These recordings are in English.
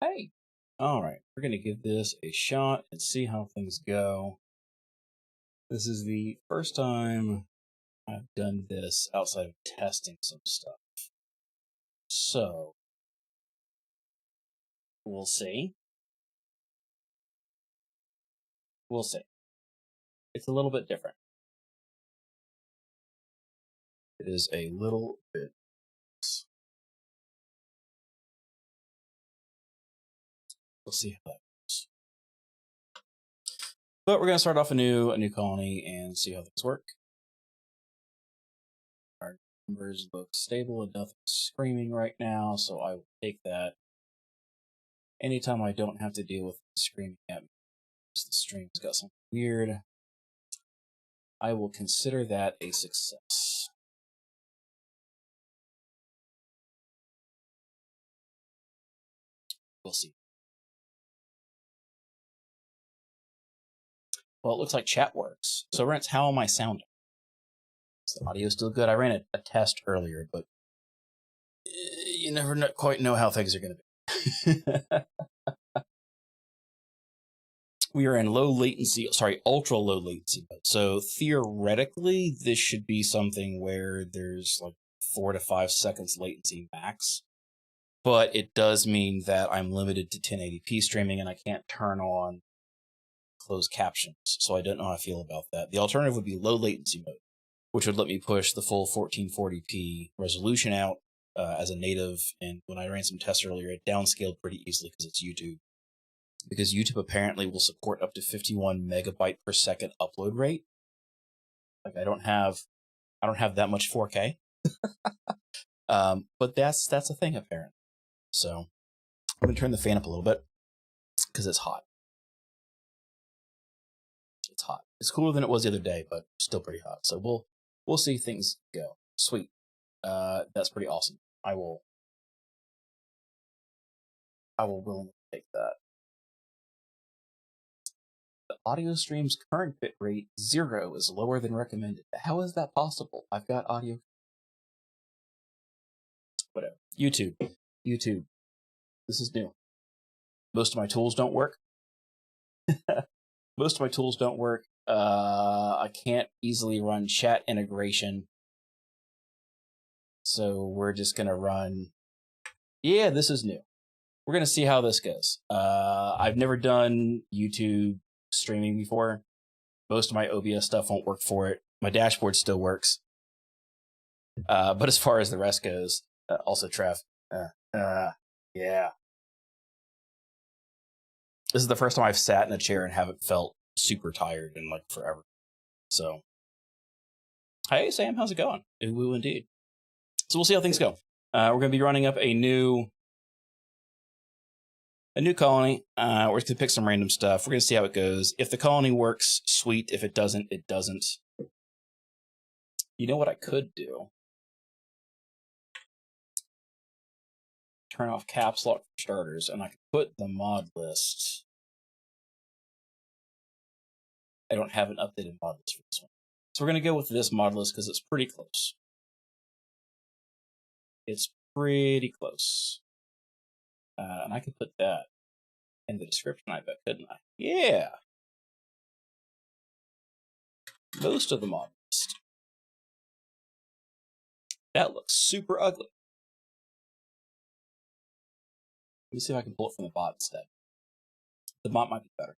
Hey, all right, we're going to give this a shot and see how things go. This is the first time I've done this outside of testing some stuff. So, we'll see. We'll see. It's a little bit different. It is a little bit. We'll see how that goes. But we're going to start off a new colony and see how things work. Our numbers look stable and nothing's screaming right now, so I will take that. Anytime I don't have to deal with screaming at me, the stream's got something weird, I will consider that a success. We'll see. Well, it looks like chat works. So, Rents, how am I sounding? Is the audio still good? I ran a test earlier, but you never quite know how things are going to be. We are in ultra low latency mode. So theoretically, this should be something where there's like 4 to 5 seconds latency max. But it does mean that I'm limited to 1080p streaming and I can't turn on closed captions. So I don't know how I feel about that. The alternative would be low latency mode, which would let me push the full 1440p resolution out as a native. And when I ran some tests earlier, it downscaled pretty easily because it's YouTube. Because YouTube apparently will support up to 51 megabyte per second upload rate. Like I don't have that much 4K. But that's a thing apparently. So I'm gonna turn the fan up a little bit because it's hot. It's hot. It's cooler than it was the other day, but still pretty hot. So we'll see things go. Sweet. That's pretty awesome. I will willingly take that. The audio stream's current bitrate 0 is lower than recommended. How is that possible? I've got audio. Whatever. YouTube. This is new. Most of my tools don't work. I can't easily run chat integration. So we're just going to run. Yeah, this is new. We're going to see how this goes. I've never done YouTube streaming before. Most of my OBS stuff won't work for it. My dashboard still works. But as far as the rest goes, also Trev. Yeah. This is the first time I've sat in a chair and haven't felt super tired in like forever. So, hey Sam, how's it going? It will indeed. So we'll see how things go. We're going to be running up a new colony. We're just going to pick some random stuff. We're going to see how it goes. If the colony works, sweet. If it doesn't, it doesn't. You know what I could do? Turn off caps lock for starters, and I could put the mod list. I don't have an updated mod list for this one. So we're going to go with this mod list because it's pretty close. It's pretty close. And I could put that in the description, I bet, couldn't I? Yeah. Most of the mod list. That looks super ugly. Let me see if I can pull it from the bot instead. The bot might be better.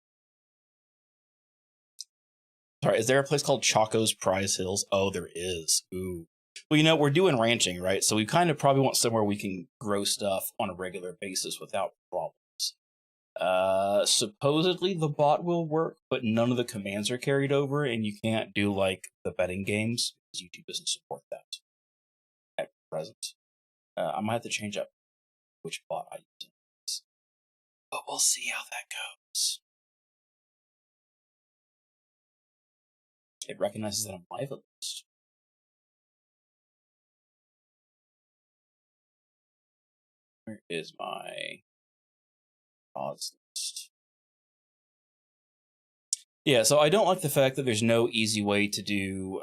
Sorry, is there a place called Choco's Prize Hills? Oh, there is. Ooh. Well, you know, we're doing ranching, right? So we kind of probably want somewhere we can grow stuff on a regular basis without problems. Supposedly the bot will work, but none of the commands are carried over, and you can't do, like, the betting games, because YouTube doesn't support that at present. I might have to change up which bot I use. But we'll see how that goes. It recognizes that I'm live at least. Where is my odds list? Yeah, so I don't like the fact that there's no easy way to do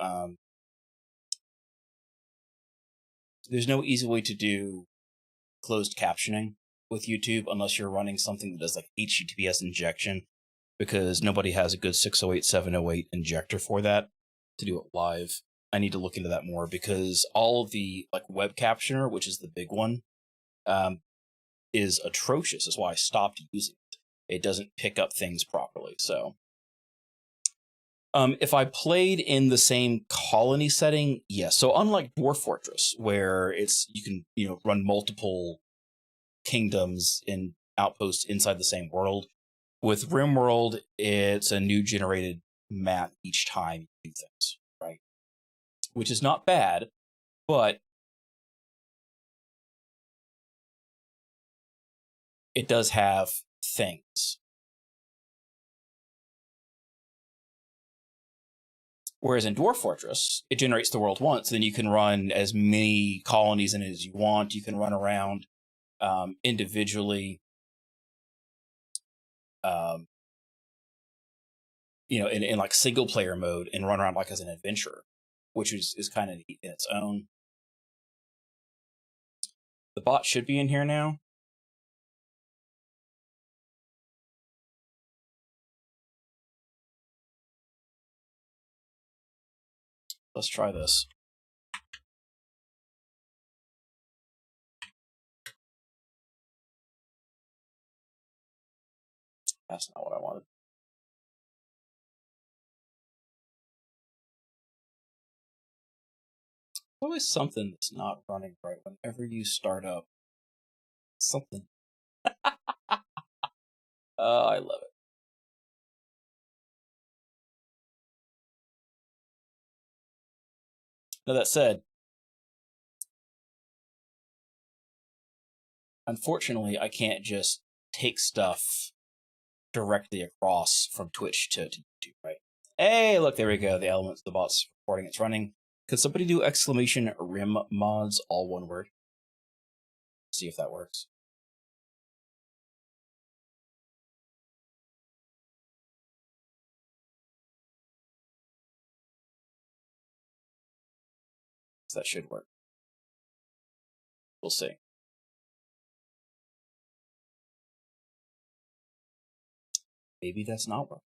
closed captioning with YouTube unless you're running something that does like HTTPS injection, because nobody has a good 608, 708 injector for that to do it live. I need to look into that more because all of the like web captioner, which is the big one, is atrocious. That's why I stopped using it. It doesn't pick up things properly. So if I played in the same colony setting, yes. So unlike Dwarf Fortress, where you can run multiple kingdoms and outposts inside the same world, with Rimworld, it's a new generated map each time you do things, right? Which is not bad, but it does have things. Whereas in Dwarf Fortress, it generates the world once, then you can run as many colonies in it as you want. You can run around individually. you know, in like single player mode and run around like as an adventurer, which is kind of neat in its own. The bot should be in here now. Let's try this. That's not what I wanted. Always something that's not running right whenever you start up. Something. I love it. Now that said, unfortunately, I can't just take stuff directly across from Twitch to YouTube, right? Hey, look, there we go. The elements, the bot's recording, it's running. Could somebody do exclamation rim mods, all one word? See if that works. So that should work. We'll see. Maybe that's not working.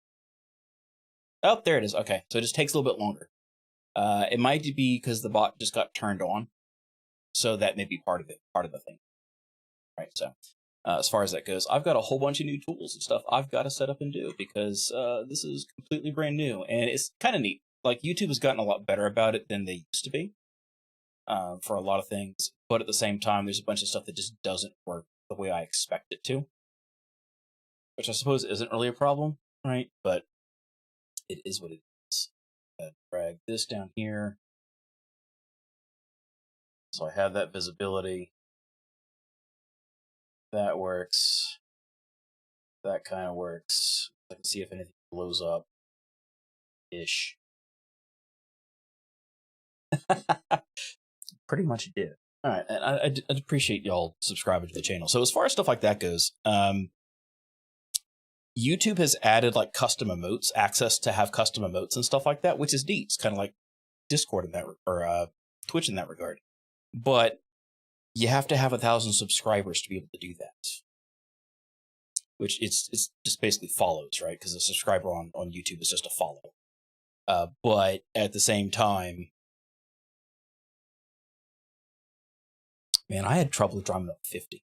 Oh, there it is. Okay, so it just takes a little bit longer. It might be because the bot just got turned on, so that may be part of it, part of the thing. Right. So, as far as that goes, I've got a whole bunch of new tools and stuff I've got to set up and do because this is completely brand new and it's kind of neat. Like YouTube has gotten a lot better about it than they used to be for a lot of things, but at the same time, there's a bunch of stuff that just doesn't work the way I expect it to, which I suppose isn't really a problem, right? But it is what it is. Drag this down here. So I have that visibility. That works. That kind of works. I can see if anything blows up. Ish. Pretty much did. All right, and I'd appreciate y'all subscribing to the channel. So as far as stuff like that goes, YouTube has added like custom emotes, access to have custom emotes and stuff like that, which is neat. It's kind of like Discord in that, or Twitch in that regard. But you have to have 1,000 subscribers to be able to do that. Which it's just basically follows, right? Because a subscriber on YouTube is just a follow. But at the same time, man, I had trouble driving up 50.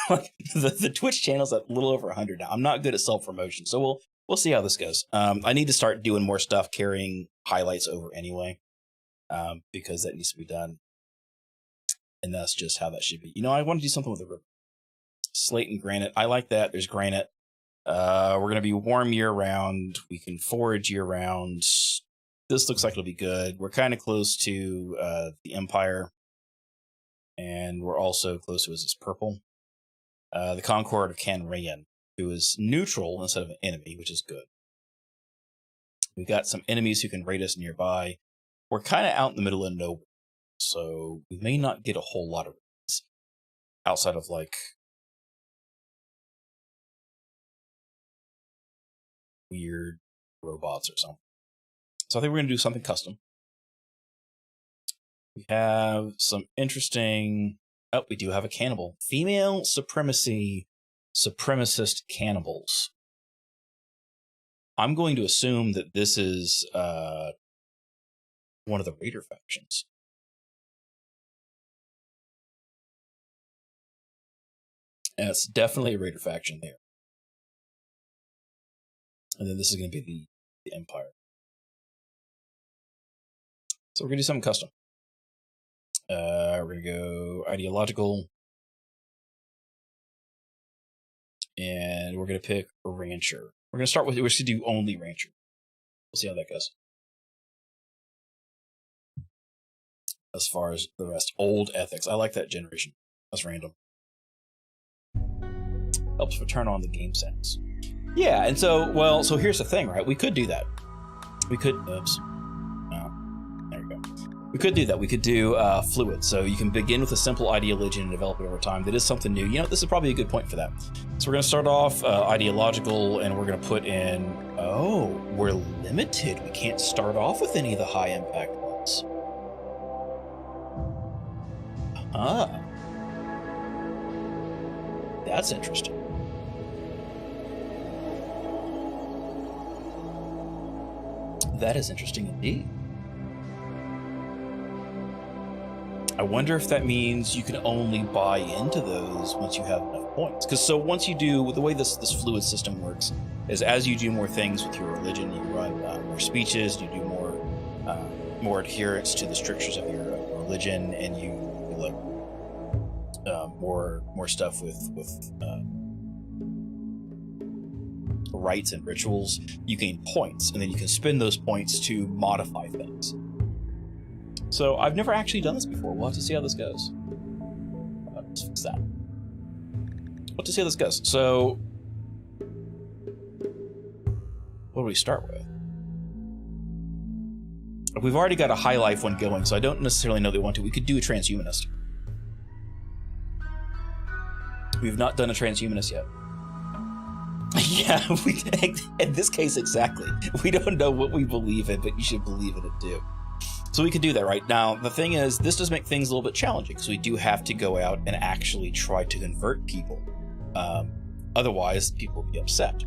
Like the Twitch channel's at a little over 100 now. I'm not good at self-promotion, so we'll see how this goes. I need to start doing more stuff carrying highlights over anyway, because that needs to be done. And that's just how that should be. You know, I want to do something with the river. Slate and granite. I like that. There's granite. We're going to be warm year-round. We can forage year-round. This looks like it'll be good. We're kind of close to the Empire. And we're also close to this purple. The Concord of Canrayan, who is neutral instead of an enemy, which is good. We've got some enemies who can raid us nearby. We're kind of out in the middle of nowhere, so we may not get a whole lot of raids outside of like weird robots or something. So I think we're going to do something custom. We have some interesting... Oh, we do have a cannibal. Female supremacy, supremacist cannibals. I'm going to assume that this is one of the raider factions. And it's definitely a raider faction there. And then this is going to be the Empire. So we're going to do something custom. We're going to go ideological. And we're going to pick a rancher. We're going to start with, we're going to do only rancher. We'll see how that goes. As far as the rest, old ethics. I like that generation. That's random. Helps turn on the game sense. Yeah, and so, well, so here's the thing, right? We could do that. We could, oops. No, there we go. We could do that. We could do fluid. So you can begin with a simple ideology and develop it over time. That is something new. You know, this is probably a good point for that. So we're going to start off ideological, and we're going to put in, oh, we're limited. We can't start off with any of the high impact ones. Ah. That's interesting. That is interesting indeed. I wonder if that means you can only buy into those once you have enough points. Because so once you do, the way this fluid system works is as you do more things with your religion, you run more speeches, you do more adherence to the strictures of your religion, and you like more stuff with rites and rituals. You gain points, and then you can spend those points to modify things. So I've never actually done this before. We'll have to see how this goes. Let's fix that. We'll have to see how this goes. So what do we start with? We've already got a high life one going, so I don't necessarily know that we want to. We could do a transhumanist. We've not done a transhumanist yet. Yeah, in this case, exactly. We don't know what we believe in, but you should believe in it too. So we could do that right now. The thing is, this does make things a little bit challenging because we do have to go out and actually try to convert people. Otherwise, people will be upset.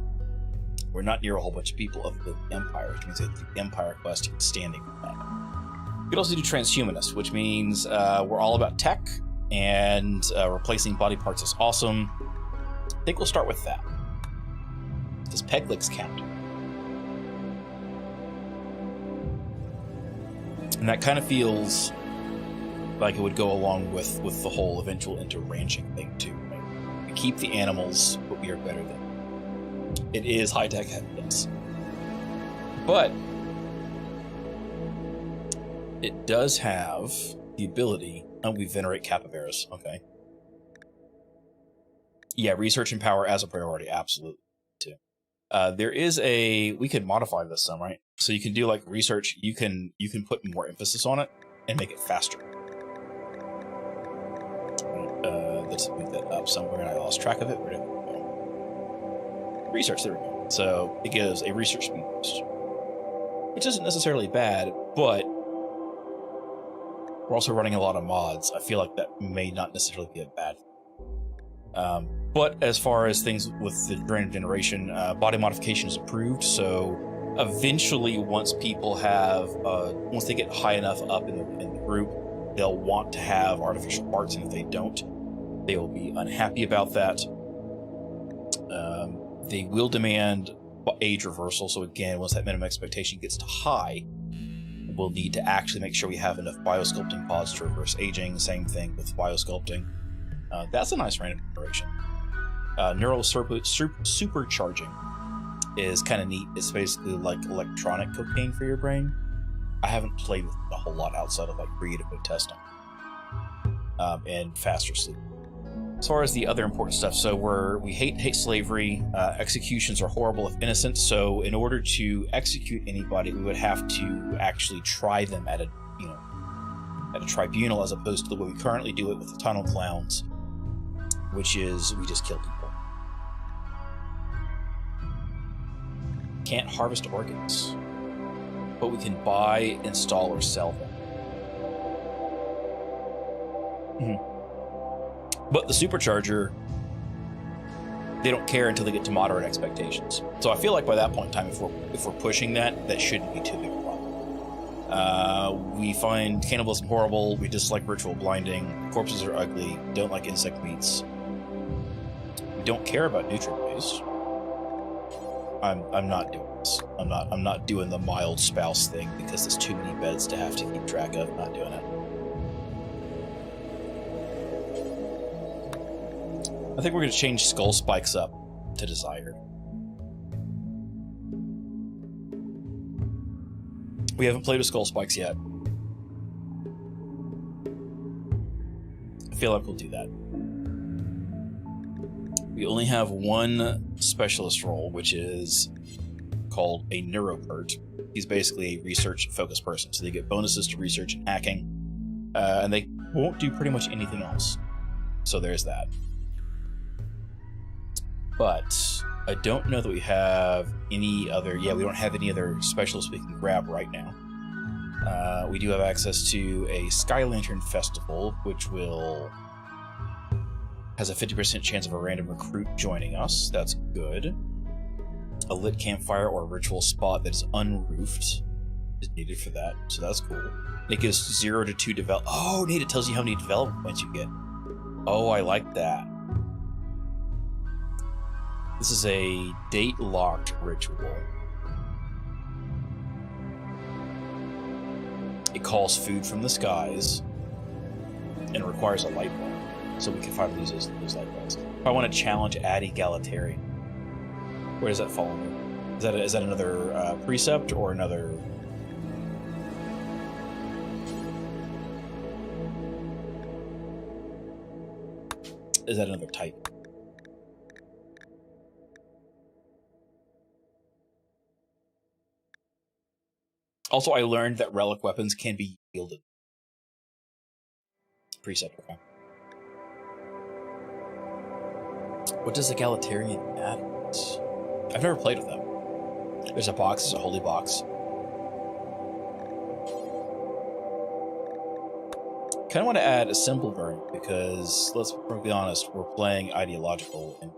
We're not near a whole bunch of people other than the Empire, which means that the Empire quest is standing for that. We could also do transhumanist, which means we're all about tech, and replacing body parts is awesome. I think we'll start with that. Does peg legs count? And that kind of feels like it would go along with the whole eventual ranching thing too. Right? We keep the animals, but we are better than. It is high-tech, yes. But it does have the ability, and we venerate capybaras, okay. Yeah, research and power as a priority, absolutely. There is we could modify this some, right? So you can do like research, you can put more emphasis on it and make it faster. Let's move that up somewhere, and I lost track of it. Where did it go? Research, there we go. So it gives a research speed boost, which isn't necessarily bad, but we're also running a lot of mods. I feel like that may not necessarily be a bad thing. But as far as things with the Drain of Generation, body modification is approved, so eventually once people have, once they get high enough up in the group, they'll want to have artificial parts, and if they don't, they will be unhappy about that. They will demand age reversal, so again, once that minimum expectation gets to high, we'll need to actually make sure we have enough biosculpting pods to reverse aging. Same thing with biosculpting. That's a nice random generation. Neural supercharging is kind of neat. It's basically like electronic cocaine for your brain. I haven't played with it a whole lot outside of like creative mode testing. And faster sleep. As far as the other important stuff, so we hate slavery. Executions are horrible if innocent. So in order to execute anybody, we would have to actually try them at a tribunal, as opposed to the way we currently do it with the tunnel clowns, which is we just kill people. Can't harvest organs, but we can buy, install, or sell them. But the supercharger, they don't care until they get to moderate expectations. So I feel like by that point in time, if we're pushing that shouldn't be too big a problem. We find cannibalism horrible. We dislike ritual blinding. Corpses are ugly. Don't like insect meats. We don't care about nutrient use. I'm not doing this. I'm not doing the mild spouse thing because there's too many beds to have to keep track of. I'm not doing it. I think we're going to change skull spikes up to desired. We haven't played with skull spikes yet. I feel like we'll do that. We only have one specialist role, which is called a neuropert. He's basically a research-focused person, so they get bonuses to research and hacking, and they won't do pretty much anything else. So there's that. But I don't know that we have any other... Yeah, we don't have any other specialists we can grab right now. We do have access to a Sky Lantern Festival, which has a 50% chance of a random recruit joining us. That's good. A lit campfire or a ritual spot that is unroofed is needed for that, so that's cool. It gives 0 to 2 develop. Oh, neat! It tells you how many development points you get. Oh, I like that. This is a date-locked ritual. It calls food from the skies and requires a light bulb, so we can finally use those light bulbs. If I want to challenge ad egalitarian, where does that fall under? Is that another precept or another? Is that another type? Also, I learned that relic weapons can be wielded. Precept, okay. What does egalitarian add? I've never played with them. There's a box, there's a holy box. Kind of want to add a symbol variant because, let's be honest, we're playing ideological. And...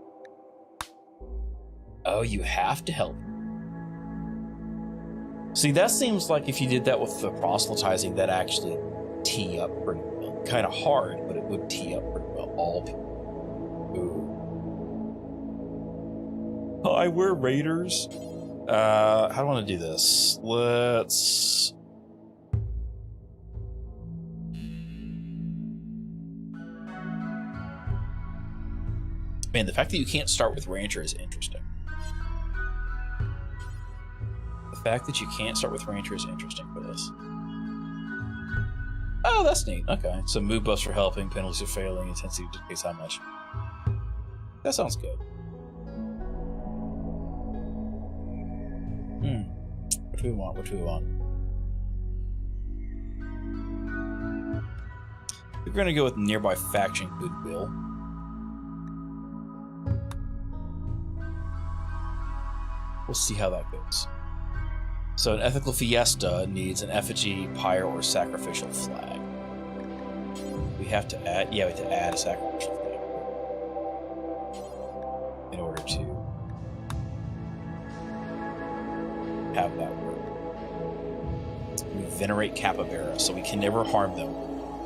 oh, you have to help. See, that seems like if you did that with the proselytizing, that actually tee up pretty well. Kind of hard, but it would tee up pretty well. All people. Ooh. Hi, we're raiders. How do I want to do this? Let's... man, the fact that you can't start with Rancher is interesting. The fact that you can't start with Rancher is interesting for this. Oh, that's neat. Okay. So move buffs for helping, penalties for failing, intensity dictates how much. That sounds good. What do we want? What do we want? We're going to go with nearby faction goodwill. We'll see how that goes. So an ethical fiesta needs an effigy, pyre, or sacrificial flag. We have to add... yeah, we have to add a sacrificial flag in order to have that work. We venerate capybara, so we can never harm them.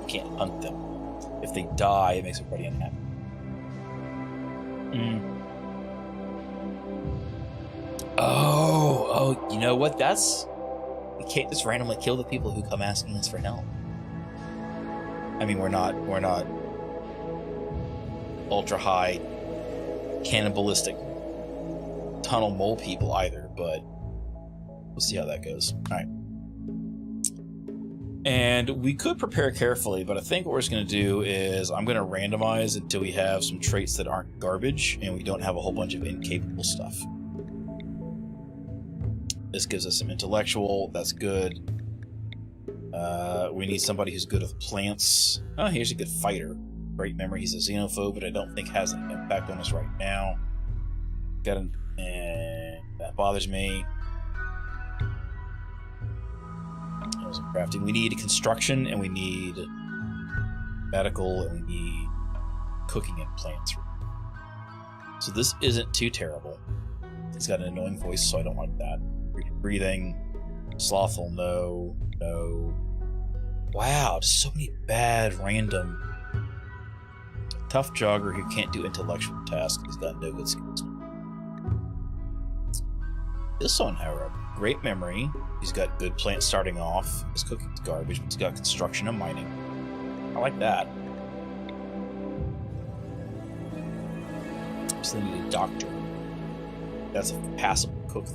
We can't hunt them. If they die, it makes everybody unhappy. Oh, you know what? We can't just randomly kill the people who come asking us for help. I mean, we're not ultra high cannibalistic tunnel mole people either, but we'll see how that goes. All right. And we could prepare carefully, but I think what we're just going to do is I'm going to randomize until we have some traits that aren't garbage and we don't have a whole bunch of incapable stuff. This gives us some intellectual. That's good. We need somebody who's good with plants. Oh, here's a good fighter. Great memory. He's a xenophobe, but I don't think has an impact on us right now. Got him. And that bothers me. Crafting. We need construction, and we need medical, and we need cooking and plants. So this isn't too terrible. He's got an annoying voice, so I don't like that. Breathing. Slothful, no. Wow, just so many bad, random. Tough jogger who can't do intellectual tasks. He's got no good skills. This one, however, great memory. He's got good plants starting off. His cooking's garbage, but he's got construction and mining. I like that. So they need a doctor. That's a passable cook.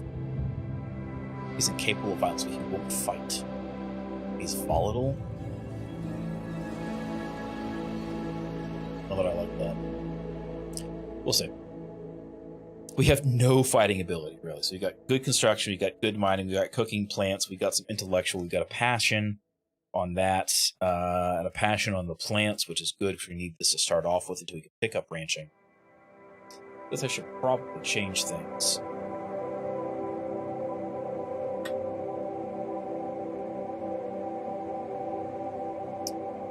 He's incapable of violence, but he won't fight. He's volatile. Not that I like that. We'll see. We have no fighting ability, really. So we got good construction, we got good mining, we got cooking plants, we got some intellectual, we got a passion on that, and a passion on the plants, which is good because we need this to start off with until we can pick up ranching. I guess I should probably change things.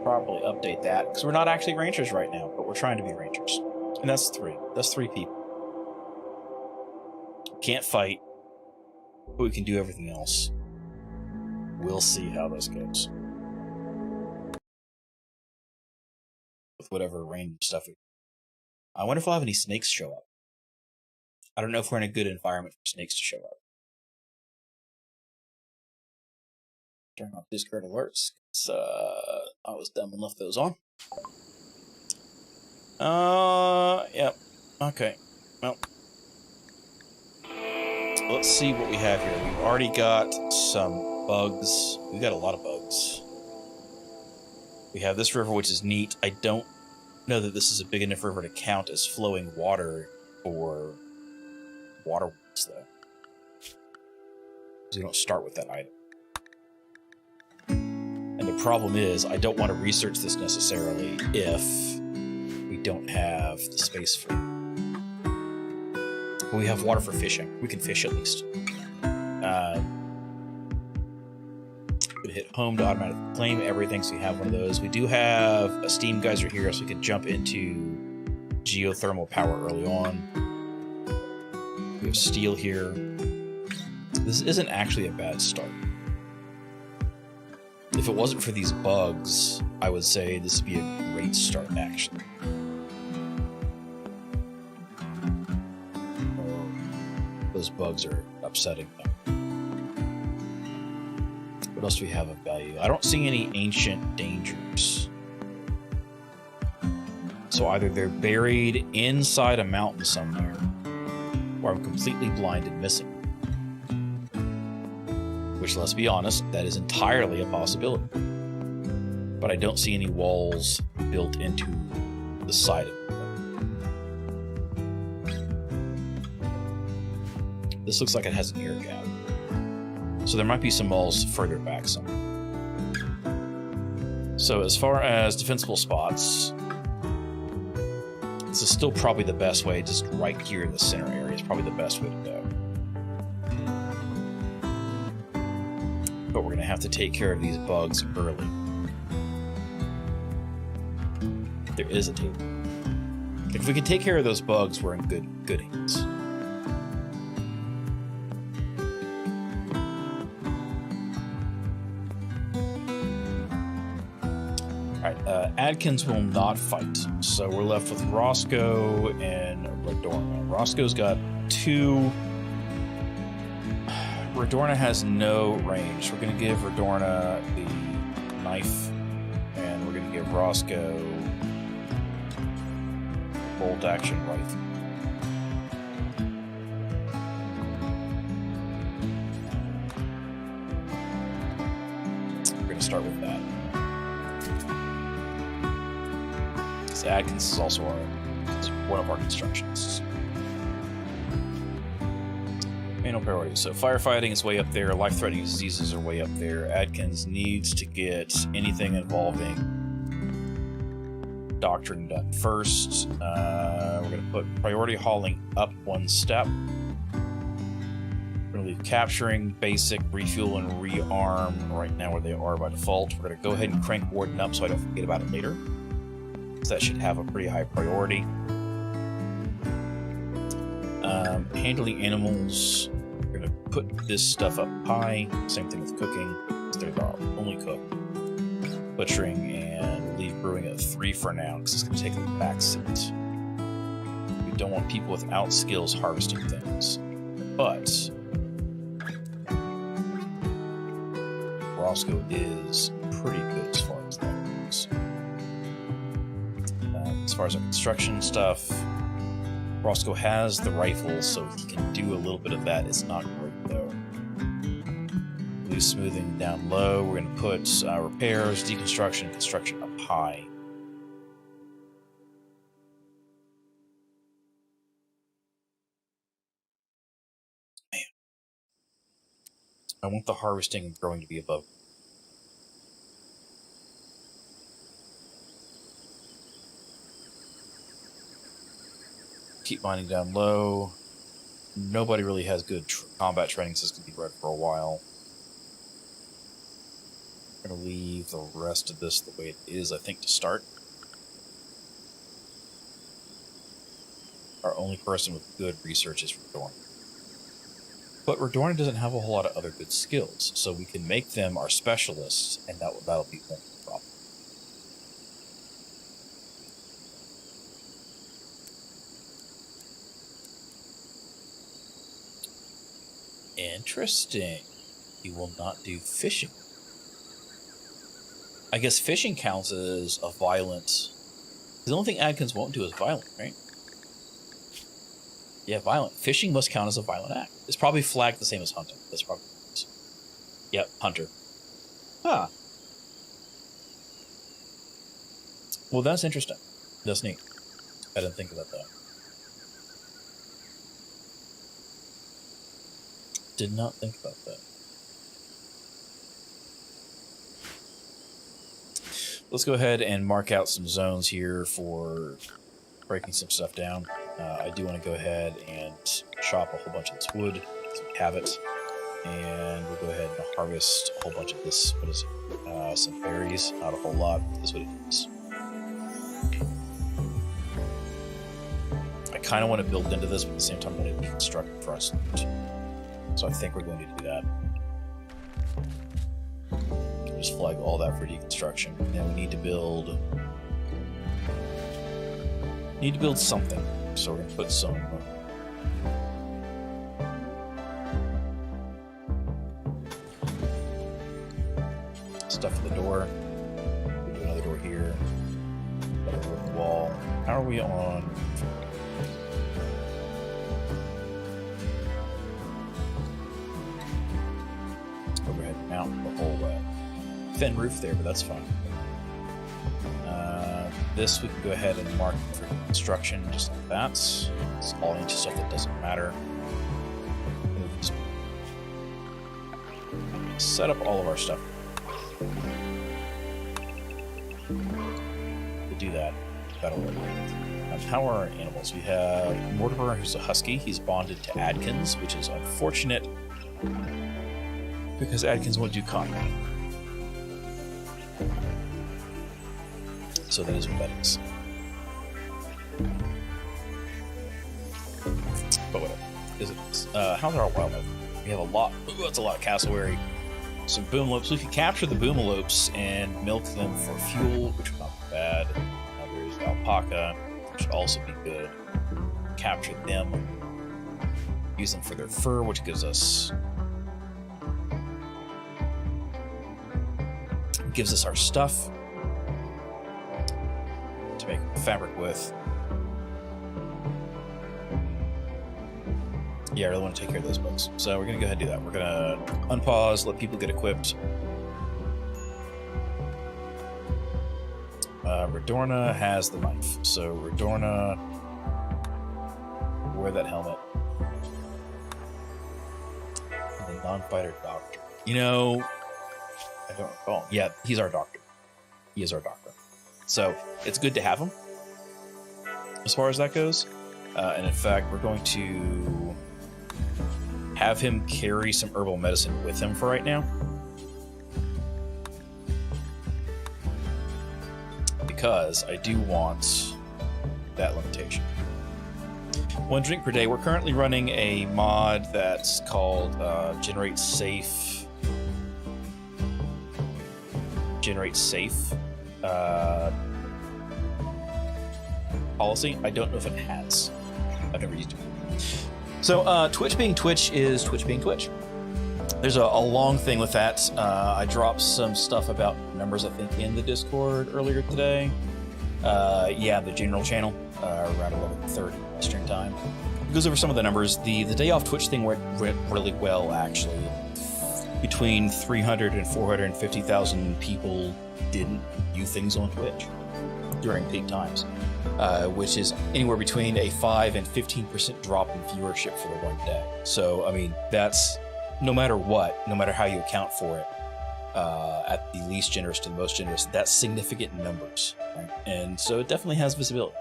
Probably update that, because we're not actually ranchers right now, but we're trying to be ranchers. And that's 3. That's 3 people. Can't fight, but we can do everything else. We'll see how this goes. With whatever random stuff we... I wonder if we'll have any snakes show up. I don't know if we're in a good environment for snakes to show up. Turn off Discord alerts, because I was dumb and left those on. Yep. Okay. Well, let's see what we have here. We've already got some bugs. We've got a lot of bugs. We have this river, which is neat. I don't know that this is a big enough river to count as flowing water for waterworks, though. Because we don't start with that item. And the problem is, I don't want to research this necessarily if we don't have the space for it. But we have water for fishing. We can fish at least. We hit home to automatically claim everything, so we have one of those. We do have a steam geyser here, so we can jump into geothermal power early on. We have steel here. This isn't actually a bad start. If it wasn't for these bugs, I would say this would be a great start, actually. Those bugs are upsetting them. What else do we have of value? I don't see any ancient dangers. So either they're buried inside a mountain somewhere, or I'm completely blind and missing. Which, let's be honest, that is entirely a possibility. But I don't see any walls built into the side of it. This looks like it has an air gap. So there might be some walls further back somewhere. So as far as defensible spots, this is still probably the best way, just right here in the center area is probably the best way to go. But we're going to have to take care of these bugs early. There is a table. If we can take care of those bugs, we're in good hands. Alright, Adkins will not fight. So we're left with Roscoe and Radorna. Roscoe's got 2... Radorna has no range. We're going to give Radorna the knife, and we're going to give Roscoe bolt action rifle. We're going to start with that. So Adkins is also one of our constructionists. Manual priorities. So firefighting is way up there. Life-threatening diseases are way up there. Adkins needs to get anything involving doctrine done first. We're going to put priority hauling up 1 step. We're going to leave capturing, basic, refuel, and rearm right now where they are by default. We're going to go ahead and crank Warden up so I don't forget about it later. So that should have a pretty high priority. Handling animals, we're going to put this stuff up high. Same thing with cooking. They're only cook. Butchering, and we'll leave brewing at 3 for now because it's going to take a back seat. We don't want people without skills harvesting things. But Roscoe is pretty good as far as that goes. As far as our construction stuff, Roscoe has the rifle, so he can do a little bit of that. It's not great, though. Leave smoothing down low. We're going to put repairs, deconstruction, construction up high. I want the harvesting and growing to be above. Keep mining down low. Nobody really has good combat training, so it's going to be red for a while. I'm going to leave the rest of this the way it is, I think, to start. Our only person with good research is Redorn. But Redorn doesn't have a whole lot of other good skills, so we can make them our specialists, and that'll be one problem. Interesting. He will not do fishing. I guess fishing counts as a violent... The only thing Adkins won't do is violent, right? Yeah, violent. Fishing must count as a violent act. It's probably flagged the same as hunting. That's probably what it is. Yep, hunter. Huh. Well, that's interesting. That's neat. I didn't think about that. Did not think about that. Let's go ahead and mark out some zones here for breaking some stuff down. I do want to go ahead and chop a whole bunch of this wood, so we have it, and we'll go ahead and harvest a whole bunch of this. What is it? Some berries, not a whole lot. That's what it is. I kind of want to build into this, but at the same time, I want to deconstruct it for us. So I think we're going to do that. Just flag all that for deconstruction. Now we need to build something. So we're going to put some stuff at the door. We'll do another door here. Another door at the wall. How are we on? Overhead mount the whole way. Thin roof there, but that's fine. This we can go ahead and mark for construction just like that. It's all into stuff that doesn't matter. Set up all of our stuff. We'll do that. That'll work. How are our animals? We have Mortimer, who's a husky. He's bonded to Adkins, which is unfortunate because Adkins won't do combat. So that is what that is. But whatever. How's our wildlife? We have a lot. Ooh, that's a lot of cassowary. Some boomalopes. We could capture the boomalopes and milk them for fuel, which would not be bad. There's alpaca, which would also be good. Capture them. Use them for their fur, which gives us our stuff to make fabric with. Yeah, I really want to take care of those bugs. So we're going to go ahead and do that. We're going to unpause, let people get equipped. Redorna has the knife. So Redorna, wear that helmet. And the non-fighter doctor. You know, I don't recall. Yeah, he's our doctor. He is our doctor. So it's good to have him as far as that goes. And in fact, we're going to have him carry some herbal medicine with him for right now. Because I do want that limitation. 1 drink per day. We're currently running a mod that's called Generate Safe policy. I don't know if it has. I've never used it. So Twitch being Twitch is Twitch being Twitch. There's a long thing with that. I dropped some stuff about numbers, I think, in the Discord earlier today. Yeah, the general channel, around 11:30 Eastern time. It goes over some of the numbers. The day off Twitch thing went really well, actually. Between 300 and 450,000 people didn't view things on Twitch during peak times, which is anywhere between a 5 and 15% drop in viewership for the one day. So, I mean, that's no matter what, no matter how you account for it, at the least generous to the most generous, that's significant numbers, right? And so it definitely has visibility.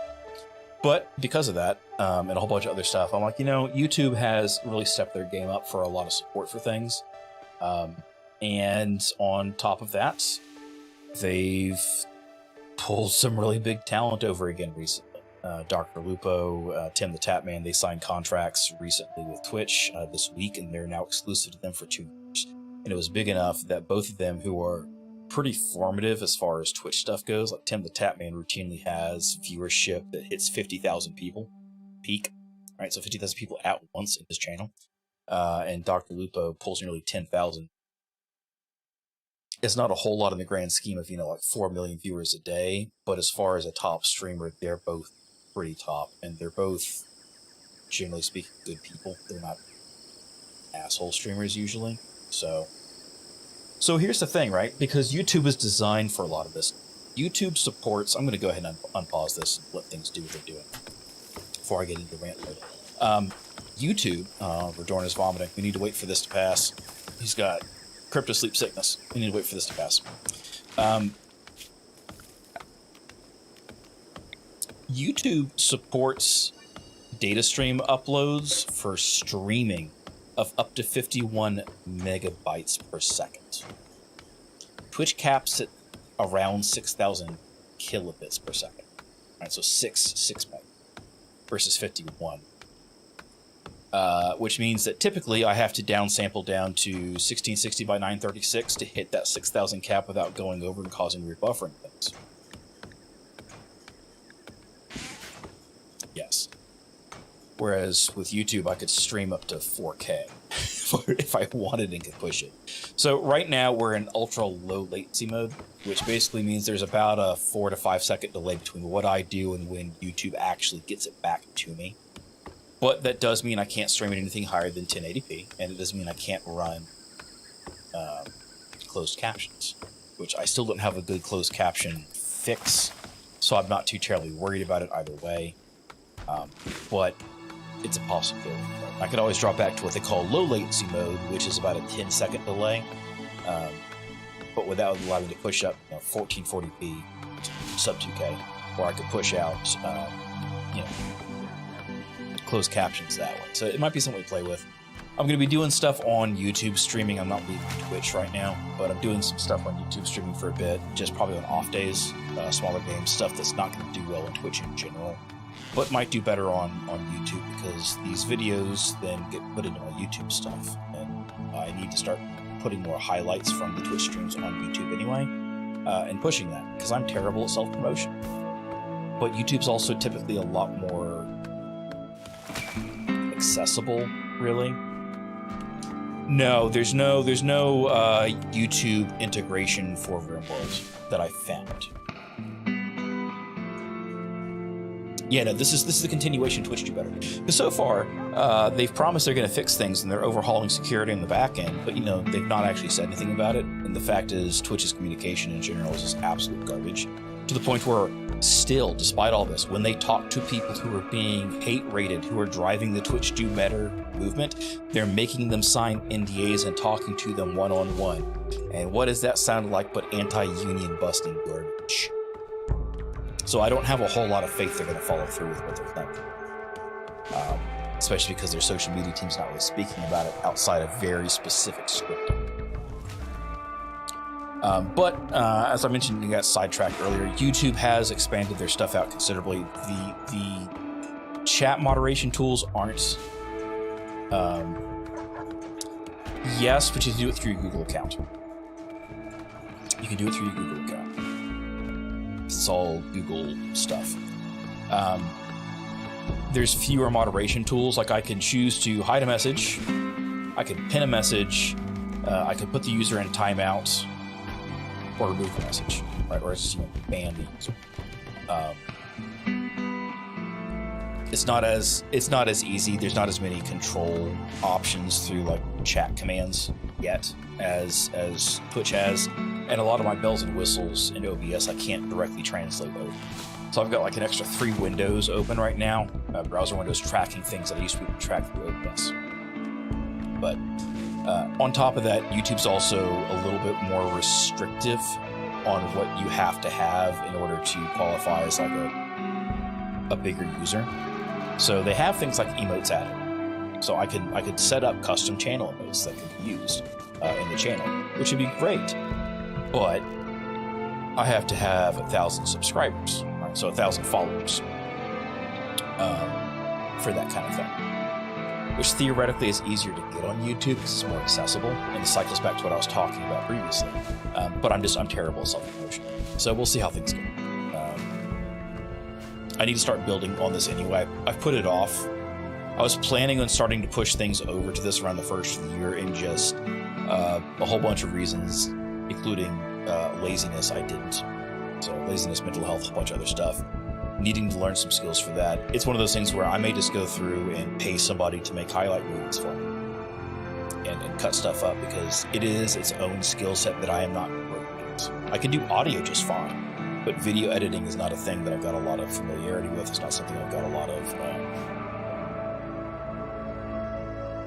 But because of that, and a whole bunch of other stuff, I'm like, YouTube has really stepped their game up for a lot of support for things. And on top of that, they've pulled some really big talent over again recently. Dr. Lupo, Tim the Tapman, they signed contracts recently with Twitch this week, and they're now exclusive to them for 2 years. And it was big enough that both of them, who are pretty formative as far as Twitch stuff goes, like Tim the Tapman routinely has viewership that hits 50,000 people peak, right? So 50,000 people at once in his channel. And Dr. Lupo pulls nearly 10,000. It's not a whole lot in the grand scheme of, like 4 million viewers a day, but as far as a top streamer, they're both pretty top, and they're both, generally speaking, good people. They're not asshole streamers usually. So here's the thing, right? Because YouTube is designed for a lot of this. YouTube supports, I'm going to go ahead and unpause this and let things do what they're doing before I get into rant mode. YouTube, Verdorn is vomiting. We need to wait for this to pass. He's got crypto sleep sickness. We need to wait for this to pass. YouTube supports data stream uploads for streaming of up to 51 megabytes per second. Twitch caps at around 6,000 kilobits per second. Right, so 6 meg versus 51. Which means that typically I have to downsample down to 1660 by 936 to hit that 6,000 cap without going over and causing weird buffering things. Yes. Whereas with YouTube, I could stream up to 4K if I wanted and could push it. So right now we're in ultra low latency mode, which basically means there's about a 4 to 5 second delay between what I do and when YouTube actually gets it back to me. But that does mean I can't stream at anything higher than 1080p, and it does mean I can't run closed captions, which I still don't have a good closed caption fix, so I'm not too terribly worried about it either way. But it's a possibility. I could always drop back to what they call low latency mode, which is about a 10-second delay, but without allowing me to push up 1440p sub 2K, or I could push out closed captions that way. So it might be something we play with. I'm going to be doing stuff on YouTube streaming. I'm not leaving Twitch right now, but I'm doing some stuff on YouTube streaming for a bit, just probably on off days, smaller games, stuff that's not going to do well on Twitch in general, but might do better on YouTube, because these videos then get put into my YouTube stuff, and I need to start putting more highlights from the Twitch streams on YouTube anyway, and pushing that, because I'm terrible at self-promotion. But YouTube's also typically a lot more accessible, really. No, there's no YouTube integration for Rimworld that I found. Yeah, no, this is the continuation Twitch do better. Because so far, they've promised they're going to fix things and they're overhauling security in the back end, but they've not actually said anything about it. And the fact is, Twitch's communication in general is just absolute garbage. To the point where, still, despite all this, when they talk to people who are being hate-rated, who are driving the Twitch Do Better movement, they're making them sign NDAs and talking to them one-on-one. And what does that sound like but anti-union busting garbage? So I don't have a whole lot of faith they're going to follow through with what they're thinking. Especially because their social media team's not really speaking about it outside of very specific scripting. But as I mentioned, you got sidetracked earlier, YouTube has expanded their stuff out considerably. The chat moderation tools aren't. Yes, but you can do it through your Google account. You can do it through your Google account. It's all Google stuff. There's fewer moderation tools. Like I can choose to hide a message, I can pin a message, I can put the user in timeout, or remove the message, right? Or just ban the user. It's not as easy. There's not as many control options through like chat commands yet as Twitch has, and a lot of my bells and whistles in OBS I can't directly translate over. So I've got like an extra 3 windows open right now, browser windows tracking things that I used to be able to track through OBS. But On top of that, YouTube's also a little bit more restrictive on what you have to have in order to qualify as like a bigger user. So they have things like emotes added. So I could set up custom channel emotes that could be used in the channel, which would be great. But I have to have 1,000 subscribers, right? So 1,000 followers for that kind of thing, which theoretically is easier to get on YouTube because it's more accessible, and it cycles back to what I was talking about previously. But I'm terrible at self-promotion, so we'll see how things go. I need to start building on this anyway. I've put it off. I was planning on starting to push things over to this around the first of the year, and just a whole bunch of reasons, including laziness, I didn't. So laziness, mental health, a whole bunch of other stuff. Needing to learn some skills for that. It's one of those things where I may just go through and pay somebody to make highlight movies for me and cut stuff up, because it is its own skill set that I am not great at. I can do audio just fine, but video editing is not a thing that I've got a lot of familiarity with. It's not something I've got a lot of...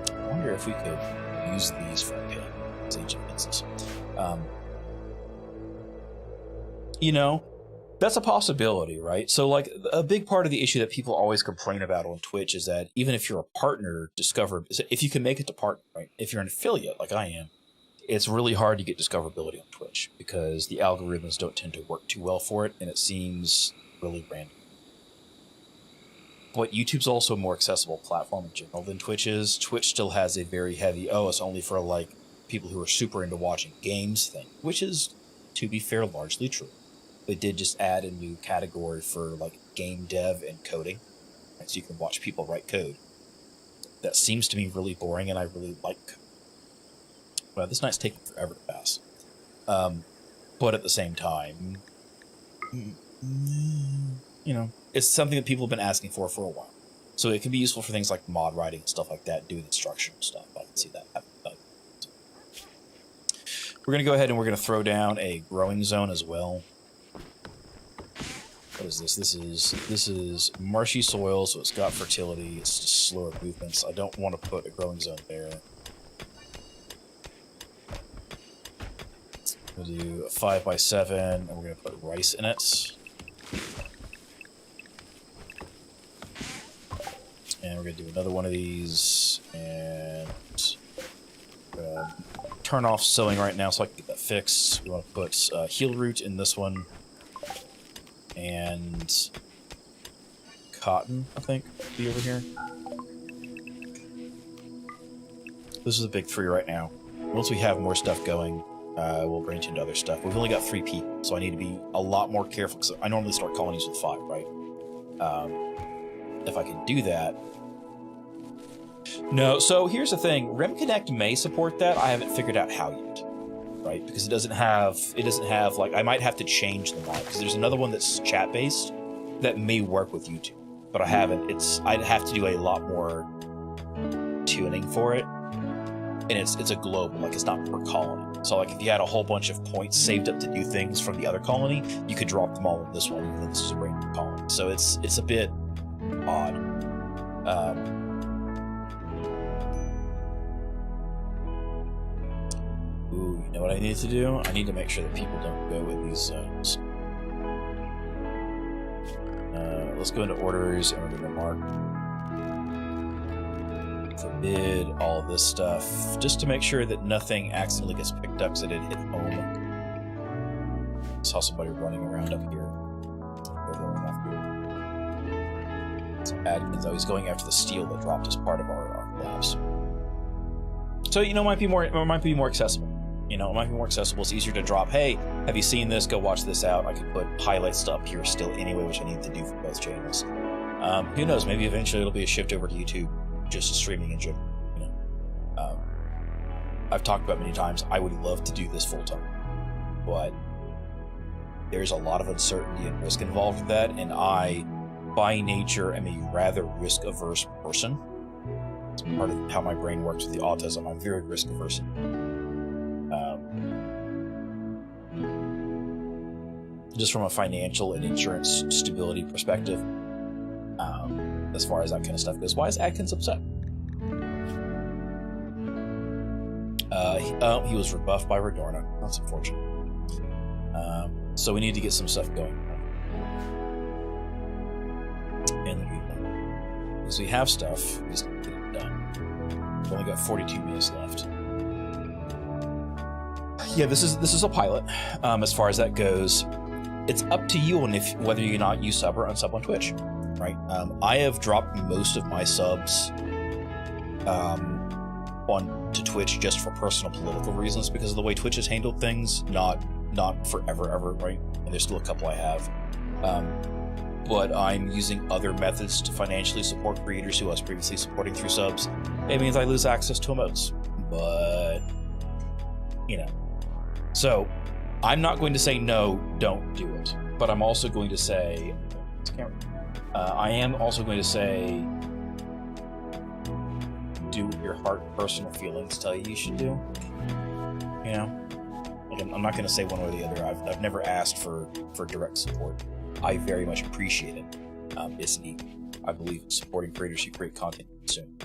I wonder if we could use these for Pail as Age of Fences. You know, that's a possibility, right? So, like, a big part of the issue that people always complain about on Twitch is that even if you're a partner, if you can make it to partner, right? If you're an affiliate, like I am, it's really hard to get discoverability on Twitch because the algorithms don't tend to work too well for it, and it seems really random. But YouTube's also a more accessible platform in general than Twitch is. Twitch still has a very heavy, it's only for, like, people who are super into watching games thing, which is, to be fair, largely true. They did just add a new category for like game dev and coding, right? So you can watch people write code. That seems to me really boring, and I really like code. Well, this night's taking forever to pass. But at the same time, you know, it's something that people have been asking for a while. So it can be useful for things like mod writing and stuff like that, doing instructional stuff. I can see that happening. We're going to go ahead and we're going to throw down a growing zone as well. What is this? This is marshy soil, so it's got fertility. It's just slower movements. I don't want to put a growing zone there. We'll do a 5x7, and we're going to put rice in it. And we're going to do another one of these, and turn off sowing right now so I can get that fixed. We want to put heel root in this one. And cotton, I think, will be over here. This is the big three right now. Once we have more stuff going, we'll branch into other stuff. We've only got 3 people, so I need to be a lot more careful, because I normally start colonies with 5, right? If I can do that. No, so here's the thing. RimConnect may support that. I haven't figured out how yet. Right, because it doesn't have like, I might have to change the mod, because there's another one that's chat based that may work with YouTube, but I haven't. I'd have to do a lot more tuning for it, and it's a global, like it's not per colony. So like if you had a whole bunch of points saved up to do things from the other colony, you could drop them all in this one, even though this is a brand new colony. So it's a bit odd. Ooh, you know what I need to do? I need to make sure that people don't go in these zones. Let's go into orders, and we're going to mark forbid all this stuff, just to make sure that nothing accidentally gets picked up because it didn't hit home. Saw somebody running around up here. They're going after some admins. Oh, he's going after the steel that dropped as part of our labs. So, you know, it might be more accessible. You know, it might be more accessible. It's easier to drop, hey, have you seen this? Go watch this out. I could put highlights up here still anyway, which I need to do for both channels. Who knows? Maybe eventually it'll be a shift over to YouTube, just streaming in general. You know, I've talked about many times, I would love to do this full time, but there's a lot of uncertainty and risk involved with that, and I, by nature, am a rather risk-averse person. It's part of how my brain works with the autism. I'm very risk-averse. Just from a financial and insurance stability perspective, as far as that kind of stuff goes. Why is Adkins upset? He was rebuffed by Redorna. That's unfortunate. So we need to get some stuff going. In the meantime, because we have stuff, we just need to get it done. We've only got 42 minutes left. Yeah, this is a pilot. As far as that goes, it's up to you on whether or not you sub or unsub on Twitch, right? I have dropped most of my subs onto Twitch just for personal political reasons because of the way Twitch has handled things. Not forever, ever, right? And there's still a couple I have. But I'm using other methods to financially support creators who I was previously supporting through subs. It means I lose access to emotes, but you know. So I'm not going to say no, don't do it. But I'm also going to say, I am also going to say, do what your heart and personal feelings tell you should do. You know, like I'm not going to say one or the other. I've never asked for direct support. I very much appreciate it. It's neat. I believe in supporting creators who create content soon.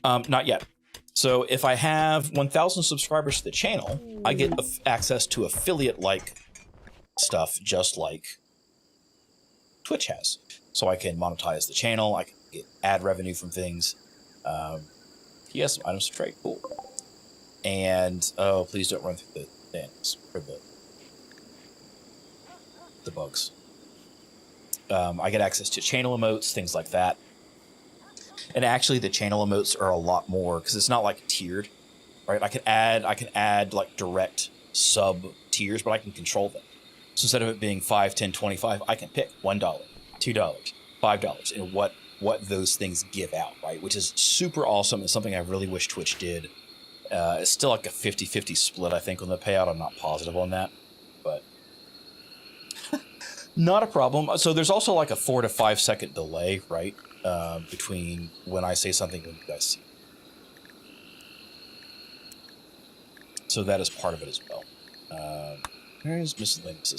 Not yet. So if I have 1,000 subscribers to the channel, I get access to affiliate-like stuff just like Twitch has. So I can monetize the channel, I can get ad revenue from things. He has some items to trade, cool. And, oh, please don't run through the things, or the bugs. I get access to channel emotes, things like that. And actually, the channel emotes are a lot more because it's not like tiered, right? I can add like direct sub tiers, but I can control them. So instead of it being 5, 10, 25, I can pick $1, $2, $5, and what those things give out, right? Which is super awesome. It's something I really wish Twitch did. It's still like a 50-50 split, I think, on the payout. I'm not positive on that, but not a problem. So there's also like a 4 to 5 second delay, right? Between when I say something and when you guys see it. So that is part of it as well. There's miscellaneous.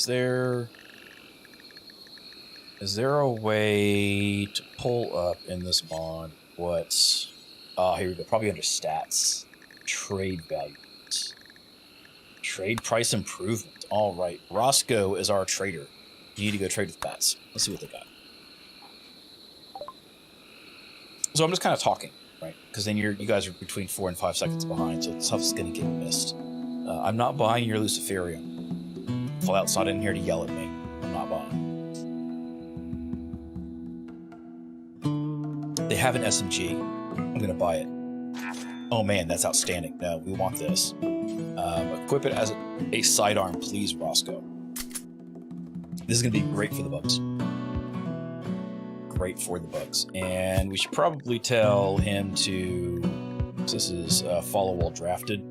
Is there a way to pull up in this mod what's... here we go. Probably under stats. Trade values. Trade price improvement. All right. Roscoe is our trader. You need to go trade with bats. Let's see what they got. So I'm just kind of talking, right? Because then you guys are between 4 and 5 seconds behind, so stuff's going to get missed. I'm not buying your Luciferium. Fallout's not in here to yell at me. I'm not buying. They have an SMG. I'm going to buy it. Oh man, that's outstanding. No, we want this. Equip it as a sidearm, please, Roscoe. This is going to be great for the bugs. Great for the bugs. And we should probably tell him to... This is follow while drafted.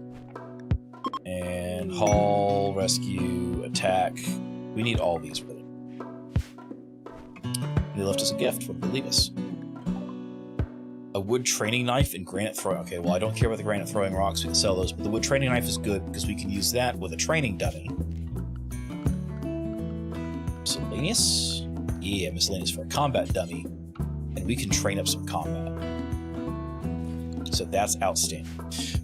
And haul, rescue, attack. We need all these, really. They left us a gift. What did they leave us? A wood training knife and granite throwing. Okay, well, I don't care about the granite throwing rocks. We can sell those. But the wood training knife is good because we can use that with a training dummy. Miscellaneous? Yeah, miscellaneous for a combat dummy. And we can train up some combat. So that's outstanding.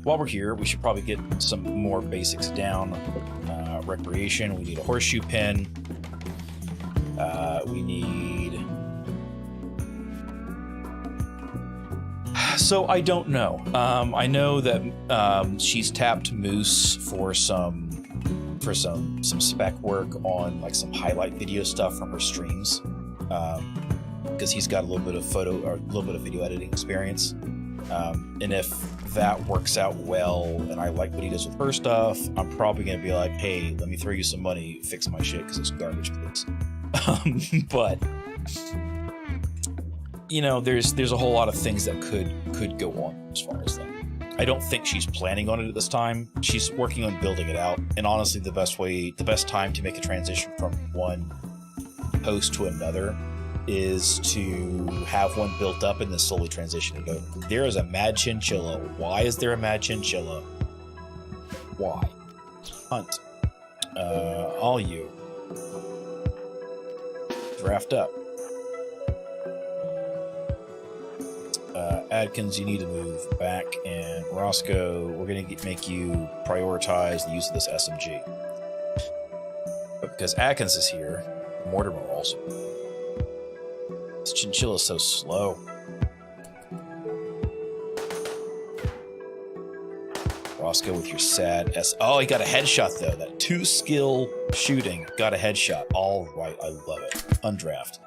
While we're here, we should probably get some more basics down. Recreation, we need a horseshoe pin. We need... So I don't know. I know that she's tapped Moose for some spec work on like some highlight video stuff from her streams, because he's got a little bit of photo or a little bit of video editing experience. And if that works out well and I like what he does with her stuff, I'm probably going to be like, hey, let me throw you some money, fix my shit because it's garbage, please. But you know, there's a whole lot of things that could go on as far as that. I don't think she's planning on it at this time. She's working on building it out. And honestly, the best time to make a transition from one host to another is to have one built up and then slowly transition and go, there is a mad chinchilla. Why is there a mad chinchilla? Why? Hunt. All you. Draft up. Adkins, you need to move back, and Roscoe, we're going to make you prioritize the use of this SMG. But because Adkins is here, Mortimer also. This chinchilla's so slow. Roscoe with your sad S. Oh, he got a headshot though. That 2-skill shooting got a headshot. All right, I love it. Undraft.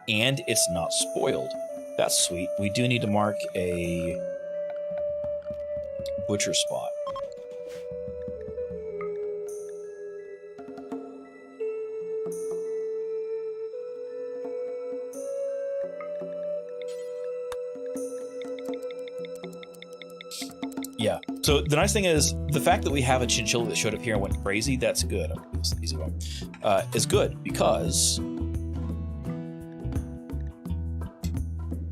And it's not spoiled. That's sweet. We do need to mark a butcher spot. Yeah. So the nice thing is the fact that we have a chinchilla that showed up here and went crazy. That's good. It's the easy one. Is good because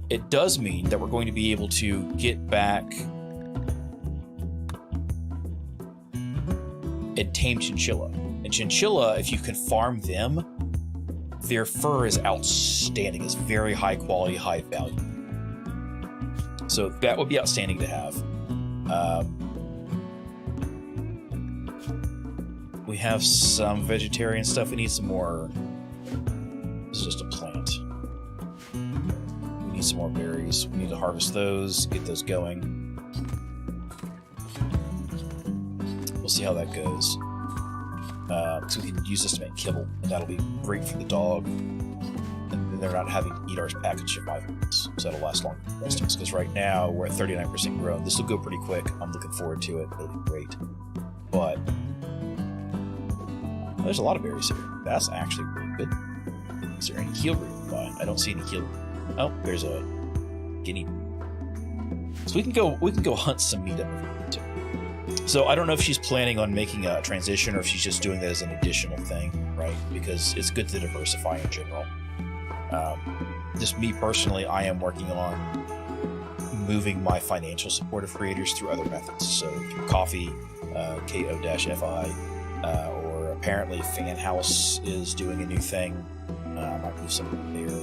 it does mean that we're going to be able to get back and tame chinchilla. And chinchilla, if you can farm them, their fur is outstanding. It's very high quality, high value. So that would be outstanding to have. We have some vegetarian stuff. We need some more. It's just a plant. We need some more berries. We need to harvest those, get those going. We'll see how that goes. So we can use this to make kibble, and that'll be great for the dog. And they're not having to eat our package of 5 minutes, so that'll last longer for us. Because right now we're at 39% grown. This will go pretty quick. I'm looking forward to it. It'll be great. But there's a lot of berries here. That's actually really good. Is there any heal root? I don't see any heal root. Oh, there's a guinea. So we can go hunt some meat up here too. So I don't know if she's planning on making a transition or if she's just doing that as an additional thing, right? Because it's good to diversify in general. Just me personally, I am working on moving my financial support of creators through other methods. So through Coffee, KO-FI, or apparently Fan House is doing a new thing. I might do something there.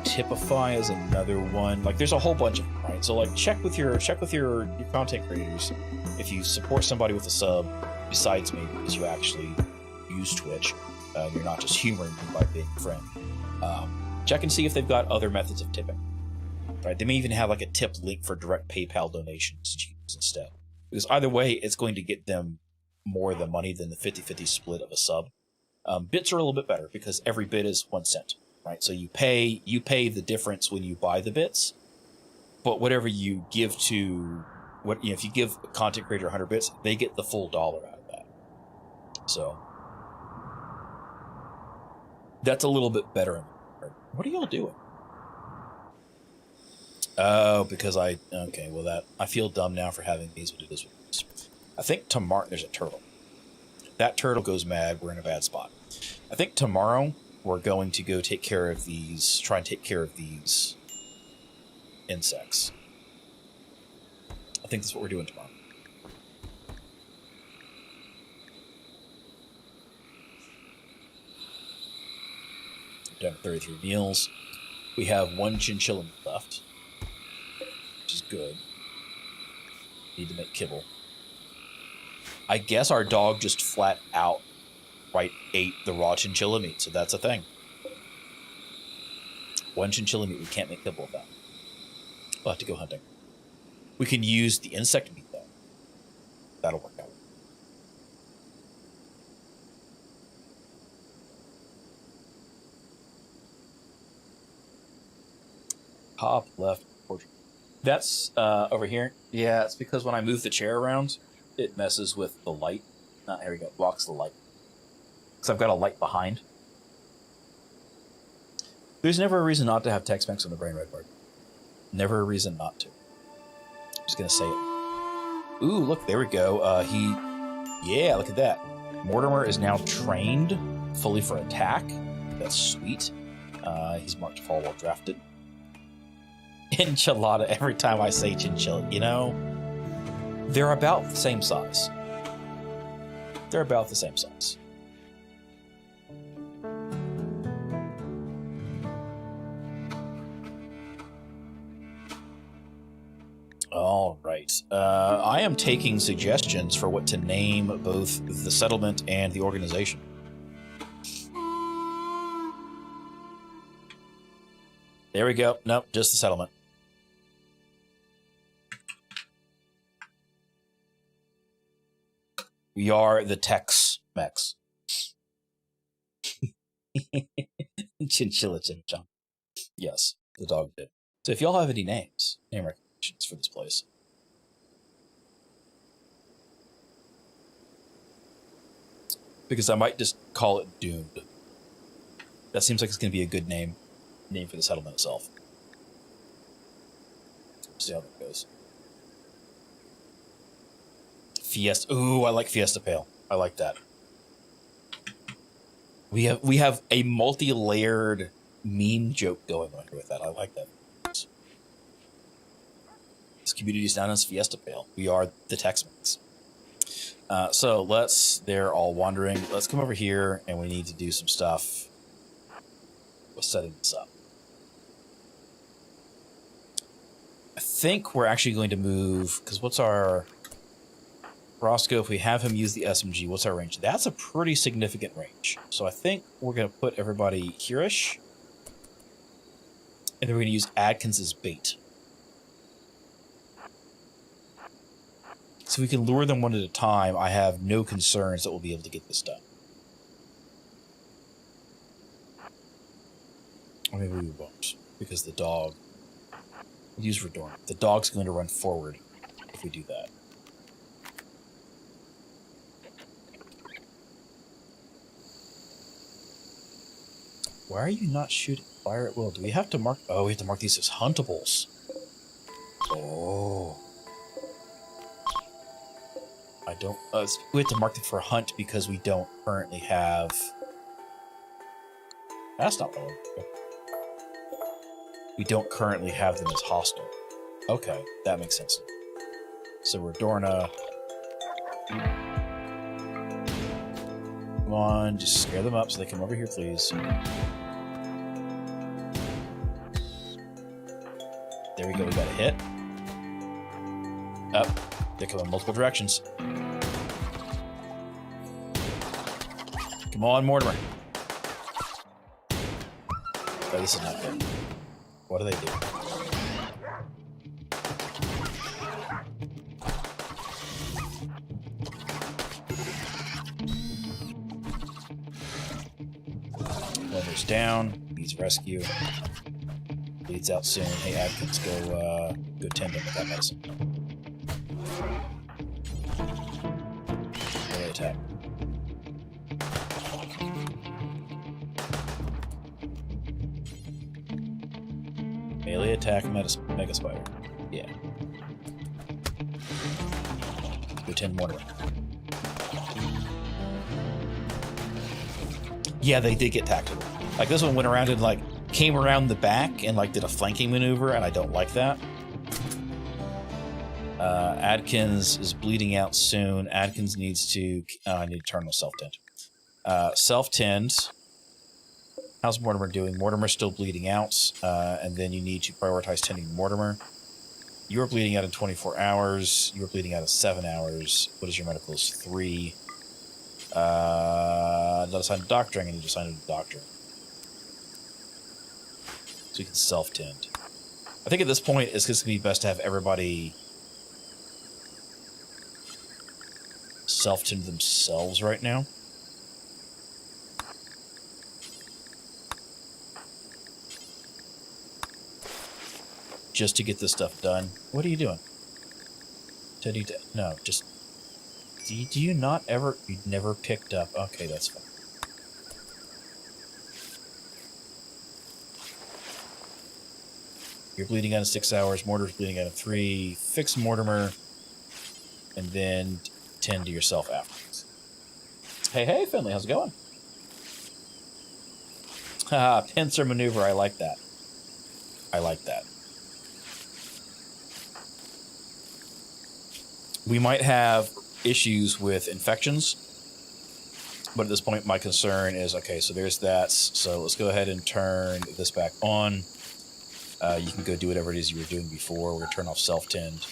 Tipify is another one. Like there's a whole bunch of them, right? So like check with your content creators. If you support somebody with a sub, besides me, because you actually use Twitch, you're not just humoring them by being a friend. Check and see if they've got other methods of tipping. Right? They may even have like a tip link for direct PayPal donations that you can use instead. Because either way, it's going to get them more of the money than the 50-50 split of a sub. Bits are a little bit better because every bit is 1 cent, right? So you pay the difference when you buy the bits, but whatever you give to if you give a content creator 100 bits, they get the full dollar out of that. So that's a little bit better. What are y'all doing? Oh, because I feel dumb now for having these. We'll do this with these. I think tomorrow there's a turtle. That turtle goes mad. We're in a bad spot. I think tomorrow we're going to go take care of these. Try and take care of these insects. I think that's what we're doing tomorrow. We've done 33 meals. We have 1 chinchilla left, which is good. Need to make kibble. I guess our dog just flat out ate the raw chinchilla meat, so that's a thing. 1 chinchilla meat, we can't make kibble with that. We'll have to go hunting. We can use the insect meat though. That'll work out. Top left portrait. That's over here. Yeah, it's because when I move the chair around, it messes with the light. Here we go. Blocks the light. Because I've got a light behind. There's never a reason not to have Techs-Mechs on the brain red board. Never a reason not to. I'm just going to say it. Ooh, look, there we go. Yeah, look at that. Mortimer is now trained fully for attack. That's sweet. He's marked fall well drafted. Enchilada, every time I say chinchilla, they're about the same size. They're about the same size. All right. I am taking suggestions for what to name both the settlement and the organization. There we go. Nope, just the settlement. We are the Techs-Mechs. Chinchilla Chinchon. Yes, the dog did. So if y'all have any name recommendations for this place. Because I might just call it Doomed. That seems like it's going to be a good name for the settlement itself. See how that goes. Fiesta. Ooh, I like Fiesta Pail. I like that. We have a multi-layered meme joke going on here with that. I like that. This community is known as Fiesta Pail. We are the Techs-Mechs. So they're all wandering. Let's come over here and we need to do some stuff with setting this up. I think we're actually going to move, because what's our... Roscoe, if we have him use the SMG, what's our range? That's a pretty significant range. So I think we're going to put everybody here-ish. And then we're going to use Adkins as bait. So we can lure them one at a time. I have no concerns that we'll be able to get this done. Or maybe we won't, because the dog... We'll use Redorn. The dog's going to run forward if we do that. Why are you not shooting fire at will? Do we have to mark... Oh, we have to mark these as huntables. Oh. I don't... we have to mark them for hunt because we don't currently have... That's not what we don't currently have them as hostile. Okay, that makes sense. So we're Dorna. Come on, just scare them up so they come over here, please. There we go, we got a hit. Up. They come in multiple directions. Come on, Mortimer. Oh, this is not good. What do they do? Mortimer's down. Needs rescue. Bleeds out soon. Hey, Adkins, go tend him with that medicine. Melee attack. Melee attack, Mega Spider. Yeah. Go tend Mortimer. Yeah, they did get tactical. Like, this one went around and, like, came around the back and like did a flanking maneuver, and I don't like that. Adkins is bleeding out soon. Adkins needs to... I need to turn on self-tend. Self-tend. How's Mortimer doing? Mortimer's still bleeding out, and then you need to prioritize tending Mortimer. You are bleeding out in 24 hours. You are bleeding out in 7 hours. What is your medical? Is 3. Not assigned to doctoring. I need to assign it to doctor. So we can self-tend. I think at this point, it's going to be best to have everybody self-tend themselves right now. Just to get this stuff done. What are you doing? Teddy, no, just... Do you not ever... You never picked up... Okay, that's fine. You're bleeding out in 6 hours. Mortimer's bleeding out in 3. Fix Mortimer. And then tend to yourself afterwards. Hey, Finley, how's it going? Haha, pincer maneuver. I like that. I like that. We might have issues with infections. But at this point, my concern is, okay, so there's that. So let's go ahead and turn this back on. You can go do whatever it is you were doing before. We're going to turn off self-tend.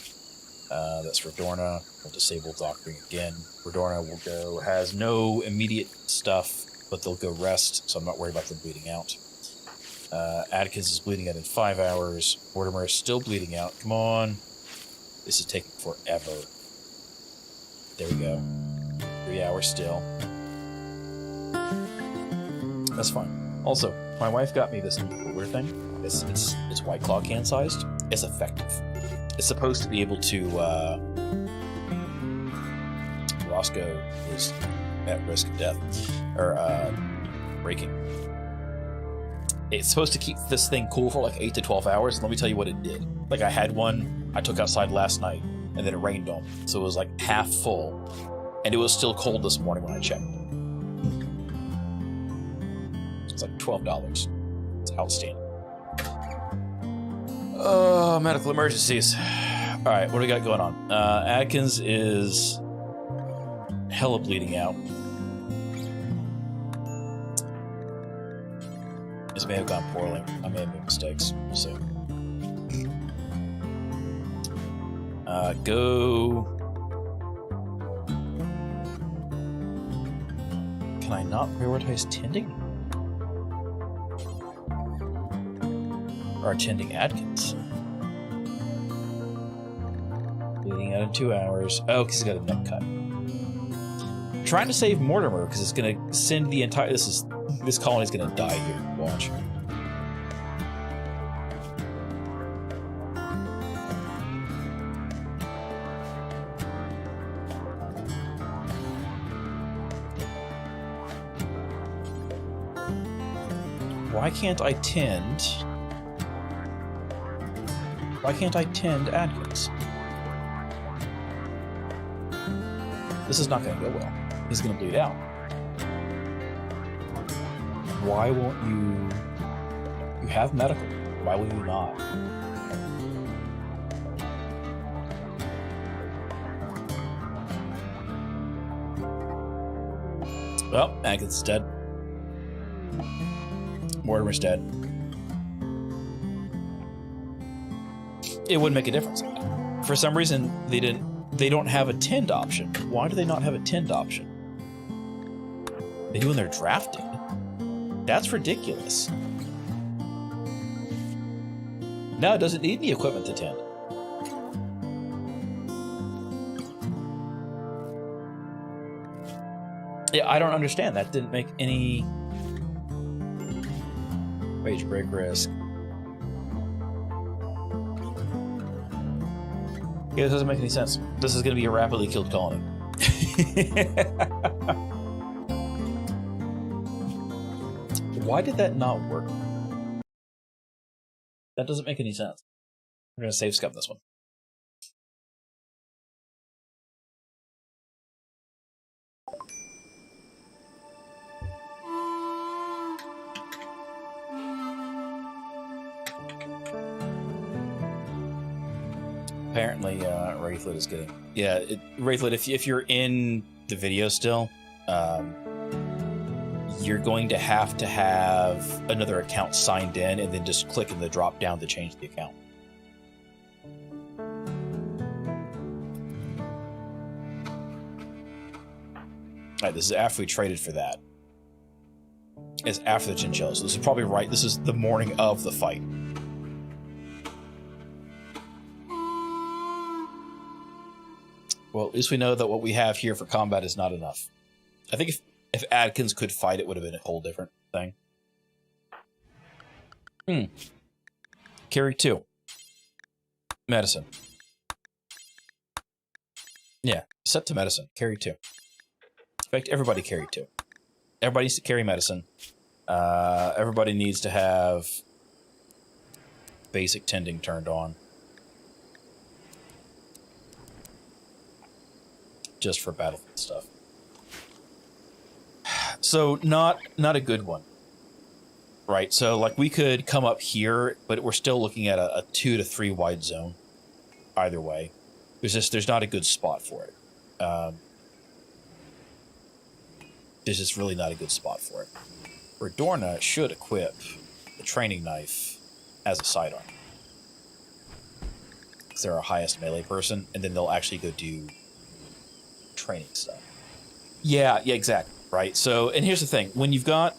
That's Redorna. We'll disable doctoring again. Redorna will go, has no immediate stuff, but they'll go rest, so I'm not worried about them bleeding out. Adkins is bleeding out in 5 hours. Mortimer is still bleeding out. Come on. This is taking forever. There we go. 3 hours still. That's fine. Also, my wife got me this new cooler thing. It's White Claw can sized. It's effective. It's supposed to be able to, Roscoe is at risk of death, or, breaking. It's supposed to keep this thing cool for like 8 to 12 hours, and let me tell you what it did. Like, I had one I took outside last night, and then it rained on me, so it was like half full, and it was still cold this morning when I checked. It's like $12. It's outstanding. Oh, medical emergencies. All right, what do we got going on? Adkins is hella bleeding out. This may have gone poorly. I may have made mistakes. So, go. Can I not prioritize tending? Or tending Adkins? Bleeding out in 2 hours. Oh, because he's got a neck cut. I'm trying to save Mortimer because it's going to send the entire. This colony's going to die here. Watch. Why can't I tend? Why can't I tend Adkins? This is not going to go well. He's going to bleed out. Why won't you... You have medical. Why will you not? Well, Adkins is dead. Mortimer's dead. It wouldn't make a difference. For some reason, they don't have a tend option. Why do they not have a tend option? They do when they're drafted. That's ridiculous. No, it doesn't need the equipment to tend. Yeah, I don't understand. That didn't make any... Wage break risk. Yeah, this doesn't make any sense. This is going to be a rapidly killed colony. Why did that not work? That doesn't make any sense. I'm going to save scum this one. Apparently, Wraithlet is getting... Yeah, Wraithlet, if you're in the video still, you're going to have another account signed in and then just click in the drop down to change the account. Alright, this is after we traded for that. It's after the chinchillas. So this is probably right. This is the morning of the fight. Well, at least we know that what we have here for combat is not enough. I think if Adkins could fight, it would have been a whole different thing. Carry 2. Medicine. Yeah, set to medicine. Carry 2. In fact, everybody carry 2. Everybody needs to carry medicine. Everybody needs to have basic tending turned on. Just for battlefield stuff. So not a good one. Right, so like we could come up here, but we're still looking at a 2 to 3 wide zone. Either way. There's not a good spot for it. There's just really not a good spot for it. Redorna should equip the training knife as a sidearm. because they're our highest melee person, and then they'll actually go do training stuff. Yeah, exactly. Right. So, and here's the thing: when you've got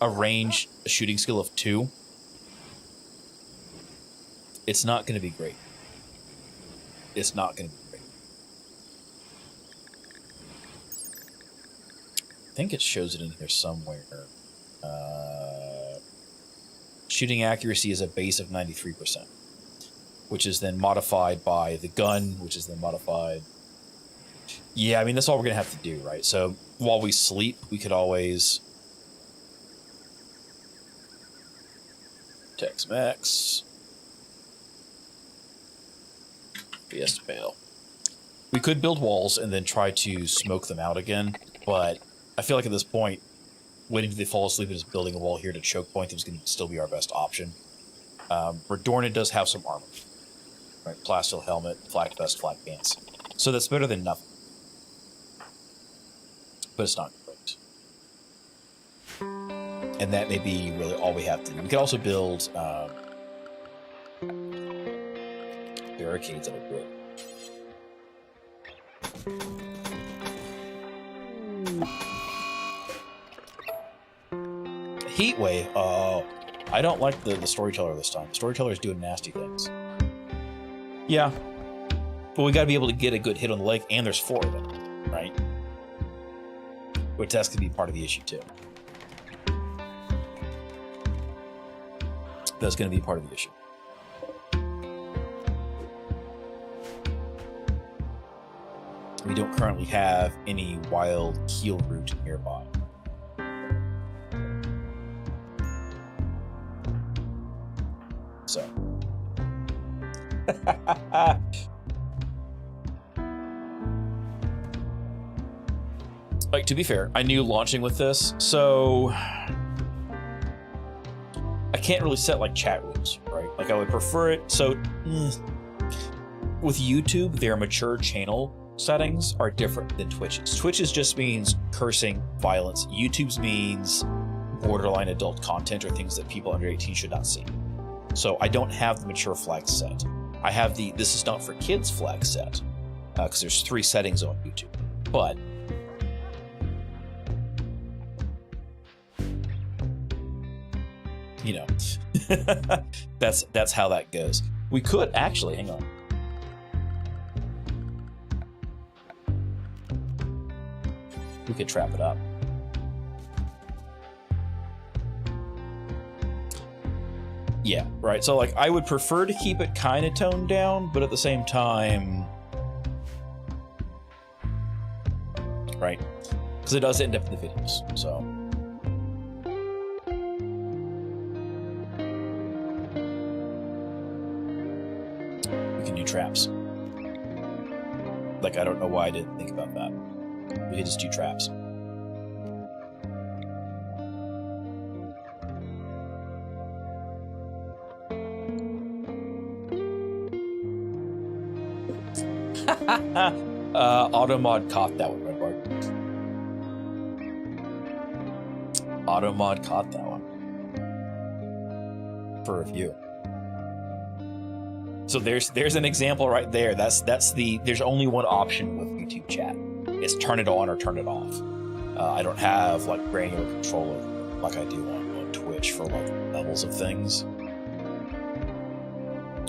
a shooting skill of 2, it's not going to be great. It's not going to be great. I think it shows it in here somewhere. Shooting accuracy is a base of 93%, which is then modified by the gun, which is then modified. Yeah, I mean, that's all we're going to have to do, right? So while we sleep, we could always... Techs-Mechs. Fiesta Pail. We could build walls and then try to smoke them out again, but I feel like at this point, waiting until they fall asleep and just building a wall here to choke point them is going to still be our best option. Redorna does have some armor. Right? Plasteel helmet, flak vest, flak pants. So that's better than nothing. But it's not great. And that may be really all we have to do. We could also build barricades out of wood. Heat wave. Oh, I don't like the storyteller this time. The storyteller's doing nasty things. Yeah, but we got to be able to get a good hit on the leg, and there's 4 of them, right? Which that's going to be part of the issue too. That's going to be part of the issue. We don't currently have any wild heal route nearby. So. Like, to be fair, I knew launching with this, so I can't really set like chat rules, right? Like, I would prefer it. So with YouTube, their mature channel settings are different than Twitch's. Twitch's just means cursing, violence. YouTube's means borderline adult content or things that people under 18 should not see. So I don't have the mature flag set. I have the this is not for kids flag set because there's 3 settings on YouTube. But you know, that's how that goes. We could actually hang on. We could trap it up. Yeah, right. So, like, I would prefer to keep it kind of toned down, but at the same time... Right? Because it does end up in the videos, so... We can do traps. Like, I don't know why I didn't think about that. We could just do traps. Automod caught that one, Redbart. Automod caught that one. For review. So there's an example right there. There's only one option with YouTube chat. It's turn it on or turn it off. I don't have like granular control like I do on Twitch for like levels of things.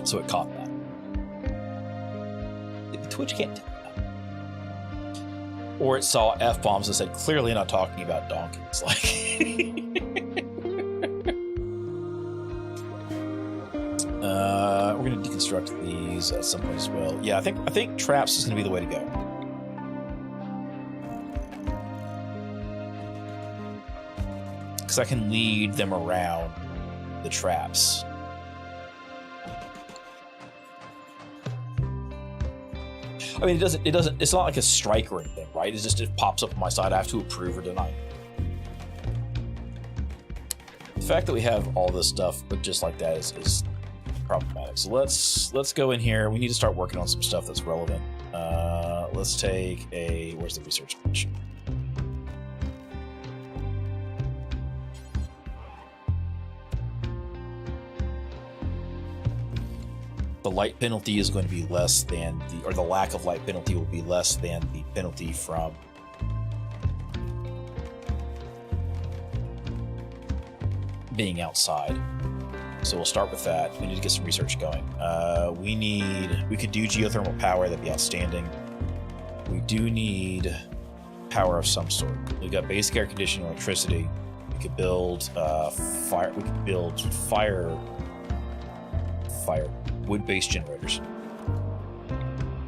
So it caught that. Twitch can't do that. Or it saw F-bombs and said, clearly not talking about donkeys. Like, we're gonna deconstruct these at some point as well. Yeah, I think traps is gonna be the way to go. Because I can lead them around the traps. I mean, it's not like a strike or anything, right? It's just, it pops up on my side. I have to approve or deny. The fact that we have all this stuff, but just like that is problematic. So let's go in here. We need to start working on some stuff that's relevant. Let's take where's the research bench? the light penalty is going to be less than the lack of light penalty will be less than the penalty from being outside. So we'll start with that. We need to get some research going. We could do geothermal power. That'd be outstanding. We do need power of some sort. We've got basic air conditioning, electricity. We could build fire. We could build fire wood-based generators.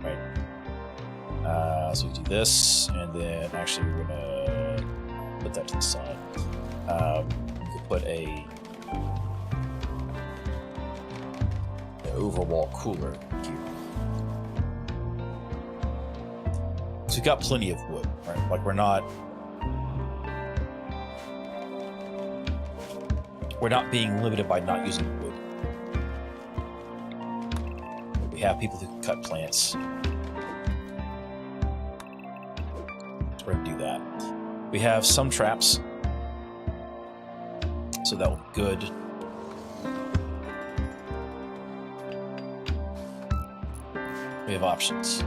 Right. So we do this, and then actually we're gonna put that to the side. We could put an overwall cooler here. So we've got plenty of wood, right? Like we're not being limited by not using wood. We have people who can cut plants. So we're going to do that. We have some traps. So that will be good. We have options.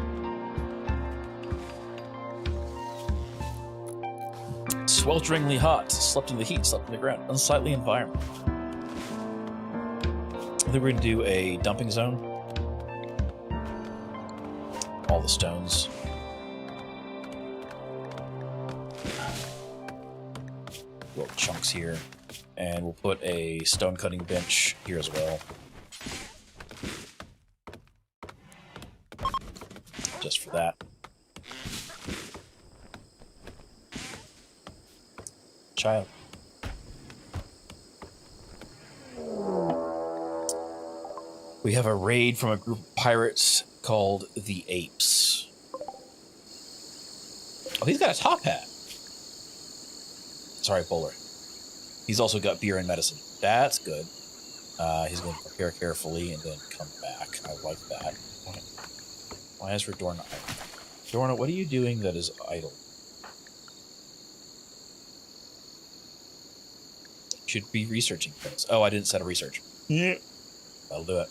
Swelteringly hot, slept in the heat, slept in the ground, unsightly environment. I think we're going to do a dumping zone. All the stones. Little chunks here. And we'll put a stone cutting bench here as well. Just for that. Child. We have a raid from a group of pirates called the Apes. Oh, he's got a top hat. Sorry, Bowler. He's also got beer and medicine. That's good. He's going to prepare carefully and then come back. I like that. Why is Redorna idle? Redorna, what are you doing that is idle? Should be researching things. Oh, I didn't set a research. Yeah. That'll do it.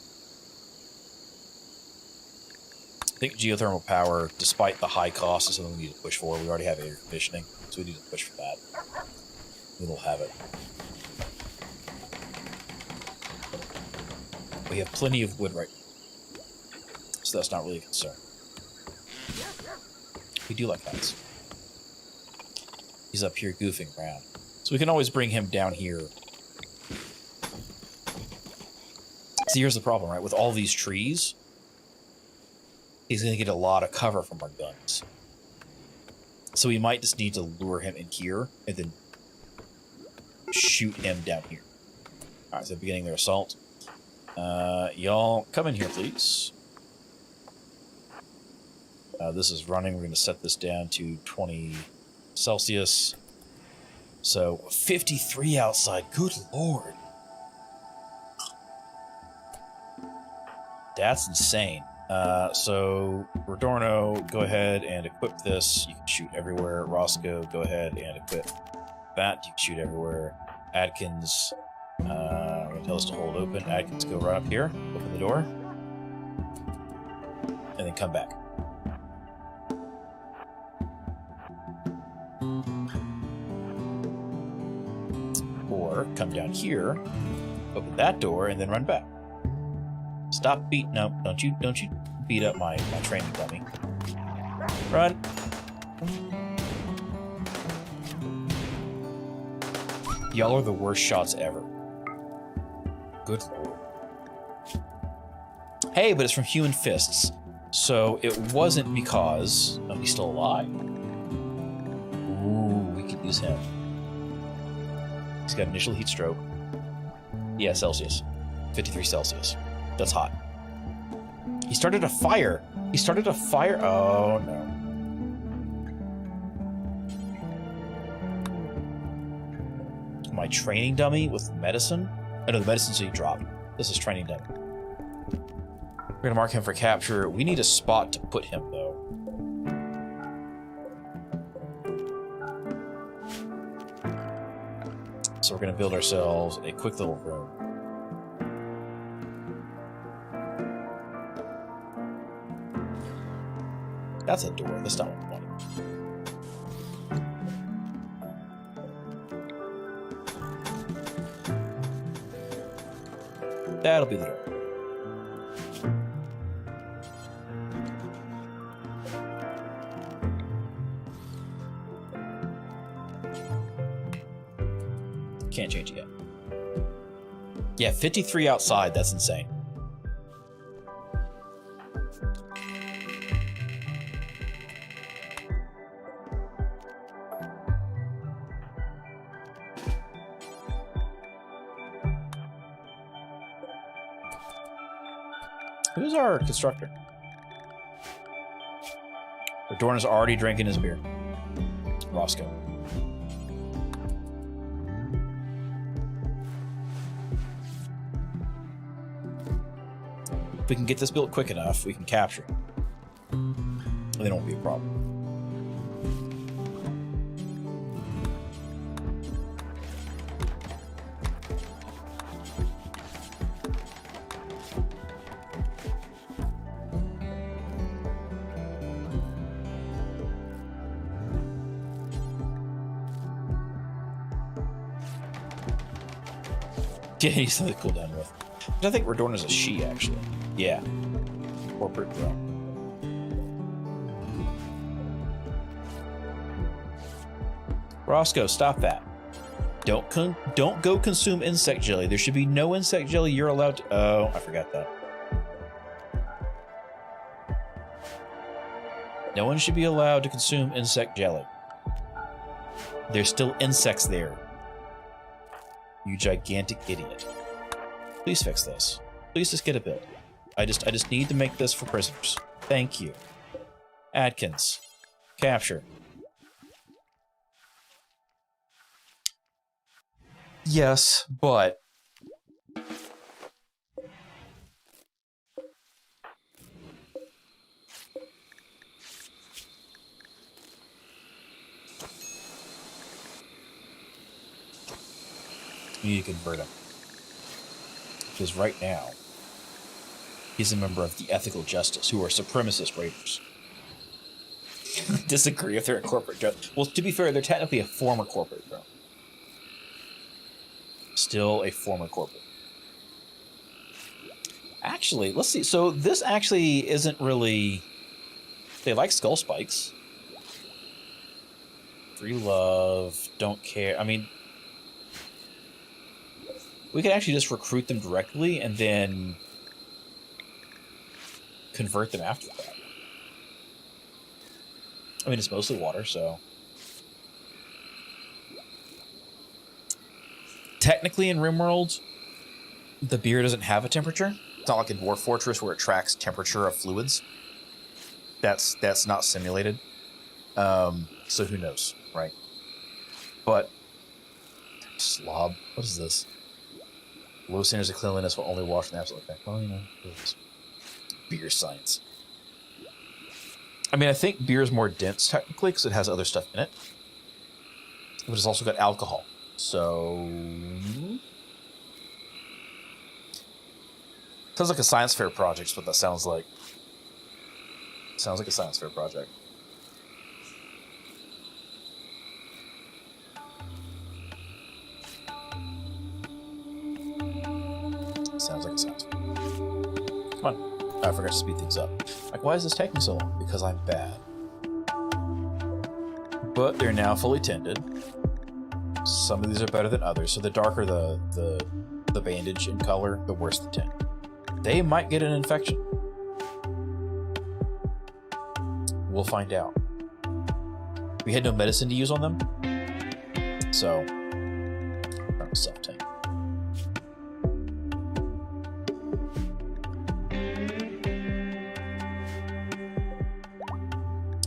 I think geothermal power, despite the high cost, is something we need to push for. We already have air conditioning, so we need to push for that. We'll have it. We have plenty of wood right now, so that's not really a concern. We do like hats. He's up here goofing around. So we can always bring him down here. See, here's the problem, right? With all these trees, he's going to get a lot of cover from our guns. So we might just need to lure him in here and then shoot him down here. Alright, so beginning their assault. Y'all, come in here, please. This is running. We're going to set this down to 20 Celsius. So, 53 outside. Good lord. That's insane. So, Redorno, go ahead and equip this. You can shoot everywhere. Roscoe, go ahead and equip that. You can shoot everywhere. Adkins, I'm going to tell us to hold open. Adkins, go right up here. Open the door. And then come back. Or come down here, open that door, and then run back. Stop beat. No, don't you beat up my training dummy. Run. Y'all are the worst shots ever. Good lord. Hey, but it's from human fists. So it wasn't because... Oh, he's still alive. Ooh, we could use him. He's got initial heat stroke. Yeah, Celsius. 53 Celsius. That's hot. He started a fire. He started a fire. Oh, no. My training dummy with medicine? Oh, no, the medicine so he dropped. This is training dummy. We're going to mark him for capture. We need a spot to put him, though. So we're going to build ourselves a quick little room. That's a door. That's not what I wanted. That'll be the door. Can't change it yet. Yeah, 53 outside. That's insane. Who's our constructor? Dorna's already drinking his beer. Roscoe. If we can get this built quick enough, we can capture it. And then it won't be a problem. Yeah, he's something to cool down with. I think Redorna's a she, actually. Yeah. Corporate drone. Roscoe, stop that. Don't go consume insect jelly. There should be no insect jelly you're allowed to... Oh, I forgot that. No one should be allowed to consume insect jelly. There's still insects there. You gigantic idiot. Please fix this. Please just get a build. I just need to make this for prisoners. Thank you. Adkins. Capture. Yes, but... you need to convert him. Because right now, he's a member of the Ethical Justice, who are supremacist raiders. Disagree if they're a corporate drone. Well, to be fair, they're technically a former corporate drone. Still a former corporate. Actually, let's see. So this actually isn't really... They like skull spikes. Free love. Don't care. I mean... We could actually just recruit them directly and then convert them after that. I mean, it's mostly water, so... Technically in Rimworld, the beer doesn't have a temperature. It's not like in Dwarf Fortress where it tracks temperature of fluids. That's not simulated. So who knows, right? But... Slob. What is this? Low standards of cleanliness will only wash in absolute effect. Well, you know, it's beer science. I mean, I think beer is more dense technically because it has other stuff in it. But it's also got alcohol. So... Sounds like a science fair project is what that sounds like. Sounds like a science fair project. Sounds like a science fair. Come on. I forgot to speed things up. Like, why is this taking so long? Because I'm bad. But they're now fully tended. Some of these are better than others, so the darker the bandage in color, the worse the tint. They might get an infection. We'll find out. We had no medicine to use on them, so I'm self-tank.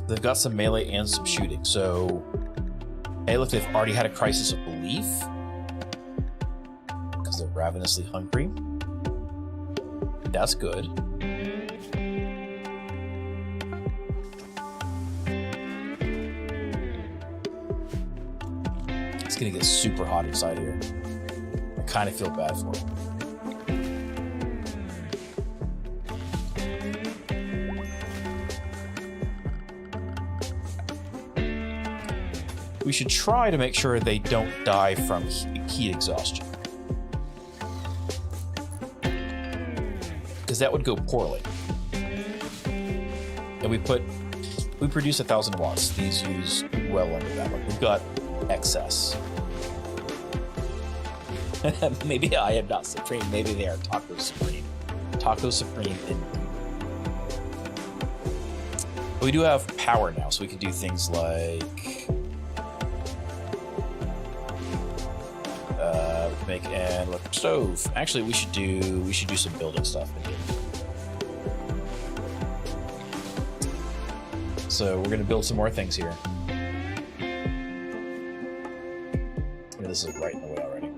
They've got some melee and some shooting, so hey, look, they've already had a crisis of belief because they're ravenously hungry. That's good. It's gonna get super hot inside here. I kind of feel bad for it. We should try to make sure they don't die from heat exhaustion. Because that would go poorly. And we produce 1,000 watts. These use well under that one. We've got excess. Maybe I am not supreme. Maybe they are Taco Supreme. Taco Supreme indeed. But we do have power now, so we can do things like make an electric stove. Actually, we should do some building stuff in here. So we're gonna build some more things here. Yeah, this is right in the way already.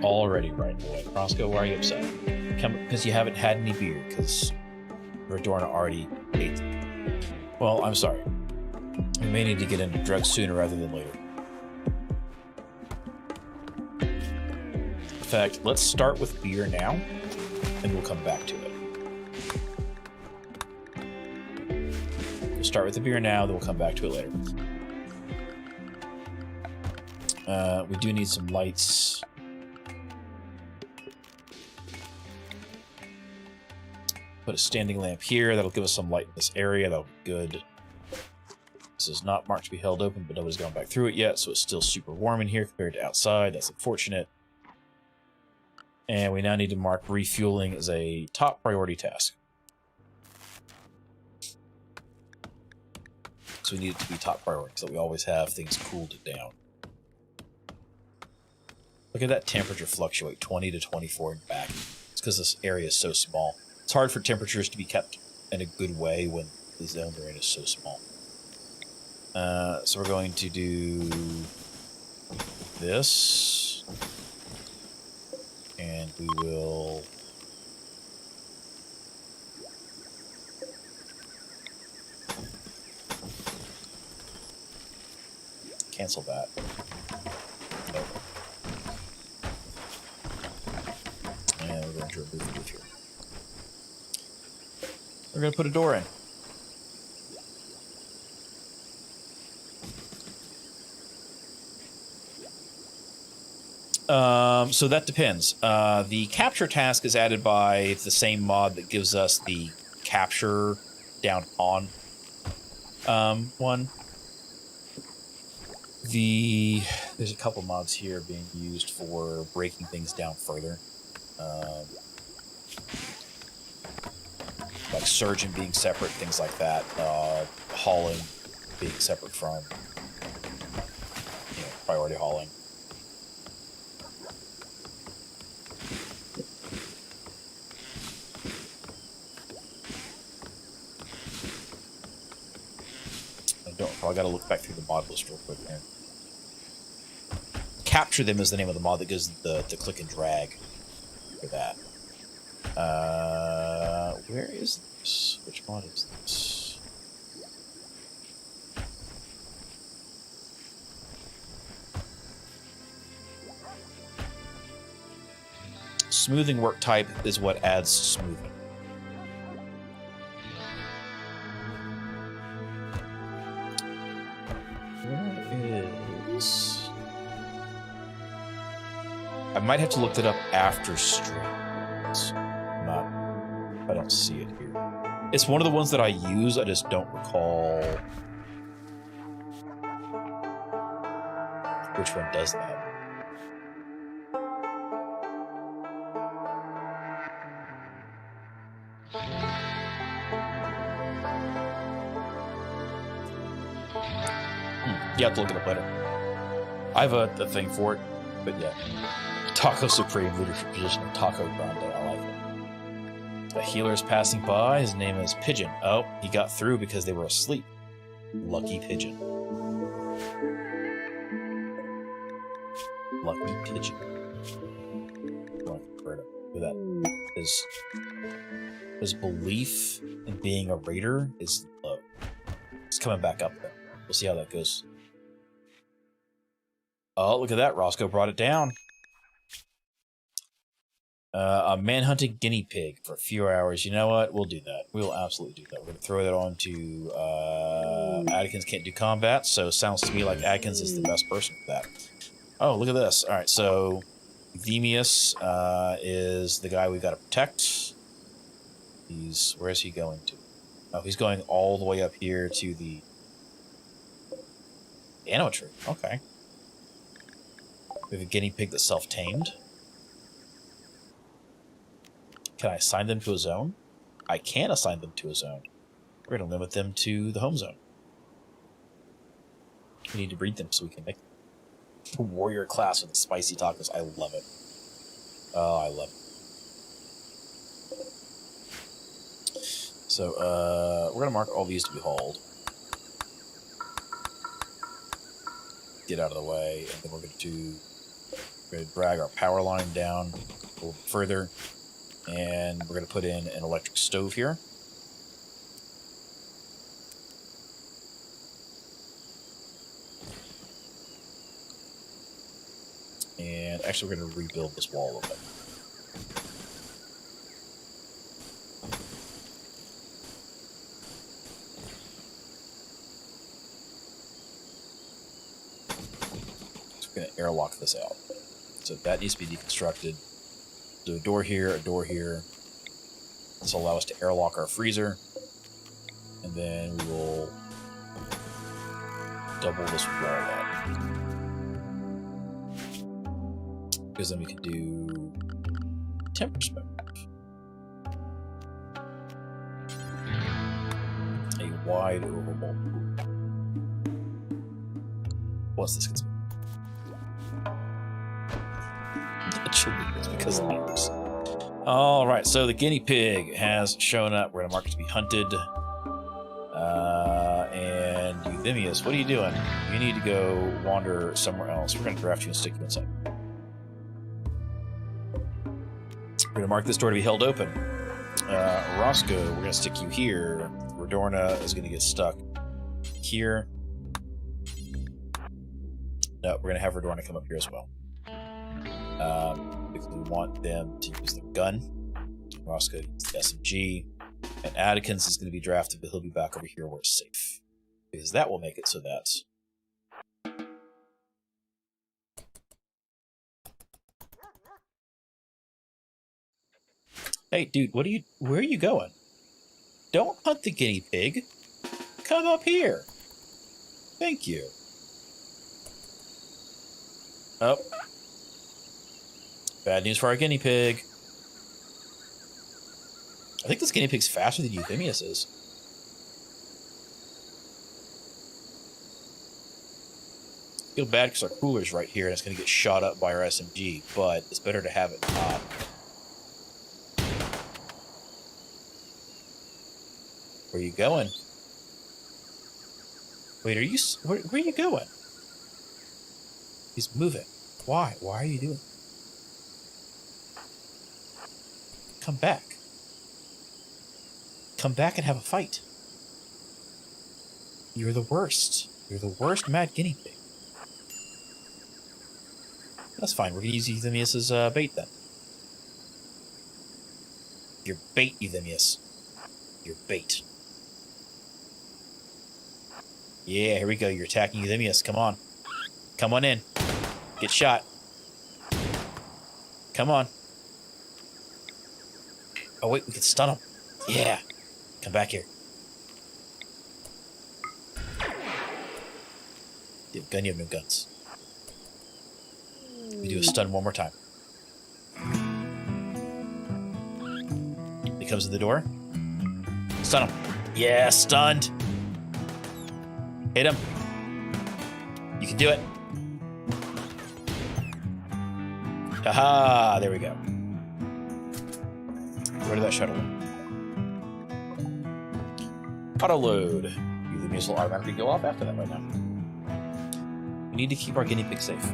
Already right in the way. Roscoe, why are you upset? Because you haven't had any beer, because Redorna already ate it. Well, I'm sorry. We may need to get into drugs sooner rather than later. In fact, let's start with beer now, and we'll come back to it. We'll start with the beer now, then we'll come back to it later. We do need some lights. Put a standing lamp here. That'll give us some light in this area. That'll be good. This is not marked to be held open, but nobody's gone back through it yet, so it's still super warm in here compared to outside. That's unfortunate. And we now need to mark refueling as a top priority task. So we need it to be top priority, so that we always have things cooled down. Look at that temperature fluctuate, 20 to 24 and back. It's because this area is so small. It's hard for temperatures to be kept in a good way when the zone they're in is so small. So we're going to do this. And we will cancel that. Nope. And we're going to remove the roof here. We're going to put a door in. So that depends. The capture task is added by the same mod that gives us the capture down on one. There's a couple mods here being used for breaking things down further. Like surgeon being separate, things like that. Hauling being separate from, priority hauling. I gotta look back through the mod list real quick, man. Capture them is the name of the mod that gives the click and drag for that. Where is this? Which mod is this? Smoothing work type is what adds smoothing. I might have to look that up after stream. I don't see it here. It's one of the ones that I use, I just don't recall which one does that. You have to look it up later. I have a thing for it, but yeah. Taco Supreme, leadership position of Taco Grande. I like it. A healer is passing by. His name is Pigeon. Oh, he got through because they were asleep. Lucky Pigeon. Lucky Pigeon. Look at that. His belief in being a raider is low. It's coming back up though. We'll see how that goes. Oh, look at that. Roscoe brought it down. A manhunted guinea pig for a few hours. You know what? We'll do that. We will absolutely do that. We're going to throw that on to Adkins can't do combat, so sounds to me like Adkins is the best person for that. Oh, look at this. All right, so Euthemius is the guy we've got to protect. Where is he going to? Oh, he's going all the way up here to the Anno tree. Okay. We have a guinea pig that's self-tamed. Can I assign them to a zone? I can assign them to a zone. We're going to limit them to the home zone. We need to breed them so we can make a warrior class with the spicy tacos. I love it. Oh, I love it. So, we're going to mark all these to be hauled. Get out of the way, and then we're going to drag our power line down a little bit further. And we're going to put in an electric stove here. And actually, we're going to rebuild this wall a little bit. So we're going to airlock this out. So that needs to be deconstructed. Do a door here, a door here. This will allow us to airlock our freezer. And then we will double this wall up. Because then we can do temp perspective. A wide oval. What's this gonna be? It's because of the neighbors. Alright, so the guinea pig has shown up. We're going to mark it to be hunted. And Euthemius, what are you doing? You need to go wander somewhere else. We're going to draft you and stick you inside. We're going to mark this door to be held open. Roscoe, we're going to stick you here. Redorna is going to get stuck here. No, we're going to have Redorna come up here as well. Because we want them to use the gun. Roscoe uses the SMG. And Adkins is going to be drafted, but he'll be back over here where it's safe. Because that will make it so that... Hey, dude, where are you going? Don't hunt the guinea pig. Come up here. Thank you. Oh. Bad news for our guinea pig. I think this guinea pig's faster than Euthemius is. I feel bad because our cooler's right here and it's going to get shot up by our SMG, but it's better to have it not. Where are you going? Wait, where are you going? He's moving. Why? Why are you doing? Come back. Come back and have a fight. You're the worst. You're the worst mad guinea pig. That's fine. We're going to use Euthemius as bait then. You're bait, Euthemius. You're bait. Yeah, here we go. You're attacking Euthemius. Come on. Come on in. Get shot. Come on. Oh, wait. We can stun him. Yeah. Come back here. You have a gun, you have no guns. We do a stun one more time. He comes in the door. Stun him. Yeah, stunned. Hit him. You can do it. Haha, there we go. Where did that shuttle go? Auto load. Euthemius will automatically go off after that right now. We need to keep our guinea pig safe.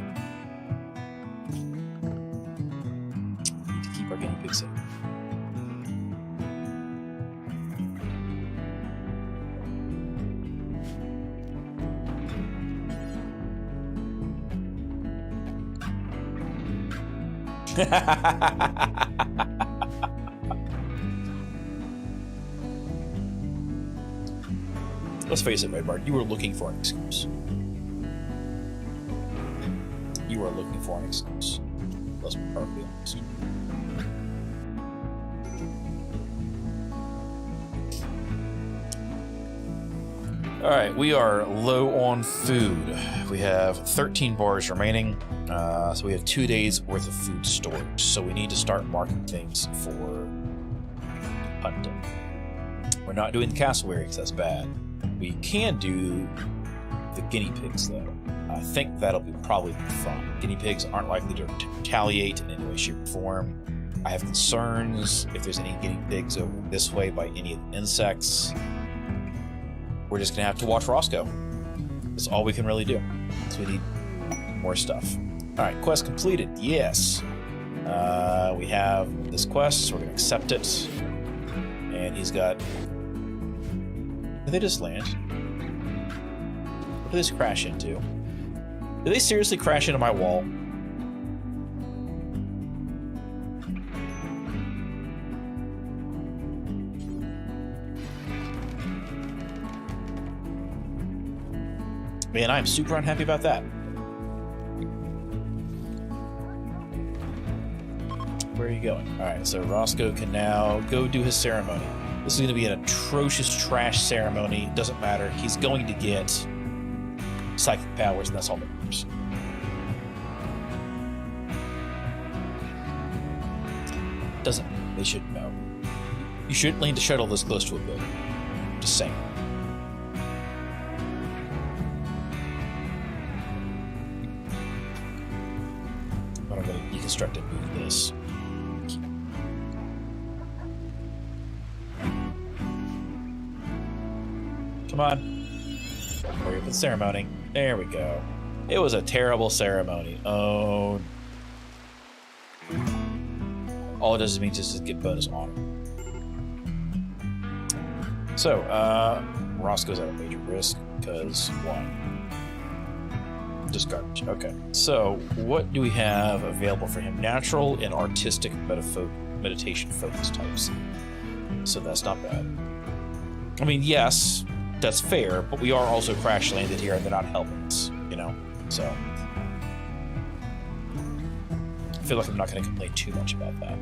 Let's face it, Redbart, you were looking for an excuse. You were looking for an excuse. Let's be perfectly honest. Alright, we are low on food. We have 13 bars remaining, so we have 2 days worth of food storage. So we need to start marking things for hunting. We're not doing the cassowary because that's bad. We can do the guinea pigs, though. I think that'll be probably fun. Guinea pigs aren't likely to retaliate in any way, shape, or form. I have concerns if there's any guinea pigs over this way by any of the insects. We're just going to have to watch Roscoe. That's all we can really do. So we need more stuff. Alright, quest completed. Yes. We have this quest, so we're going to accept it. And he's got... Did they just land? What did this crash into? Did they seriously crash into my wall? Man, I'm super unhappy about that. Where are you going? Alright, so Roscoe can now go do his ceremony. This is going to be an atrocious trash ceremony. Doesn't matter. He's going to get psychic powers, and that's all that matters. Doesn't. They should know. You shouldn't land a shuttle this close to a building. Just saying. But I'm going to deconstruct and move this. Come on. Hurry up with the ceremony. There we go. It was a terrible ceremony. Oh. All it does means is to get bonus honor. So, Roscoe's at a major risk because one. Just garbage. Okay. So, what do we have available for him? Natural and artistic meditation focus types. So that's not bad. I mean, yes, that's fair, but we are also crash landed here and they're not helping us, you know? So I feel like I'm not going to complain too much about that.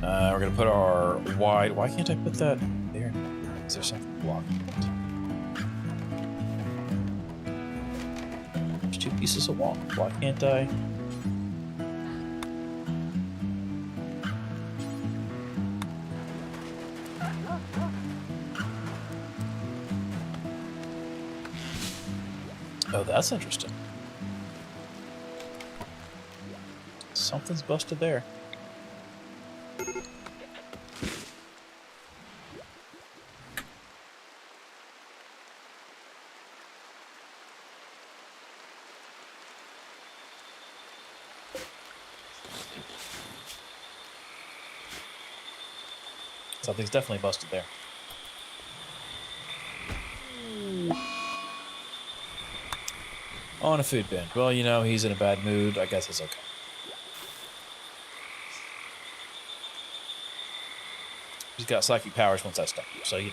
We're going to put our wide... Why can't I put that there? Is there something blocking it? There's 2 pieces of wall. Why can't I... Oh, that's interesting. Something's busted there. Something's definitely busted there. On a food bin. Well, you know, he's in a bad mood. I guess it's okay. He's got psychic powers once I stop you, so you...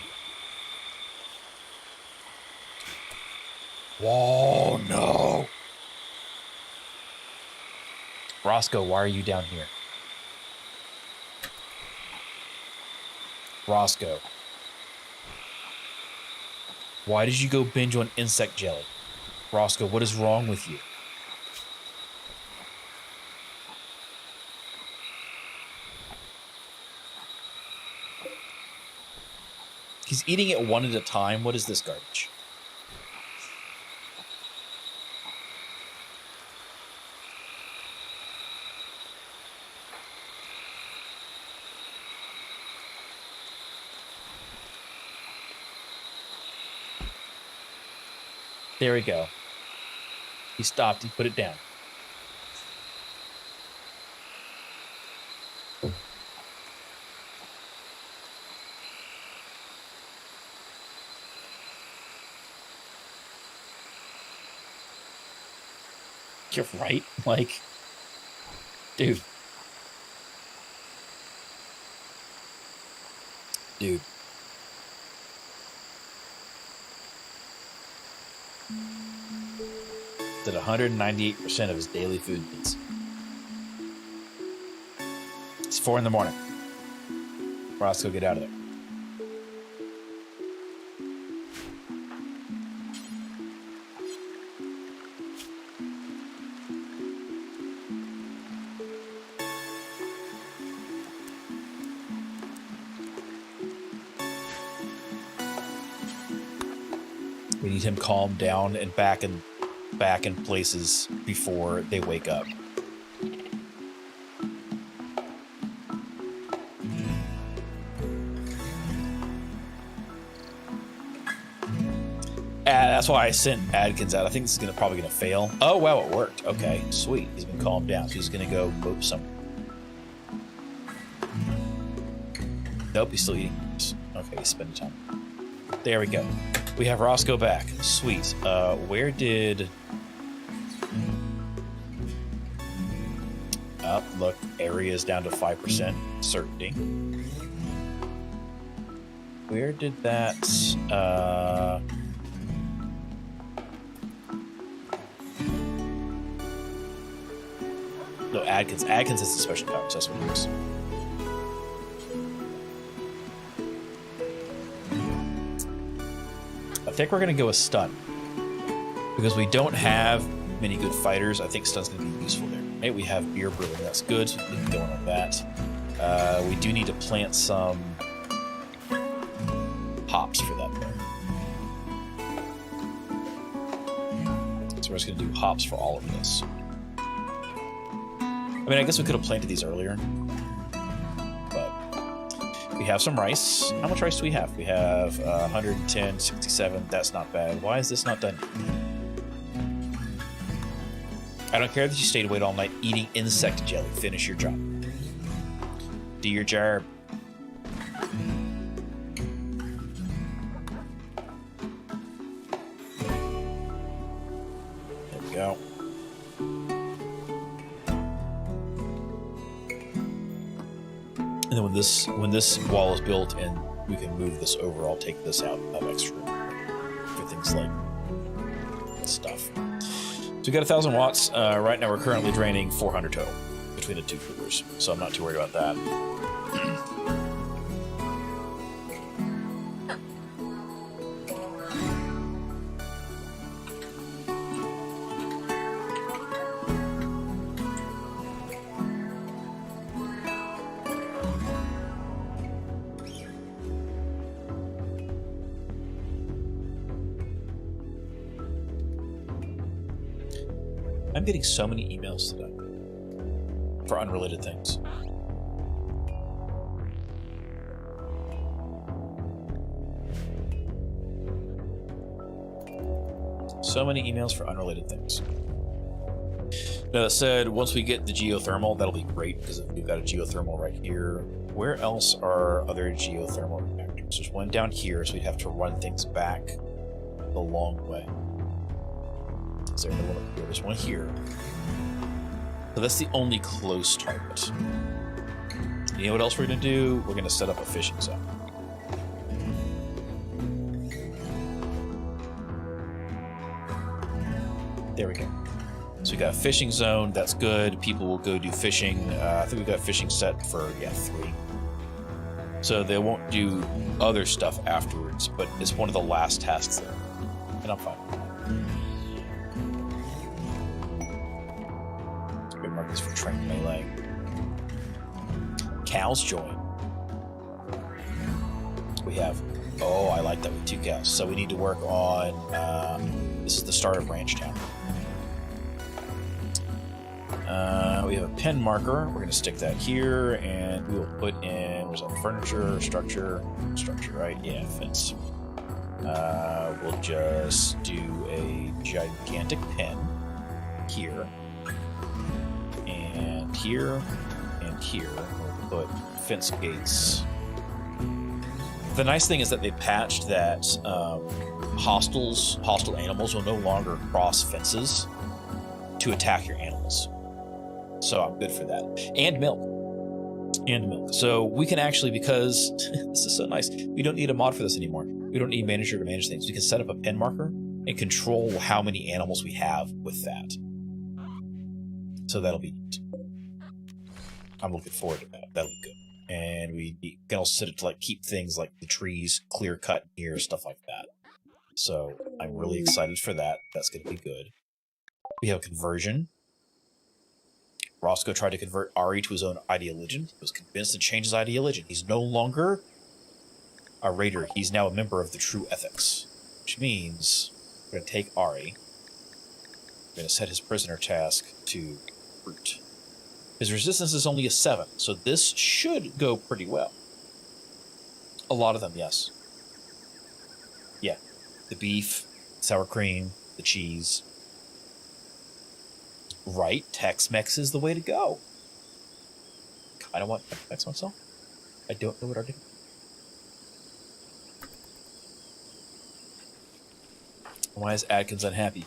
Whoa, no! Roscoe, why are you down here? Roscoe. Why did you go binge on insect jelly? Roscoe, what is wrong with you? He's eating it one at a time. What is this garbage? There we go. He stopped. He put it down. You're right. Like, dude. Dude. Did 198% of his daily food needs. It's 4 in the morning. Roscoe, get out of there. We need him calmed down and back in places before they wake up. That's why I sent Adkins out. I think this is probably gonna fail. Oh wow, it worked. Okay, sweet. He's been calmed down. So he's gonna go mope somewhere. Nope, he's still eating. Okay, he's spending time. There we go. We have Roscoe back. Sweet. Where did... look, area's down to 5% certainty. Where did that... No, Adkins. Adkins is the special powers. That's what it is. I think we're going to go with stun. Because we don't have many good fighters, I think stun's going to be useful there. Hey, we have beer brewing. That's good. So we can go on that. We do need to plant some hops for that, though. So we're just going to do hops for all of this. I mean, I guess we could have planted these earlier. But we have some rice. How much rice do we have? We have 110, 67. That's not bad. Why is this not done? I don't care that you stayed awake all night eating insect jelly. Finish your job. Do your job. There we go. And then when this wall is built and we can move this over, I'll take this out of extra for things like stuff. So we got 1,000 watts. Right now we're currently draining 400 total between the two coolers, so I'm not too worried about that. I'm getting so many emails today for unrelated things. So many emails for unrelated things. Now that said, once we get the geothermal, that'll be great because we've got a geothermal right here. Where else are other geothermal reactors? There's one down here, so we'd have to run things back the long way. Is there another one here? There's one here. So that's the only close target. You know what else we're going to do? We're going to set up a fishing zone. There we go. So we got a fishing zone. That's good. People will go do fishing. I think we got fishing set for, 3. So they won't do other stuff afterwards, but it's one of the last tasks there. And I'm fine. For train melee. Cows join. We have, I like that with 2 cows. So we need to work on, this is the start of Ranch Town. We have a pen marker. We're going to stick that here, and we will put in, where's that, furniture, structure, right? Yeah, fence. We'll just do a gigantic pen here. Here and here, we'll put fence gates. The nice thing is that they patched that hostile animals will no longer cross fences to attack your animals. So I'm good for that. And milk. And milk. So we can actually, because this is so nice, we don't need a mod for this anymore. We don't need manager to manage things. We can set up a pen marker and control how many animals we have with that. So that'll be neat. I'm looking forward to that. That'll be good. And we can also set it to like keep things like the trees clear cut here, stuff like that. So I'm really excited for that. That's going to be good. We have conversion. Roscoe tried to convert Ari to his own ideological. He was convinced to change his ideology. He's no longer a raider. He's now a member of the true ethics. Which means we're going to take Ari. We're going to set his prisoner task to fruit. His resistance is only a 7, so this should go pretty well. A lot of them, yes. Yeah. The beef, sour cream, the cheese. Right, Techs-Mechs is the way to go. I don't want Techs-Mechs myself. I don't know what our difference. Why is Adkins unhappy?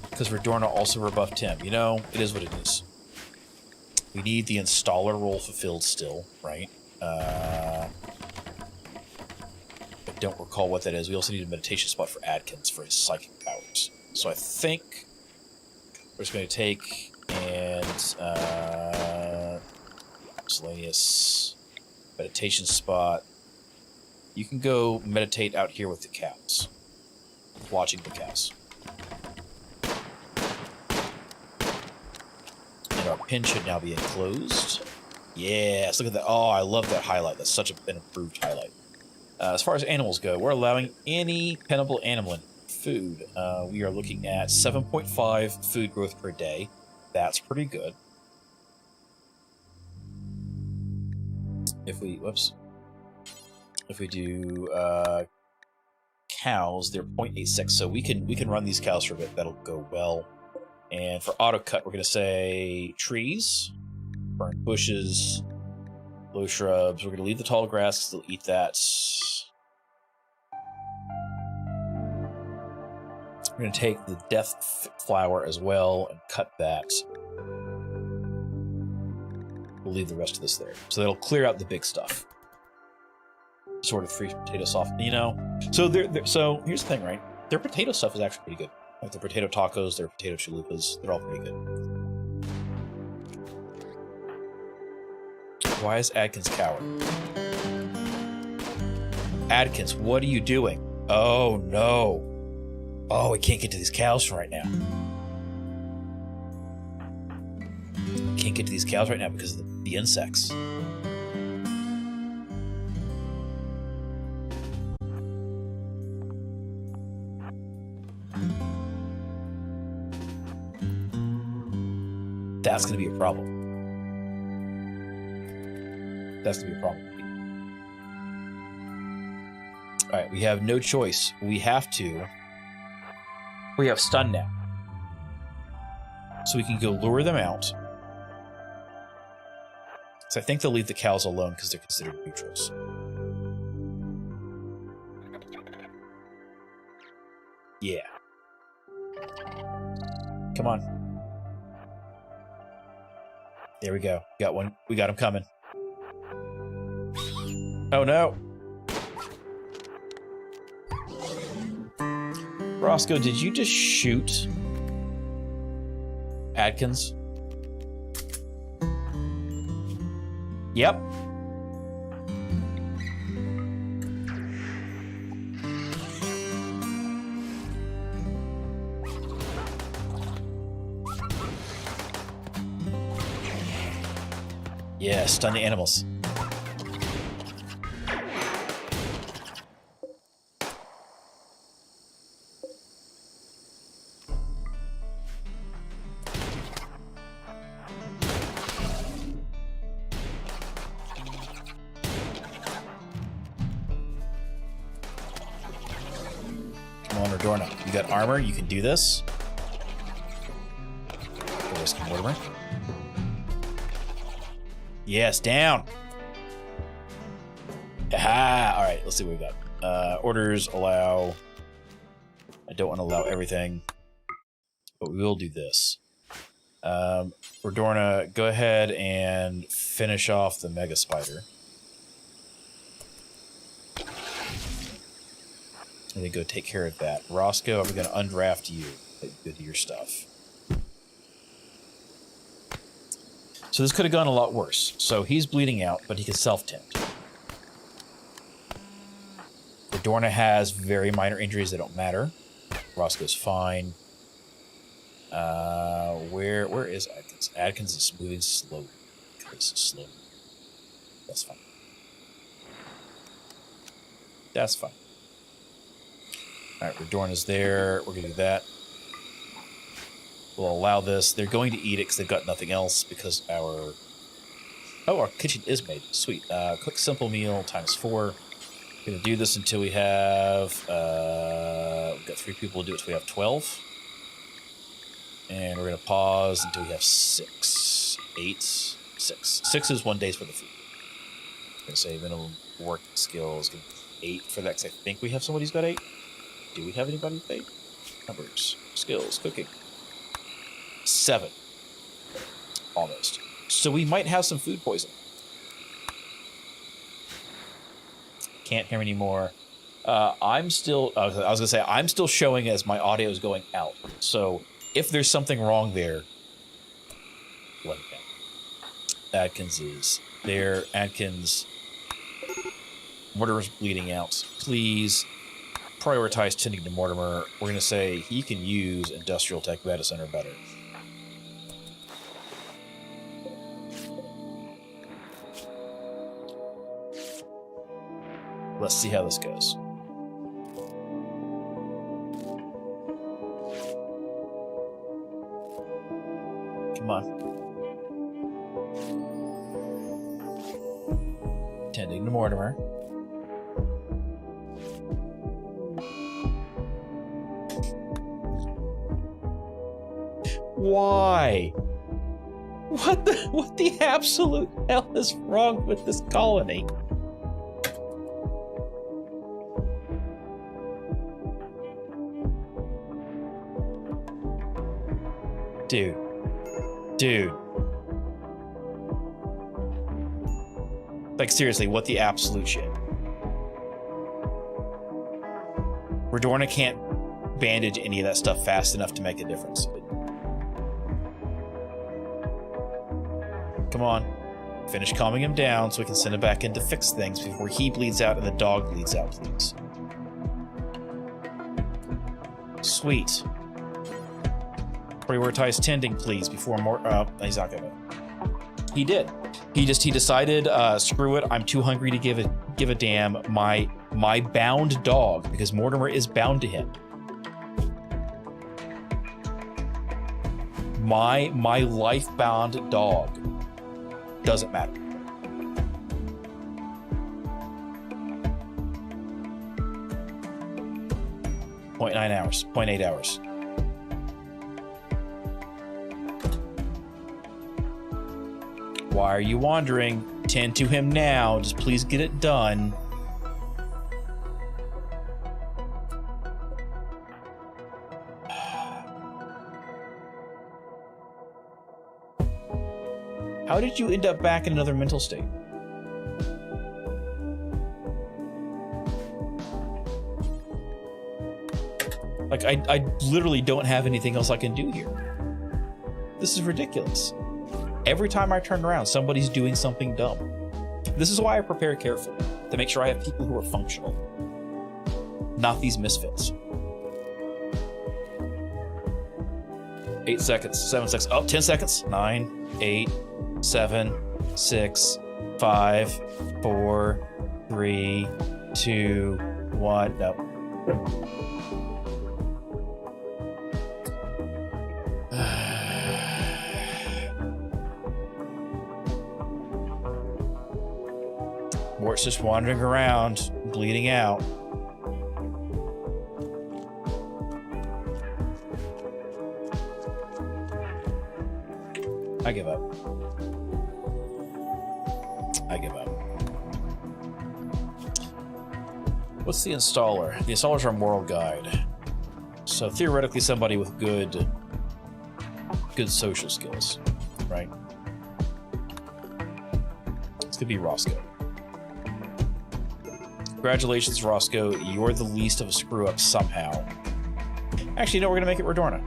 Because Redorna also rebuffed him. You know, it is what it is. We need the installer role fulfilled still, right? I don't recall what that is. We also need a meditation spot for Adkins for his psychic powers. So I think we're just going to take and miscellaneous meditation spot. You can go meditate out here with the cows. Watching the cows. And our pin should now be enclosed. Yes, look at that. Oh, I love that highlight. That's such an improved highlight. As far as animals go, we're allowing any pennable animal in food. We are looking at 7.5 food growth per day. That's pretty good. If we, if we do cows, they're 0.86, so we can run these cows for a bit. That'll go well. And for auto cut, we're going to say trees, burn bushes, low shrubs. We're going to leave the tall grass, they'll eat that. We're going to take the death flower as well and cut that. We'll leave the rest of this there. So that'll clear out the big stuff. Sort of free potato soft, you know? So so here's the thing, right? Their potato stuff is actually pretty good. Like their potato tacos, their potato chalupas, they're all pretty good. Why is Adkins cowering? Adkins, what are you doing? Oh, no. Oh, we can't get to these cows right now. Can't get to these cows right now because of the insects. That's going to be a problem. That's going to be a problem. All right, we have no choice. We have stun now. So we can go lure them out. So I think they'll leave the cows alone because they're considered neutrals. Yeah. Come on. There we go. Got one. We got him coming. Oh no. Roscoe, did you just shoot Adkins? Yep. Yeah, stun the animals. Come on, Redorna. You got armor, you can do this. Mortimer. Yes, down. Aha! Alright, let's see what we got. Orders allow. I don't want to allow everything. but we will do this. Redorna, go ahead and finish off the Mega Spider. And then go take care of that. Roscoe, I'm going to undraft you. Good to your stuff. So this could have gone a lot worse. So he's bleeding out, but he can self-tend. Redorna has very minor injuries that don't matter. Roscoe's fine. Where is Adkins? Adkins is moving slowly. Slowly. That's fine. That's fine. Alright, Redorna's there. We're gonna do that. We'll allow this. They're going to eat it because they've got nothing else because our... Oh, our kitchen is made. Sweet. Cook simple meal times 4. We're going to do this until we have... we've got 3 people to do it, so we have 12. And we're going to pause until we have 6. 8. 6. 6 is 1 day's worth of food. I'm going to say minimum work skills. 8 for that because I think we have somebody who's got 8. Do we have anybody with 8? Numbers. Skills. Cooking. 7. Almost. So we might have some food poisoning. Can't hear me anymore. I'm still... I was going to say, I'm still showing as my audio is going out. So if there's something wrong there, let me know. Adkins is there. Adkins... Mortimer's bleeding out. Please prioritize tending to Mortimer. We're going to say he can use industrial tech medicine or better. Let's see how this goes. Come on. Tending to Mortimer. Why? What the absolute hell is wrong with this colony? Dude. Like, seriously, what the absolute shit? Redorna can't bandage any of that stuff fast enough to make a difference. Come on. Finish calming him down so we can send him back in to fix things before he bleeds out and the dog bleeds out, please. Sweet. Prioritize tending, please, before more... he's not gonna... He did. He decided, screw it, I'm too hungry to give a damn. My bound dog, because Mortimer is bound to him. My life-bound dog doesn't matter. .9 hours, 0.8 hours. Why are you wandering? Tend to him now. Just please get it done. How did you end up back in another mental state? Like, I literally don't have anything else I can do here. This is ridiculous. Every time I turn around, somebody's doing something dumb. This is why I prepare carefully, to make sure I have people who are functional. Not these misfits. 8 seconds, 7 seconds, oh, 10 seconds. 9, 8, 7, 6, 5, 4, 3, 2, 1, no. Mort's just wandering around, bleeding out. I give up. What's the installer? The installer's our moral guide. So theoretically somebody with good good social skills, right? It's gonna be Roscoe. Congratulations, Roscoe. You're the least of a screw-up somehow. Actually, no, we're gonna make it Redorna.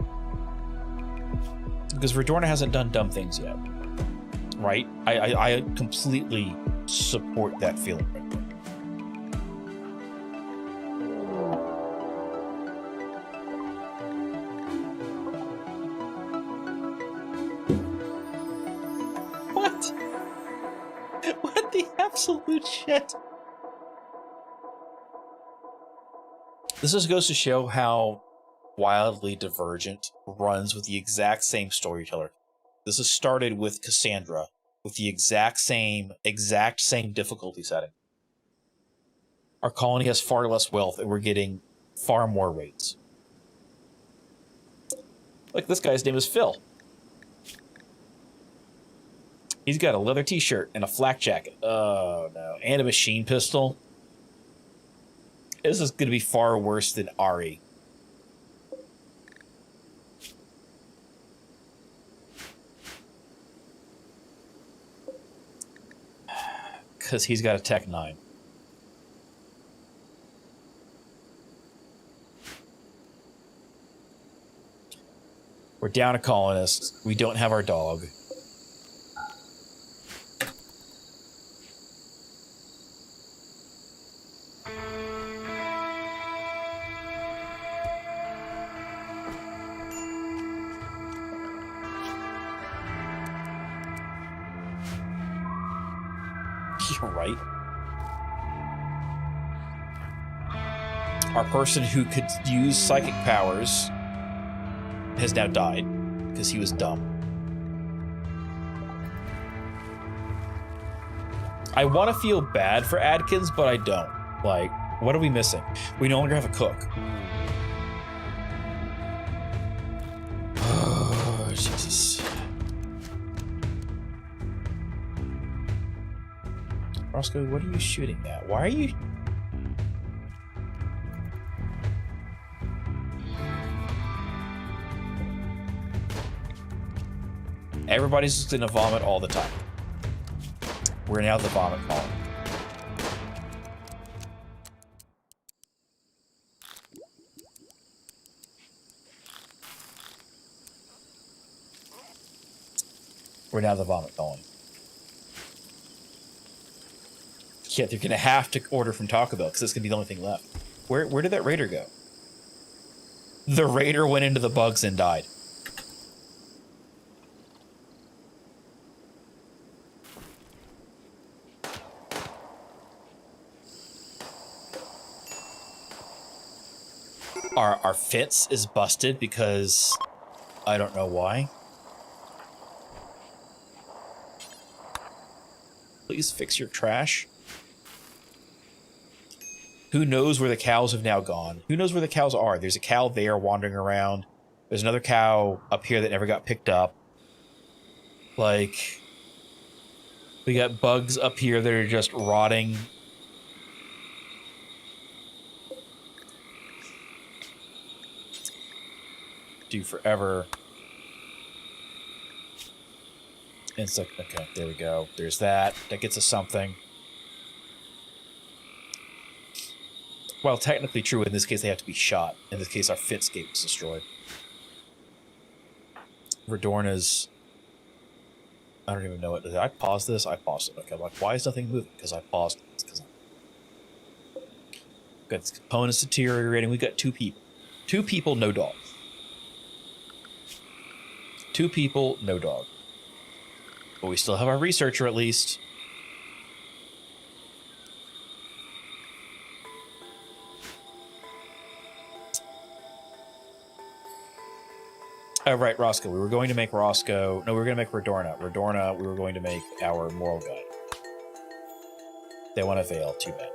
Because Redorna hasn't done dumb things yet. Right? I completely support that feeling right there. What? What the absolute shit? This just goes to show how wildly divergent runs with the exact same storyteller. This has started with Cassandra, with the exact same difficulty setting. Our colony has far less wealth, and we're getting far more rates. Like, this guy's name is Phil. He's got a leather t-shirt and a flak jacket. Oh, no. And a machine pistol. This is going to be far worse than Ari. Because he's got a Tech-9. We're down a colonist. We don't have our dog. You're right. Our person who could use psychic powers has now died because he was dumb. I want to feel bad for Adkins, but I don't. Like, what are we missing? We no longer have a cook. Oh, Jesus. Roscoe, what are you shooting at? Why are you... Everybody's just gonna vomit all the time. We're now the vomit column. We're now the vomit column. Yeah, they're gonna have to order from Taco Bell because this is gonna be the only thing left. Where did that raider go? The raider went into the bugs and died. Our fence is busted because I don't know why. Please fix your trash. Who knows where the cows have now gone? Who knows where the cows are? There's a cow there wandering around. There's another cow up here that never got picked up. Like, we got bugs up here that are just rotting. Do forever. Insect. Okay, there we go. There's that. That gets us something. Well, technically true. In this case, they have to be shot. In this case, our fitscape is destroyed. Redorna's... I don't even know what... Did I pause this? I paused it. Okay, I'm like, why is nothing moving? Because I paused it. Because we've got these components deteriorating. We've got 2 people. 2 people, no dog. 2 people, no dog. But we still have our researcher, at least. Oh, right, Roscoe. We were going to make Roscoe... No, we were going to make Redorna. Redorna, we were going to make our moral guide. They want to fail. Too bad.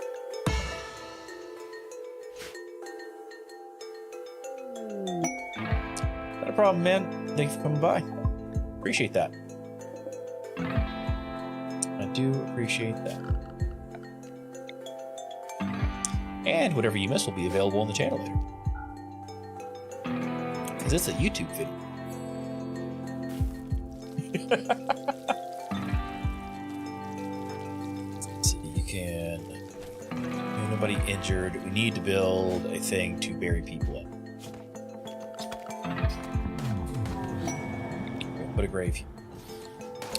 Not a problem, man. Thank you for coming by. Appreciate that. I do appreciate that. And whatever you miss will be available on the channel later. Because it's a YouTube video. Let's see, you can... Nobody injured. We need to build a thing to bury people in. Put a grave here.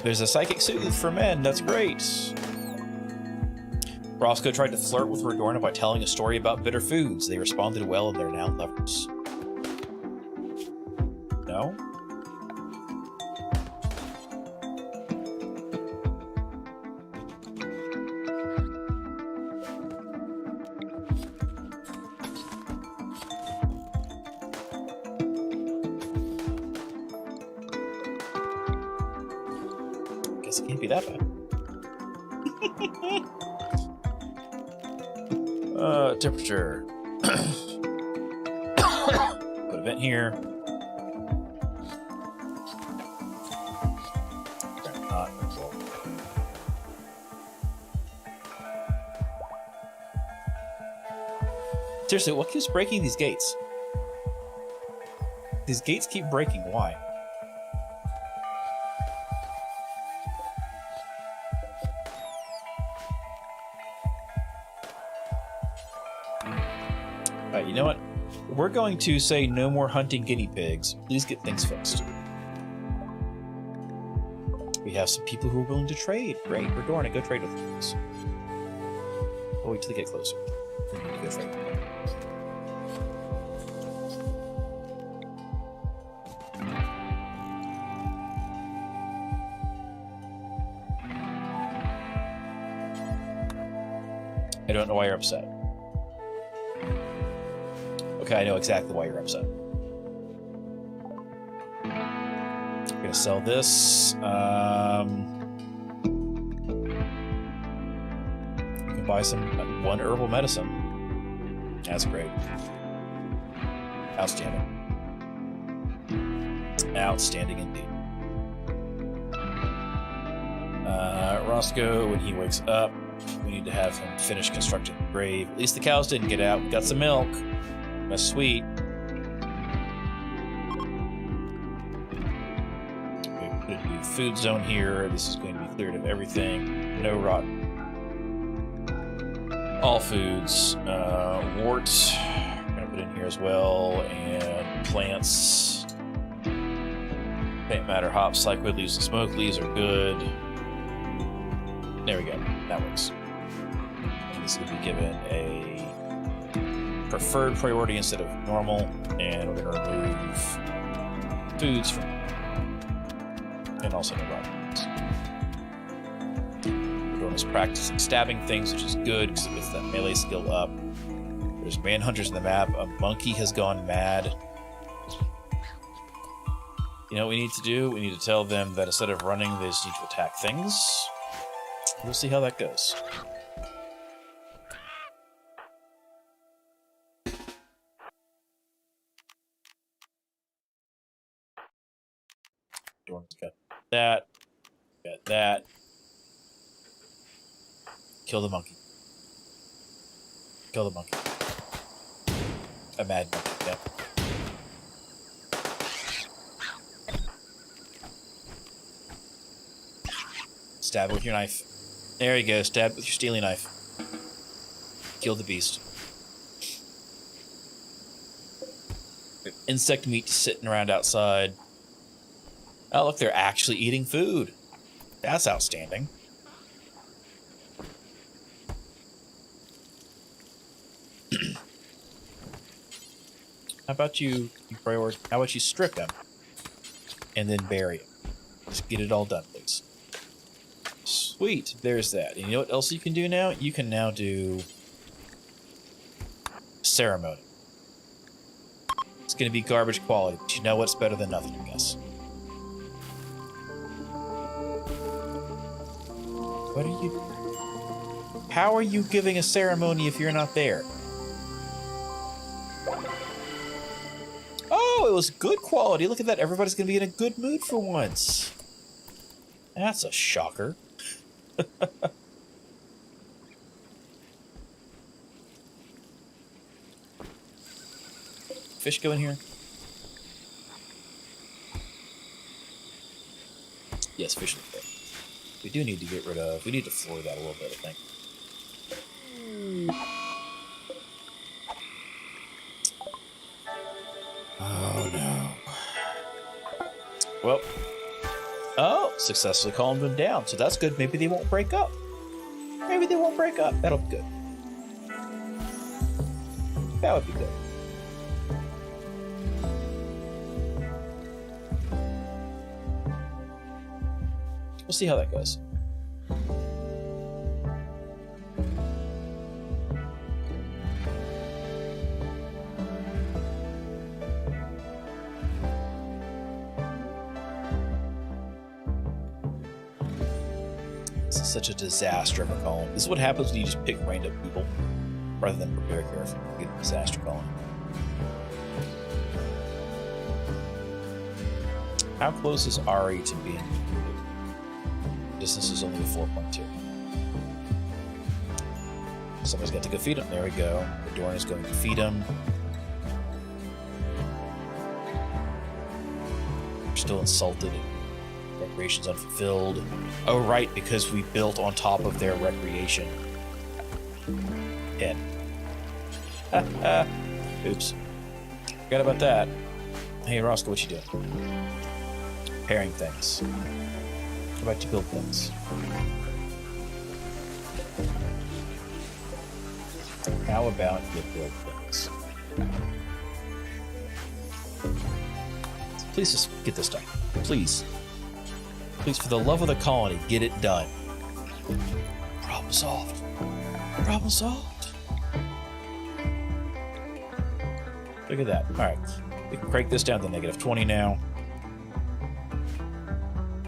There's a psychic soothe for men. That's great. Roscoe tried to flirt with Redorna by telling a story about bitter foods. They responded well, and they're now lovers. No? Guess it can't be that bad. Temperature. Put a vent here. Seriously, what keeps breaking these gates? These gates keep breaking. Why? Alright, you know what? We're going to say no more hunting guinea pigs. Please get things fixed. We have some people who are willing to trade. Great, we're going to go trade with things. Oh, wait till they get closer. We need to go trade. I don't know why you're upset. Okay, I know exactly why you're upset. I'm gonna sell this. You can buy some one herbal medicine. That's great. Outstanding. Outstanding indeed. Roscoe, when he wakes up, we need to have him finish constructing the grave. At least the cows didn't get out. We got some milk. That's sweet. We put a new food zone here. This is going to be cleared of everything. No rotten. All foods. Wort. We're going to put in here as well. And plants. Plant matter, hops, cycloid leaves, and smoke leaves are good. There we go. That works. And this is going to be given a preferred priority instead of normal, and we're going to remove foods from and also no rotten. We're doing this practicing stabbing things, which is good because it gets that melee skill up. There's manhunters in the map. A monkey has gone mad. You know what we need to do? We need to tell them that instead of running, they just need to attack things. We'll see how that goes. Got that. Got that. Kill the monkey. Kill the monkey. A mad monkey, yeah. Stab it with your knife. There you go. Stab it with your steely knife. Kill the beast. Insect meat sitting around outside. Oh, look, they're actually eating food. That's outstanding. How about you strip them and then bury them? Just get it all done, please. Sweet, there's that. And you know what else you can do now? You can now do ceremony. It's going to be garbage quality, but you know what's better than nothing, I guess. What are you... How are you giving a ceremony if you're not there? Oh, it was good quality. Look at that. Everybody's going to be in a good mood for once. That's a shocker. Fish go in here? Yes, officially fair. We do need to get rid of... We need to floor that a little bit, I think. Oh, no. Well. Oh, successfully calmed them down. So that's good. Maybe they won't break up. Maybe they won't break up. That'll be good. That would be good. We'll see how that goes. This is such a disaster of a colony. This is what happens when you just pick random people rather than prepare carefully. You get a disaster colony. How close is Ari to being completed? Distance is only a 4.2. Somebody's got to go feed him. There we go. The Dorn is going to feed him. We're still insulted. Recreation's unfulfilled. Oh, right, because we built on top of their recreation. Pen. Oops. Forgot about that. Hey, Roscoe, what you doing? Repairing things. How about you build things? How about you build things? Please just get this done. Please. Please, for the love of the colony, get it done. Problem solved. Problem solved. Look at that. Alright. We can crank this down to -20 now.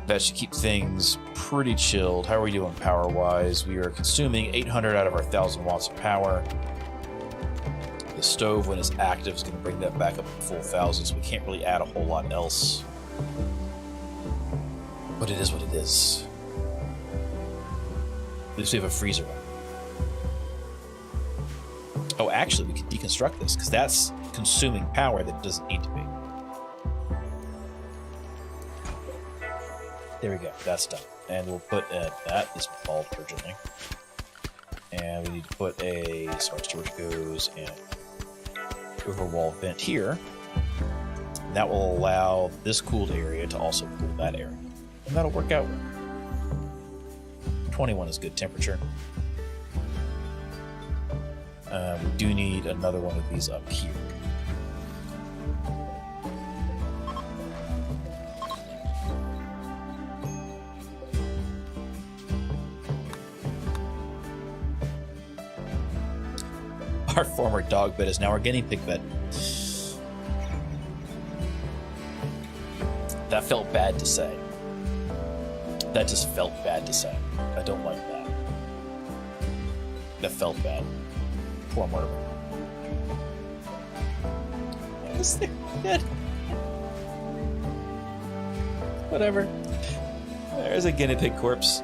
That should keep things pretty chilled. How are we doing power-wise? We are consuming 800 out of our 1,000 watts of power. The stove, when it's active, is going to bring that back up to full 1,000, so we can't really add a whole lot else. But it is what it is. At least we have a freezer. Oh, actually, we can deconstruct this, because that's consuming power that doesn't need to be. There we go. That's done. And we'll put that is involved urgently. And we need to put a smart storage goes and overwall vent here. And that will allow this cooled area to also cool that area. And that'll work out. 21 is good temperature. We do need another one of these up here. Our former dog bed is now our guinea pig bed. That felt bad to say. That just felt bad to say. I don't like that. That felt bad. Poor Mortimer. Yes, they're good. Whatever. There's a guinea pig corpse.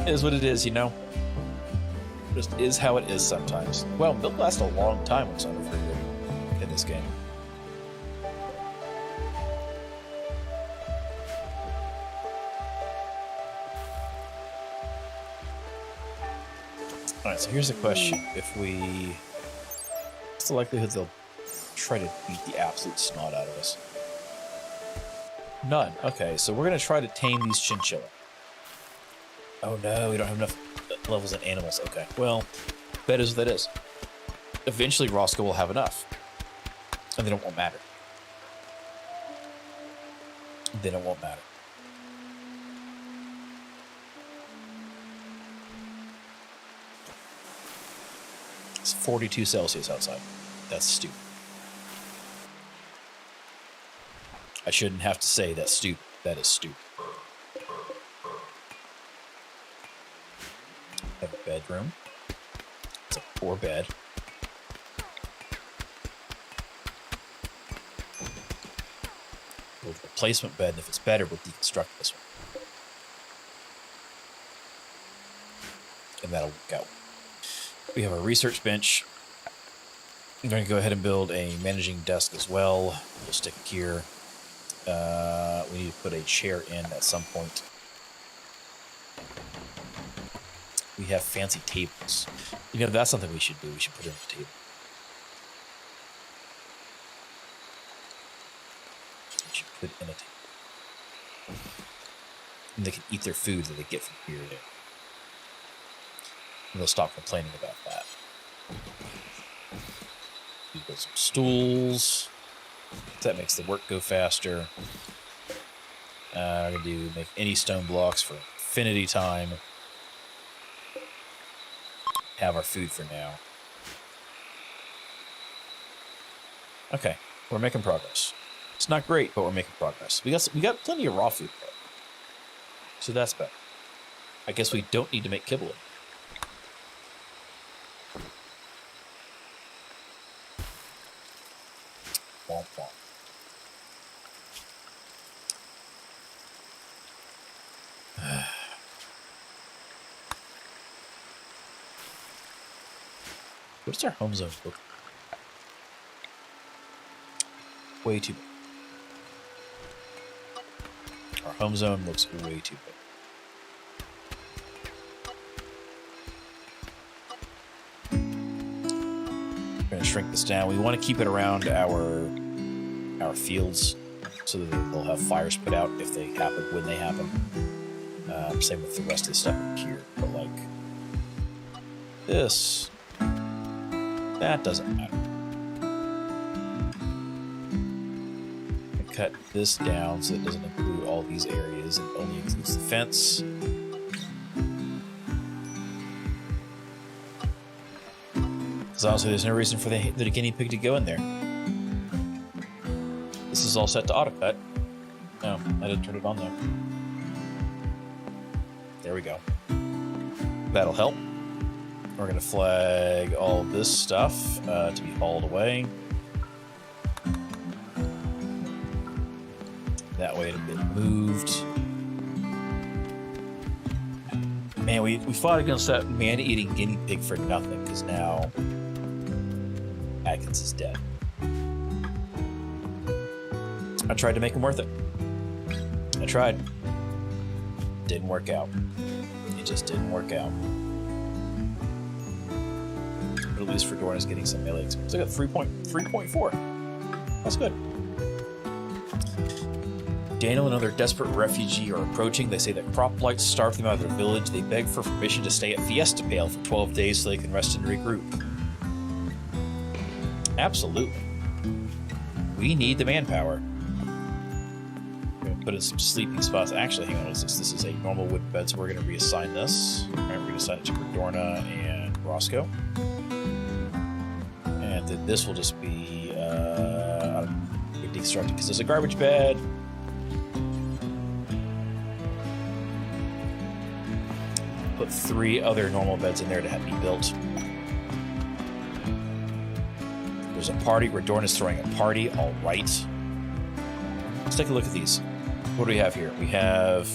It is what it is, you know? Just is how it is sometimes. Well, milk lasts a long time when it's under free in this game. Alright, so here's a question. If we... What's the likelihood they'll try to beat the absolute snot out of us? None. Okay, so we're going to try to tame these chinchilla. Oh no, we don't have enough levels in animals. Okay, well, that is what that is. Eventually, Roscoe will have enough. And then it won't matter. Then it won't matter. It's 42 Celsius outside. That's stupid. I shouldn't have to say that's stupid. That is stupid. Have a bedroom. It's a poor bed. Build a replacement bed, and if it's better, we'll deconstruct this one. And that'll work out. We have a research bench. I'm going to go ahead and build a managing desk as well. We'll stick it here. We need to put a chair in at some point. We have fancy tables. You know, that's something we should do. We should put in a table. We should put in a table. And they can eat their food that they get from here to there. And they'll stop complaining about that. We build some stools. That makes the work go faster. We're going to make any stone blocks for infinity time. Have our food for now. Okay, we're making progress. It's not great, but we're making progress. We got plenty of raw food though. So that's better. I guess we don't need to make kibble. Womp womp. What's our home zone look? Way too big. Our home zone looks way too big. We're going to shrink this down. We want to keep it around our fields so that they'll have fires put out if they happen, when they happen. Same with the rest of the stuff here. But like this, that doesn't matter. Cut this down so it doesn't include all these areas. It only includes the fence. Because honestly, there's no reason for the guinea pig to go in there. This is all set to auto cut. No, I didn't turn it on though. There we go. That'll help. We're going to flag all of this stuff to be hauled away. That way it'll get moved. Man, we fought against that man-eating guinea pig for nothing, because now Atkins is dead. I tried to make him worth it. I tried. Didn't work out. It just didn't work out. But at least Fedorna is getting some melee experience. I got 3.4. That's good. Daniel and another desperate refugee are approaching. They say that crop blight starved them out of their village. They beg for permission to stay at Fiesta Pail for 12 days so they can rest and regroup. Absolutely. We need the manpower. We're going to put in some sleeping spots. Actually, hang on, what is this? This is a normal wood bed, so we're going to reassign this. All right, we're going to assign it to Fedorna and Roscoe. And then this will just be deconstructed because there's a garbage bed. Put 3 other normal beds in there to have me built. There's a party. Fedorna's throwing a party. All right. Let's take a look at these. What do we have here? We have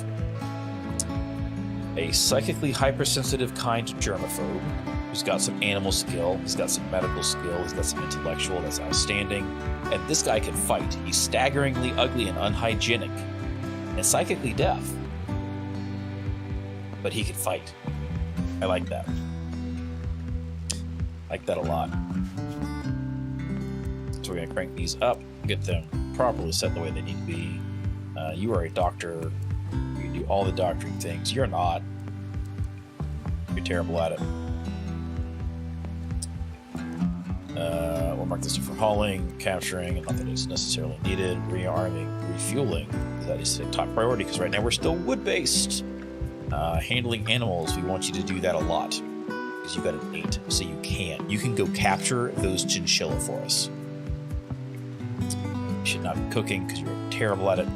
a psychically hypersensitive kind germaphobe who's got some animal skill. He's got some medical skill. He's got some intellectual. That's outstanding. And this guy can fight. He's staggeringly ugly and unhygienic and psychically deaf. But he can fight. I like that. I like that a lot. So we're going to crank these up, get them properly set the way they need to be. You are a doctor. You can do all the doctoring things. You're not. You're terrible at it. We'll mark this for hauling, capturing, and nothing is necessarily needed. Rearming, refueling. That is a top priority because right now we're still wood-based. Handling animals, we want you to do that a lot because you've got an 8, so you can go capture those chinchilla for us. You should not be cooking because you're terrible at it.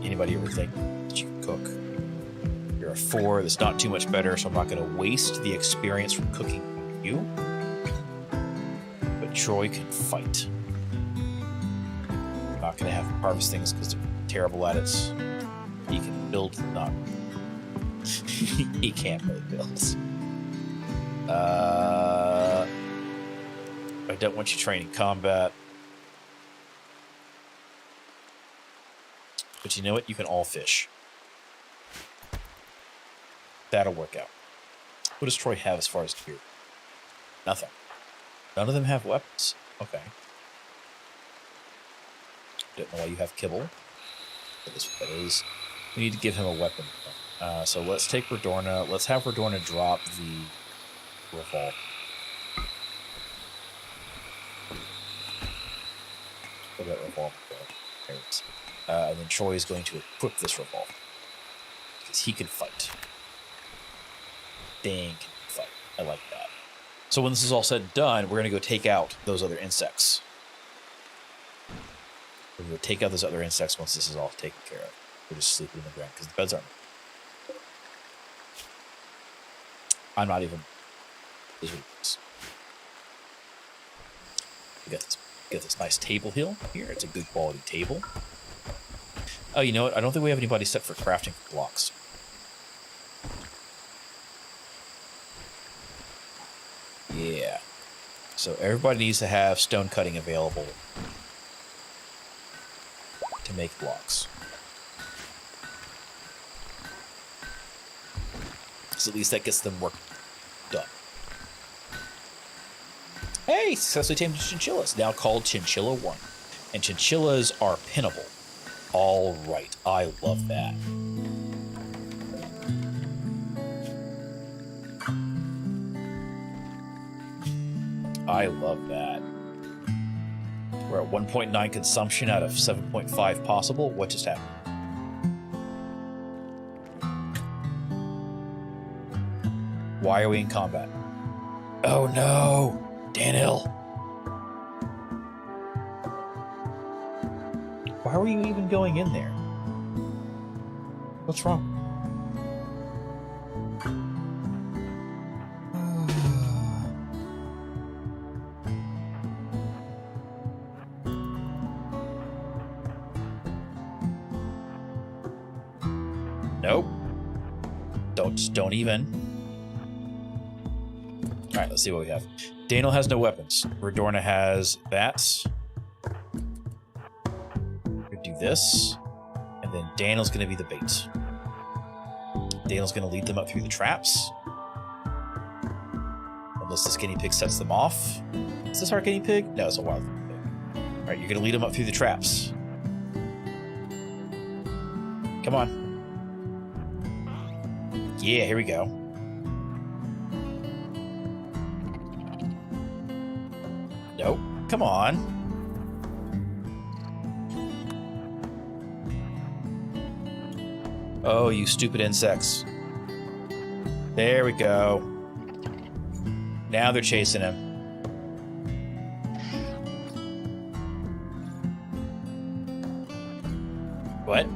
Anybody ever think that you can cook? You're a 4. That's not too much better, so I'm not going to waste the experience from cooking you. But Troy can fight. I'm not going to have him harvest things because they're terrible at it. He can build not. He can't really build. I don't want you training combat. but you know what? You can all fish. That'll work out. What does Troy have as far as gear? Nothing. None of them have weapons. Okay. Don't know why you have kibble. That is what that is. We need to give him a weapon. So let's take Redorna. Let's have Redorna drop the revolver. Where that revolver go? There it is. And then Troy is going to equip this revolver. Because he can fight. Dang, can fight. I like that. So when this is all said and done, we're going to go take out those other insects. We're going to take out those other insects once this is all taken care of. We're just sleeping on the ground because the beds aren't. I'm not even. This is what it is. We got this nice table here. It's a good quality table. Oh, you know what? I don't think we have anybody set for crafting blocks. Yeah. So everybody needs to have stone cutting available to make blocks. So at least that gets them work done. Hey, successfully tamed chinchillas, now called Chinchilla 1. And chinchillas are pinnable. All right, I love that. I love that. We're at 1.9 consumption out of 7.5 possible. What just happened? Why are we in combat? Oh no! Daniel! Why were you even going in there? What's wrong? Nope. Don't even. Alright, let's see what we have. Daniel has no weapons. Redorna has that. We're gonna do this. And then Daniel's gonna be the bait. Daniel's gonna lead them up through the traps. Unless this guinea pig sets them off. Is this our guinea pig? No, it's a wild pig. Alright, you're gonna lead them up through the traps. Come on. Yeah, here we go. Nope. Come on. Oh, you stupid insects. There we go. Now they're chasing him. What?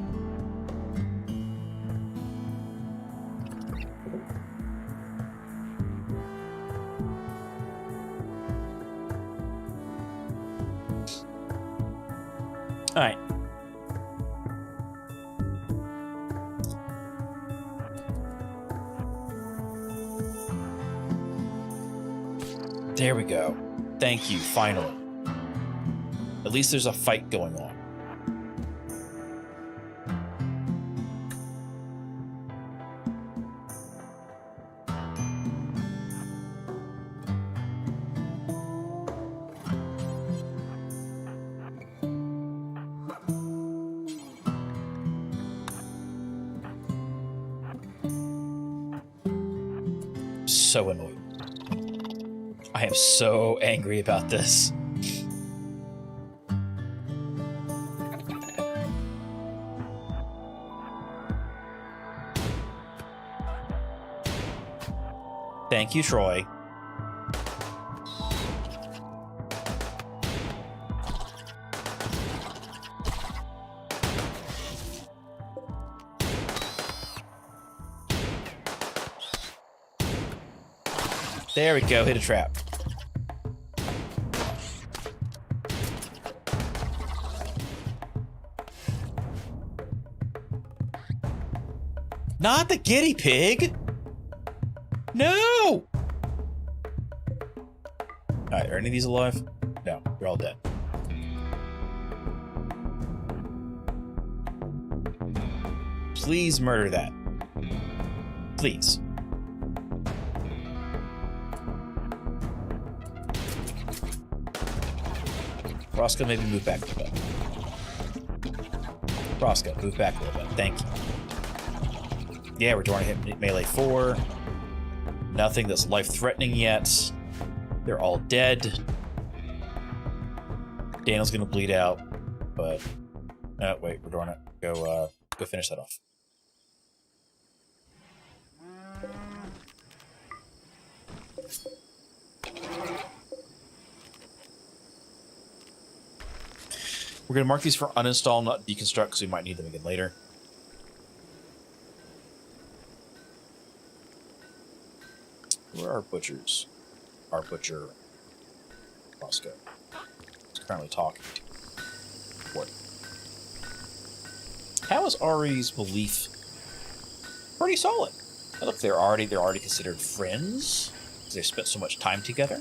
All right. There we go. Thank you, finally. At least there's a fight going on. So annoyed. I am so angry about this. Thank you, Troy. There we go, hit a trap. Not the guinea pig! No! Alright, are any of these alive? No, they're all dead. Please murder that. Please. Roscoe, maybe move back a little bit. Roscoe, move back a little bit. Thank you. Yeah, we're trying to hit melee 4. Nothing that's life-threatening yet. They're all dead. Daniel's gonna bleed out, but... Oh, wait, we're doing it. Go finish that off. We're going to mark these for uninstall, not deconstruct, because we might need them again later. Where are butchers? Our butcher, Roscoe, is currently talking to what? How is Ari's belief? Pretty solid. Look, they're already considered friends because they've spent so much time together.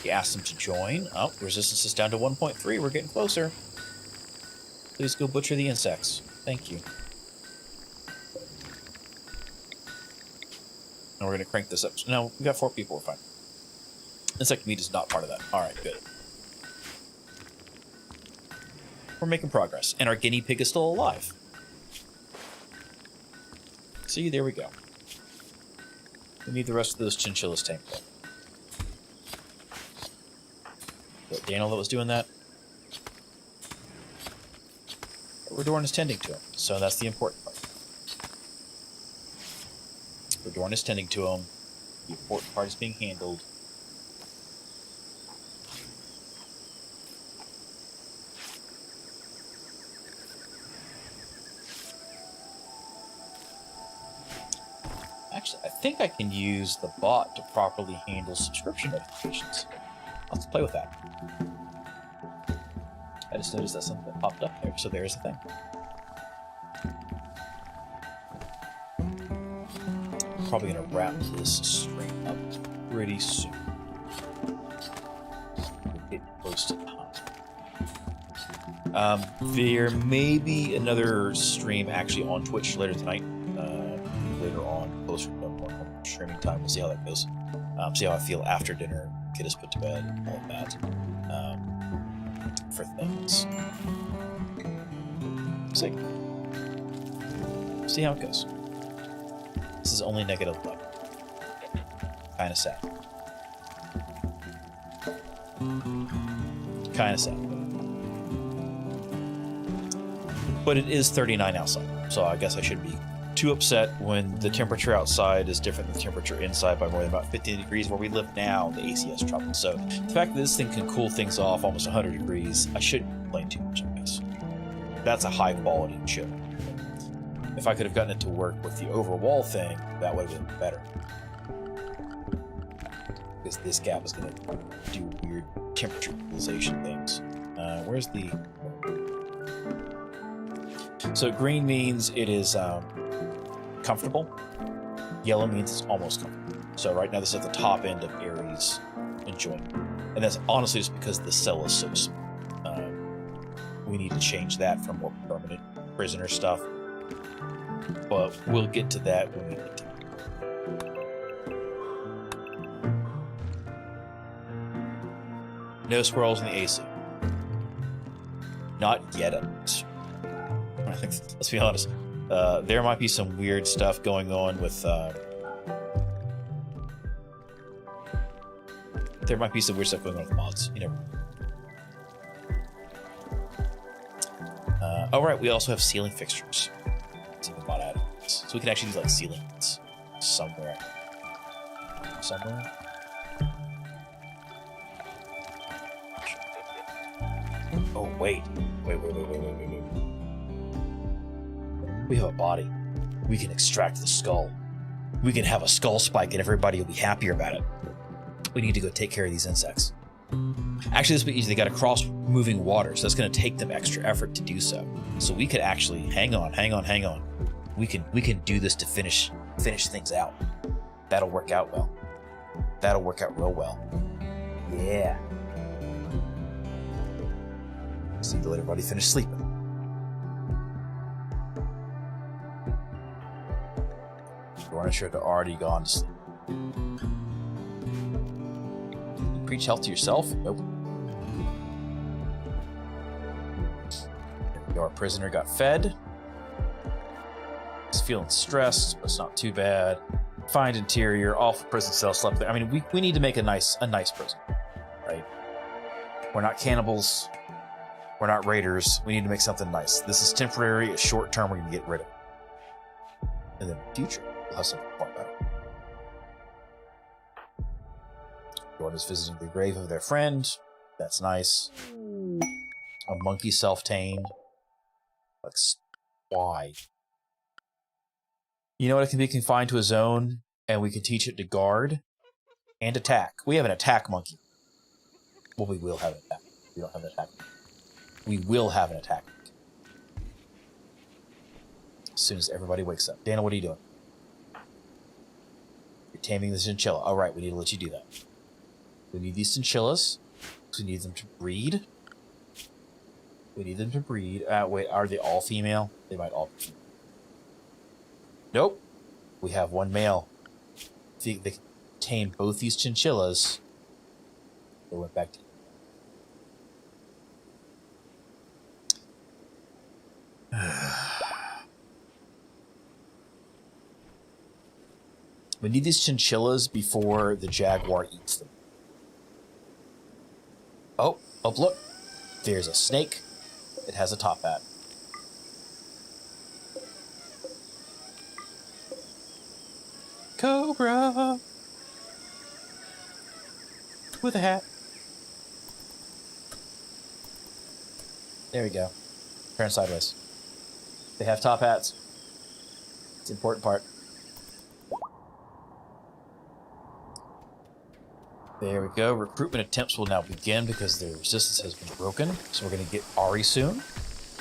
He asked them to join. Oh, resistance is down to 1.3. We're getting closer. Please go butcher the insects. Thank you. And we're going to crank this up. No, we got 4 people. We're fine. Insect meat is not part of that. All right, good. We're making progress. And our guinea pig is still alive. See, there we go. We need the rest of those chinchillas tamed. But Daniel that was doing that. What we're doing is tending to him. So that's the important part. What we're doing is tending to him. The important part is being handled. Actually, I think I can use the bot to properly handle subscription notifications. Let's play with that. I just noticed that something popped up there, so there's the thing. Probably gonna wrap this stream up pretty soon. We're getting close to time. There may be another stream actually on Twitch later tonight. Later on, closer to more streaming time. We'll see how that goes. See how I feel after dinner. Get us put to bed, all of that, for things. See how it goes. This is only negative love. Kind of sad. Kind of sad. But it is 39 outside, so I guess I should be too upset when the temperature outside is different than the temperature inside by more than about 15 degrees where we live now. The AC has trouble. So the fact that this thing can cool things off almost 100 degrees, I shouldn't complain too much, I guess. That's a high quality chip. If I could have gotten it to work with the overwall thing, that would have been better. Because this gap is going to do weird temperature equalization things. Where's the... So green means it is... comfortable. Yellow means it's almost comfortable. So right now this is at the top end of Aries enjoyment. And that's honestly just because the cell is so small. We need to change that for more permanent prisoner stuff. But we'll get to that when we get to it. No squirrels in the AC. Not yet at least. Let's be honest. There might be some weird stuff going on with, there might be some weird stuff going on with mods. You never know. Oh, right, we also have ceiling fixtures. Something mod added. So we can actually use, like, ceiling lights somewhere. Somewhere? Oh, wait. Wait. We have a body. We can extract the skull. We can have a skull spike and everybody will be happier about it. We need to go take care of these insects. Actually, this will be easy. They got to cross moving water, so that's going to take them extra effort to do so. So we could actually, hang on. We can do this to finish things out. That'll work out well. That'll work out real well. Yeah. See, to let everybody finish sleeping. pretty sure they're already gone to sleep. You preach health to yourself? Nope. Our prisoner got fed. He's feeling stressed, but it's not too bad. Find interior, all prison cell slept there. I mean, we need to make a nice prison, right? We're not cannibals. We're not raiders. We need to make something nice. This is temporary. It's short term. We're going to get rid of it. And then in the future, we'll have something far better. Jordan is visiting the grave of their friend. That's nice. A monkey self-tamed. Like, why? You know what? It can be confined to a zone, and we can teach it to guard and attack. We have an attack monkey. Well, we will have an attack. We don't have an attack monkey. We will have an attack monkey. As soon as everybody wakes up. Dana, what are you doing? You're taming the chinchilla. All right, we need to let you do that. We need these chinchillas. We need them to breed. We need them to breed. Wait, are they all female? They might all be female. Nope. We have one male. They can tame both these chinchillas. They went back to... We need these chinchillas before the jaguar eats them. Oh, look. There's a snake. It has a top hat. Cobra! With a hat. There we go. Turn sideways. They have top hats. It's the important part. There we go. Recruitment attempts will now begin because their resistance has been broken. So we're going to get Ari soon.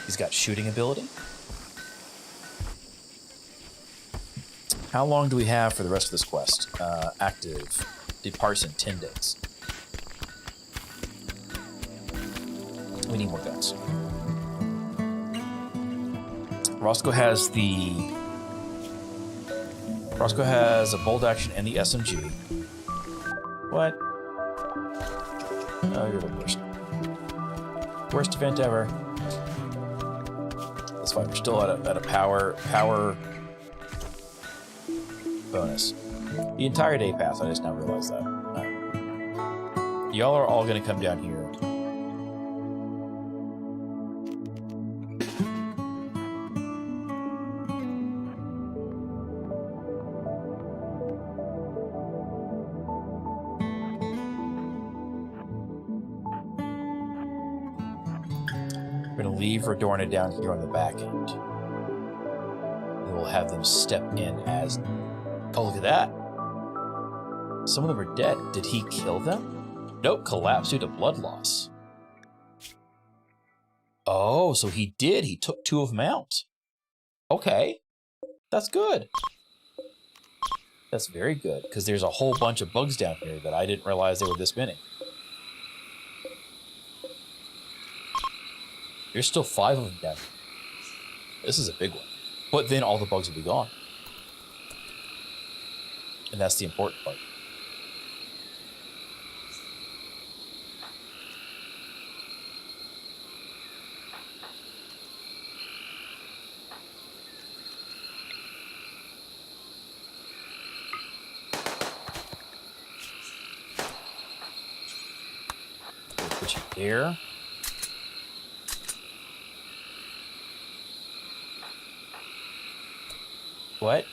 He's got shooting ability. How long do we have for the rest of this quest? Active. Departs in 10 days. We need more guns. Roscoe has a bold action and the SMG. What? Oh, you're the worst. Worst event ever. That's fine. We're still at a power bonus. The entire day passed. I just now realized that. Y'all are all going to come down here. We're going to leave Redorna down here on the back end. And we'll have them step in as... Oh, look at that. Some of them are dead. Did he kill them? Nope, collapsed due to blood loss. Oh, so he did. He took 2 of them out. Okay. That's good. That's very good, because there's a whole bunch of bugs down here that I didn't realize there were this many. There's still 5 of them down here. This is a big one. But then all the bugs will be gone. And that's the important part. We'll put you there. What?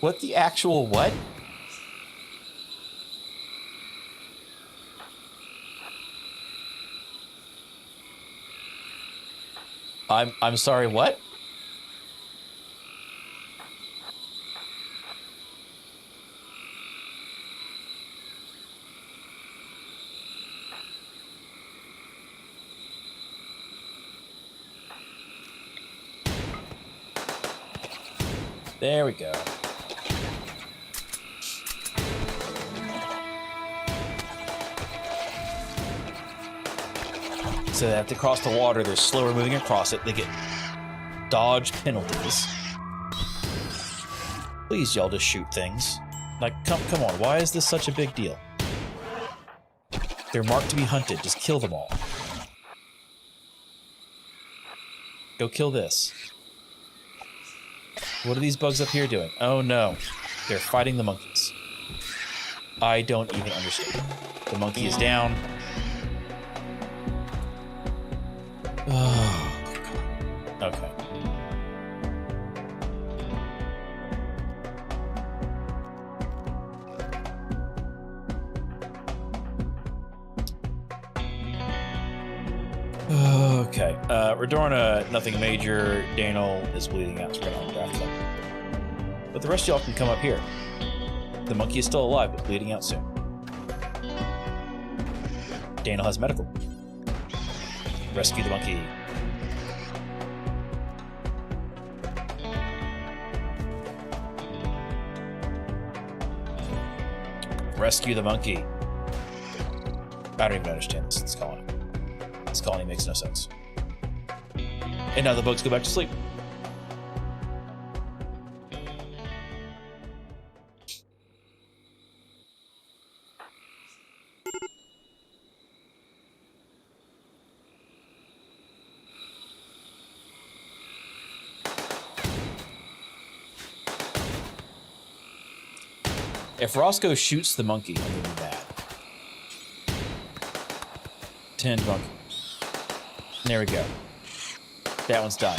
What the actual what? I'm sorry, what? There we go. So they have to cross the water. They're slower moving across it. They get dodge penalties. Please, y'all, just shoot things. Like, come on. Why is this such a big deal? They're marked to be hunted. Just kill them all. Go kill this. What are these bugs up here doing? Oh no. They're fighting the monkeys. I don't even understand. The monkey is down. Oh, God. Okay. Okay. Redorna, nothing major. Daniel is bleeding out. So we're gonna draft him. But the rest of y'all can come up here. The monkey is still alive, but bleeding out soon. Daniel has medical. Rescue the monkey. Rescue the monkey. I don't even understand this colony. This colony makes no sense. And now the bugs go back to sleep. If Roscoe shoots the monkey, I'm gonna be mad. 10 monkey. There we go. That one's done.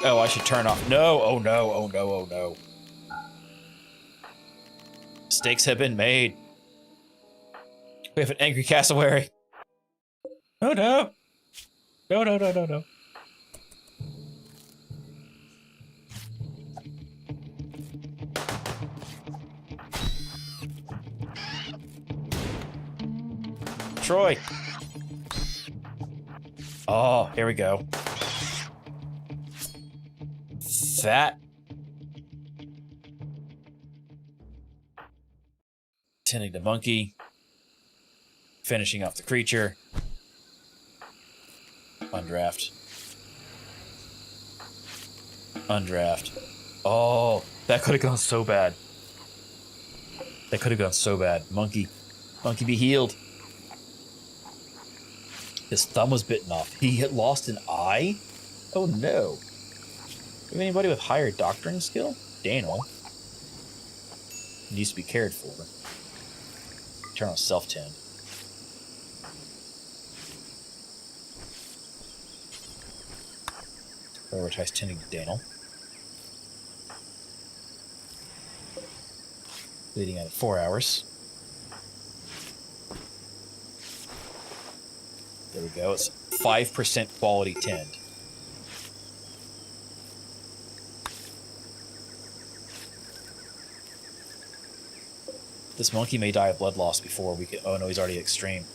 Oh, I should turn off. No, oh no, oh no, oh no. Mistakes have been made. We have an angry cassowary. Oh no. No, no, no, no, no. Troy. Oh, here we go. That. Tending the monkey. Finishing off the creature. Undraft. Undraft. Oh, that could have gone so bad. That could have gone so bad. Monkey. Monkey be healed. His thumb was bitten off. He had lost an eye? Oh no. Do you have anybody with higher doctoring skill? Daniel. Needs to be cared for. Turn on self-tend. Prioritize tending to Daniel. Bleeding out at 4 hours. There we go. It's 5% quality tend. This monkey may die of blood loss before we can... Oh no, he's already extreme.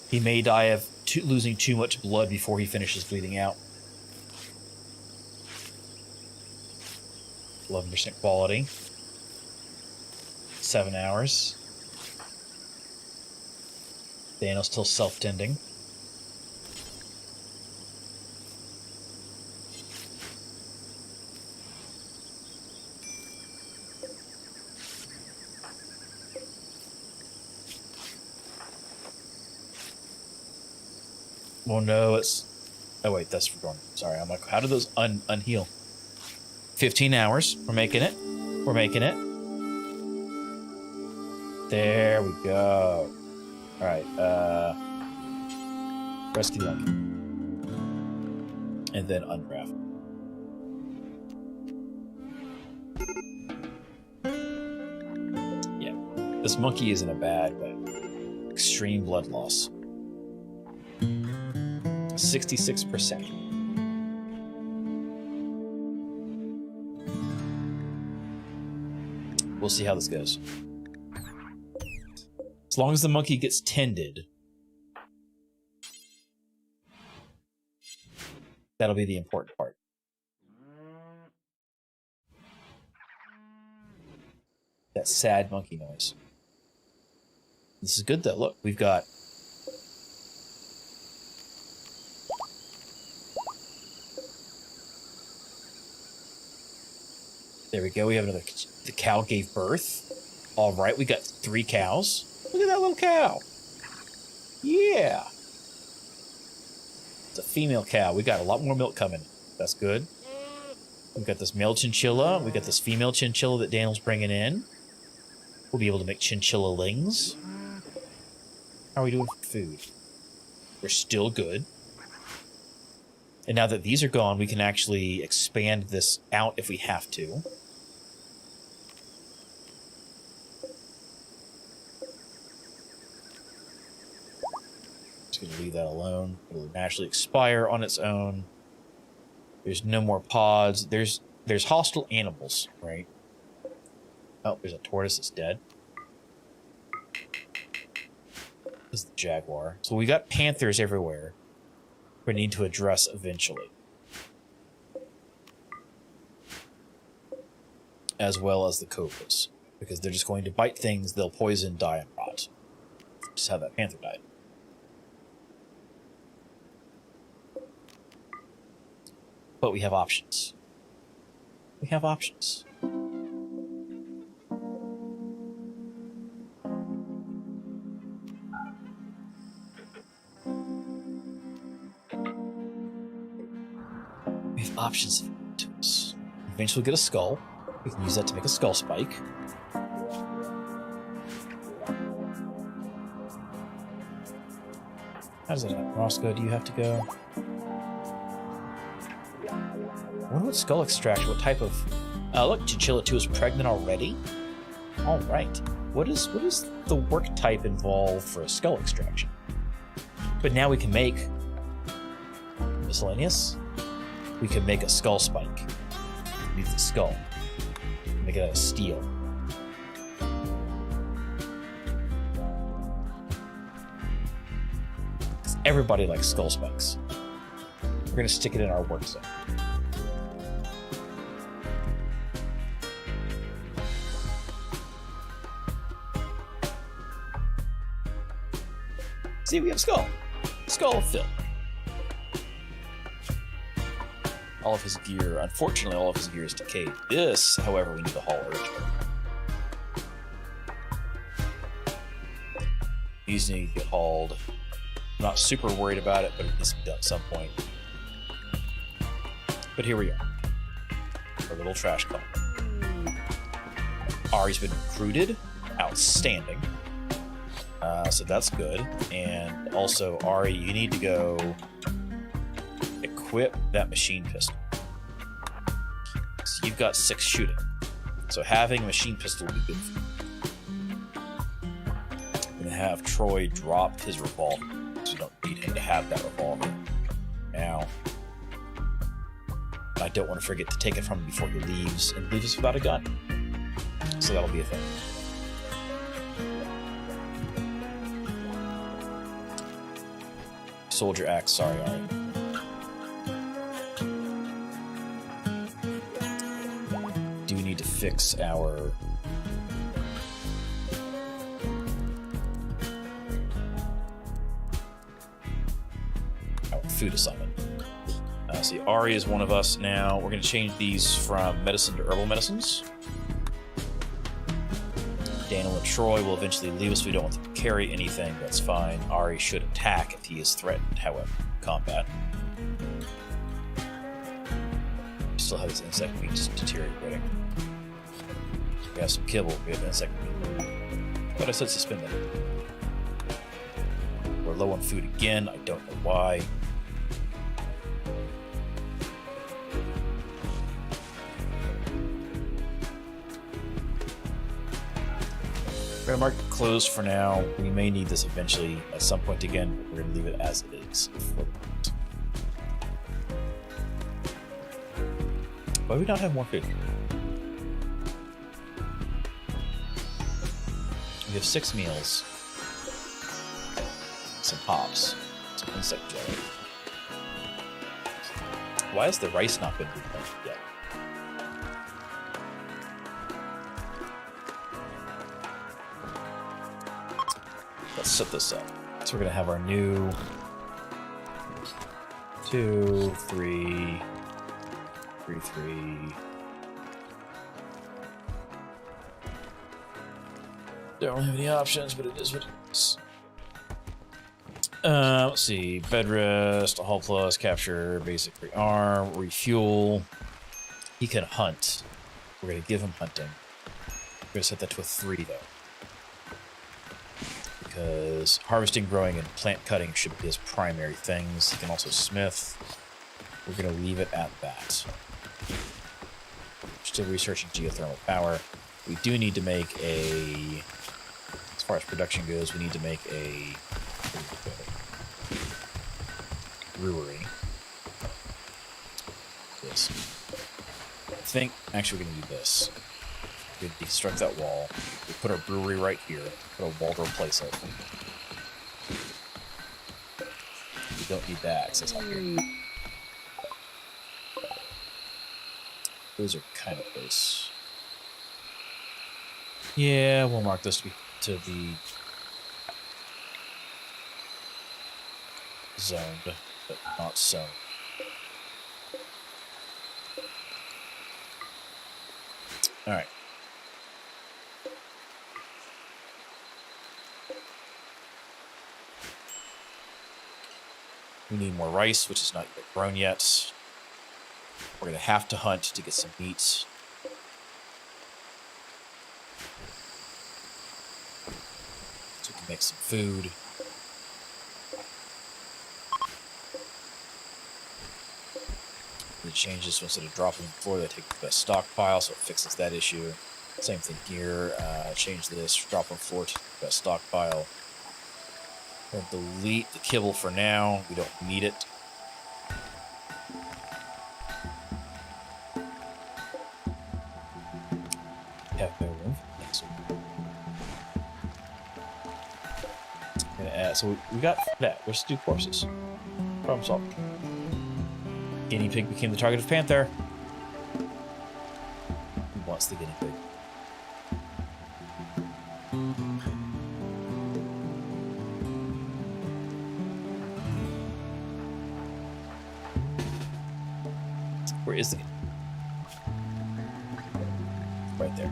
He may die of losing too much blood before he finishes bleeding out. 11% quality. 7 hours. Daniel's still self-tending. Well, no, it's... Oh, wait, that's for going. Sorry, I'm like, how do those unheal? 15 hours. We're making it. We're making it. There we go. All right, rescue the monkey. And then undraft. Yeah, this monkey is in a bad way. Extreme blood loss. 66%. We'll see how this goes. As long as the monkey gets tended, that'll be the important part. That sad monkey noise. This is good though. Look, we've got There we go. We have another. The cow gave birth. All right, we got 3 cows. Look at that little cow. Yeah. It's a female cow. We got a lot more milk coming. That's good. We've got this male chinchilla. We got this female chinchilla that Daniel's bringing in. We'll be able to make chinchilla-lings. How are we doing for food? We're still good. And now that these are gone, we can actually expand this out if we have to. Just going to leave that alone. It'll naturally expire on its own. There's no more pods. There's hostile animals, right? Oh, there's a tortoise that's dead. This is the jaguar. So we got panthers everywhere. We need to address eventually. As well as the cobras. Because they're just going to bite things, they'll poison, die, and rot. Just how that panther died. But we have options. We have options. We have options to us. Eventually we'll get a skull. We can use that to make a skull spike. How does that happen? Roscoe, do you have to go? I wonder what skull extraction, what type of... look, Chinchilla 2 is pregnant already? Alright. What is the work type involved for a skull extraction? But now we can make... miscellaneous? We can make a skull spike. Need the skull. Make it out of steel. Everybody likes skull spikes. We're gonna stick it in our work zone. See, we have skull. Skull of Phil. All of his gear, unfortunately, all of his gear is decayed. This, however, we need to haul urgently. These need to get hauled. I'm not super worried about it, but it needs to be done at some point. But here we are. Our little trash column. Ari's been recruited. Outstanding. So that's good. And also, Ari, you need to go equip that machine pistol. So you've got 6 shooting. So having a machine pistol will be good for you. I'm going to have Troy drop his revolver. So you don't need him to have that revolver now. I don't want to forget to take it from him before he leaves and leave us without a gun. So that'll be a thing. Soldier axe, sorry, Ari. Do we need to fix our... food assignment? See, Ari is one of us now. We're going to change these from medicine to herbal medicines. Daniel and Troy will eventually leave us. We don't want them to carry anything. That's fine. Ari should attack if he is threatened, however, combat. We still have his insect meat just deteriorating. We have some kibble. We have insect meat. But I said suspend that. We're low on food again. I don't know why. We're going to mark it closed for now. We may need this eventually at some point again, but we're going to leave it as it is for the moment. Why do we not have more food? We have 6 meals. Some hops. Some insect jelly. Why has the rice not been replenished yet? Let's set this up. So we're going to have our new 2, 3, 3, 3, Don't really have any options, but it is what it is. Let's see. Bed rest, a hull plus, capture, basic rearm, refuel. He can hunt. We're going to give him hunting. We're going to set that to a 3, though. Because harvesting, growing, and plant cutting should be his primary things. He can also smith. We're going to leave it at that. Still researching geothermal power. We do need to make a... As far as production goes, we need to make a brewery. This. I think, actually, we're going to do this. We deconstruct that wall. We put our brewery right here. Put a wall to replace it. We don't need that access out here. Those are kind of close. Yeah, we'll mark this to be zoned, but not so. All right. We need more rice, which is not yet grown yet. We're going to have to hunt to get some meat. So we can make some food. It changes, so instead of dropping the floor, they take the best stockpile, so it fixes that issue. Same thing here. Change this, drop on the floor, take the best stockpile. We'll delete the kibble for now. We don't need it. Have no room. So we got that. Let's do courses. Problem solved. Guinea pig became the target of Panther. Who wants the guinea pig? Where is the guinea pig? Right there.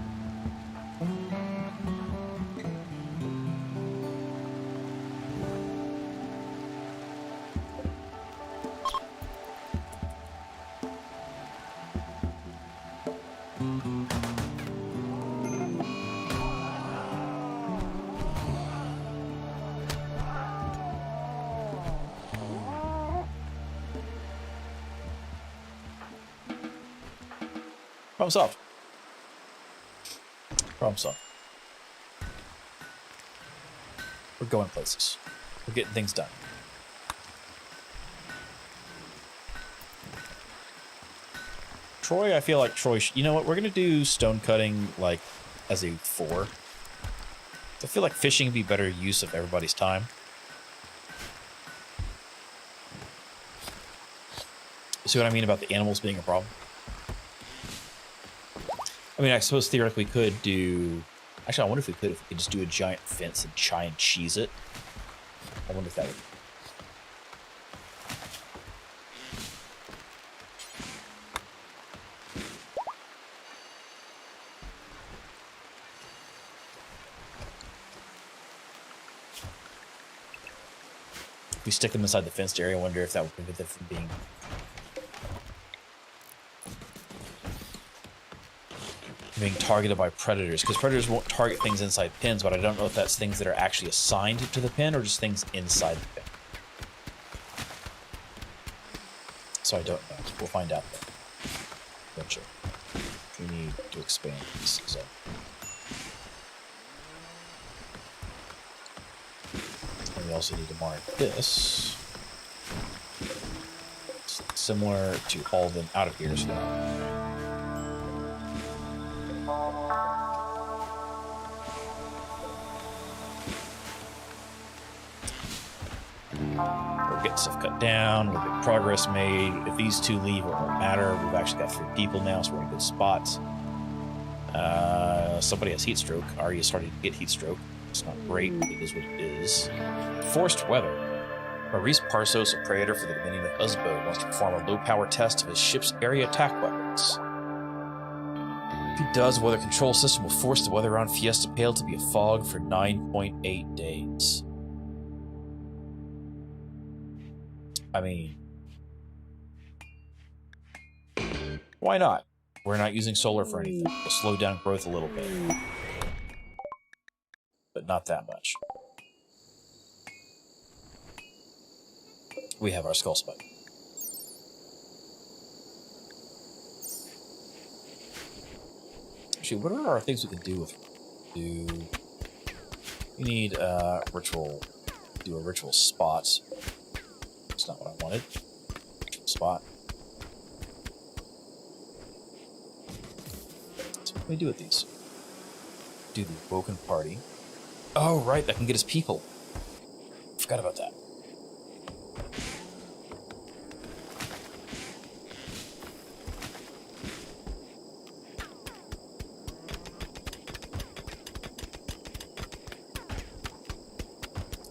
Problem solved. Problem solved. We're going places. We're getting things done. Troy, I feel like Troy... You know what? We're going to do stone cutting, like, as a 4. I feel like fishing would be better use of everybody's time. See what I mean about the animals being a problem? I mean, I suppose theoretically we could do... Actually, I wonder if we could just do a giant fence and try and cheese it. I wonder if that would... If we stick them inside the fenced area, I wonder if that would prevent them from being targeted by predators, because predators won't target things inside pens, but I don't know if that's things that are actually assigned to the pen or just things inside the pen. So I don't know. We'll find out then. Eventually. We need to expand this zone. And we also need to mark this. It's similar to haul them out of here, so we're getting stuff cut down, we're getting progress made. If these two leave, it won't matter. We've actually got 3 people now, so we're in a good spot. Somebody has heat stroke. Arya's starting to get heat stroke. It's not great, but it is what it is. Forced weather. Maurice Parsos, a praetor for the Dominion of Uzbo, wants to perform a low-power test of his ship's area attack weapons. If he does, the weather control system will force the weather around Fiesta Pail to be a fog for 9.8 days. I mean, why not? We're not using solar for anything. We'll slow down growth a little bit. But not that much. We have our skull spike. Actually, what are our things we can do with we need ritual, do a ritual spot. That's not what I wanted. Ritual spot. So what do we do with these? Do the Woken Party. Oh, right, that can get us people. Forgot about that.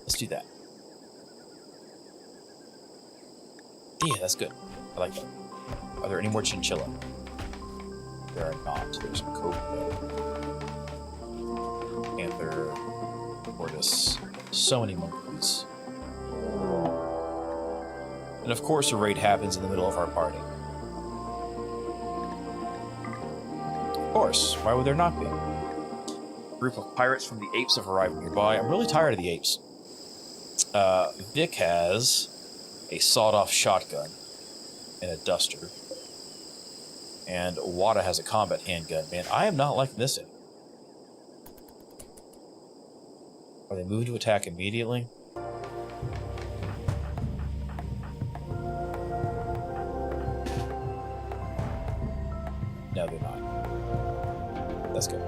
Let's do that. Yeah, that's good. I like that. Are there any more chinchilla? There are not. There's some cobra, panther, tortoise, so many monkeys. And of course a raid happens in the middle of our party. Of course, why would there not be? A group of pirates from the apes have arrived nearby. I'm really tired of the apes. Vic has a sawed-off shotgun and a duster. And Wada has a combat handgun. Man, I am not liking this anymore. Are they moving to attack immediately? No, they're not. That's good.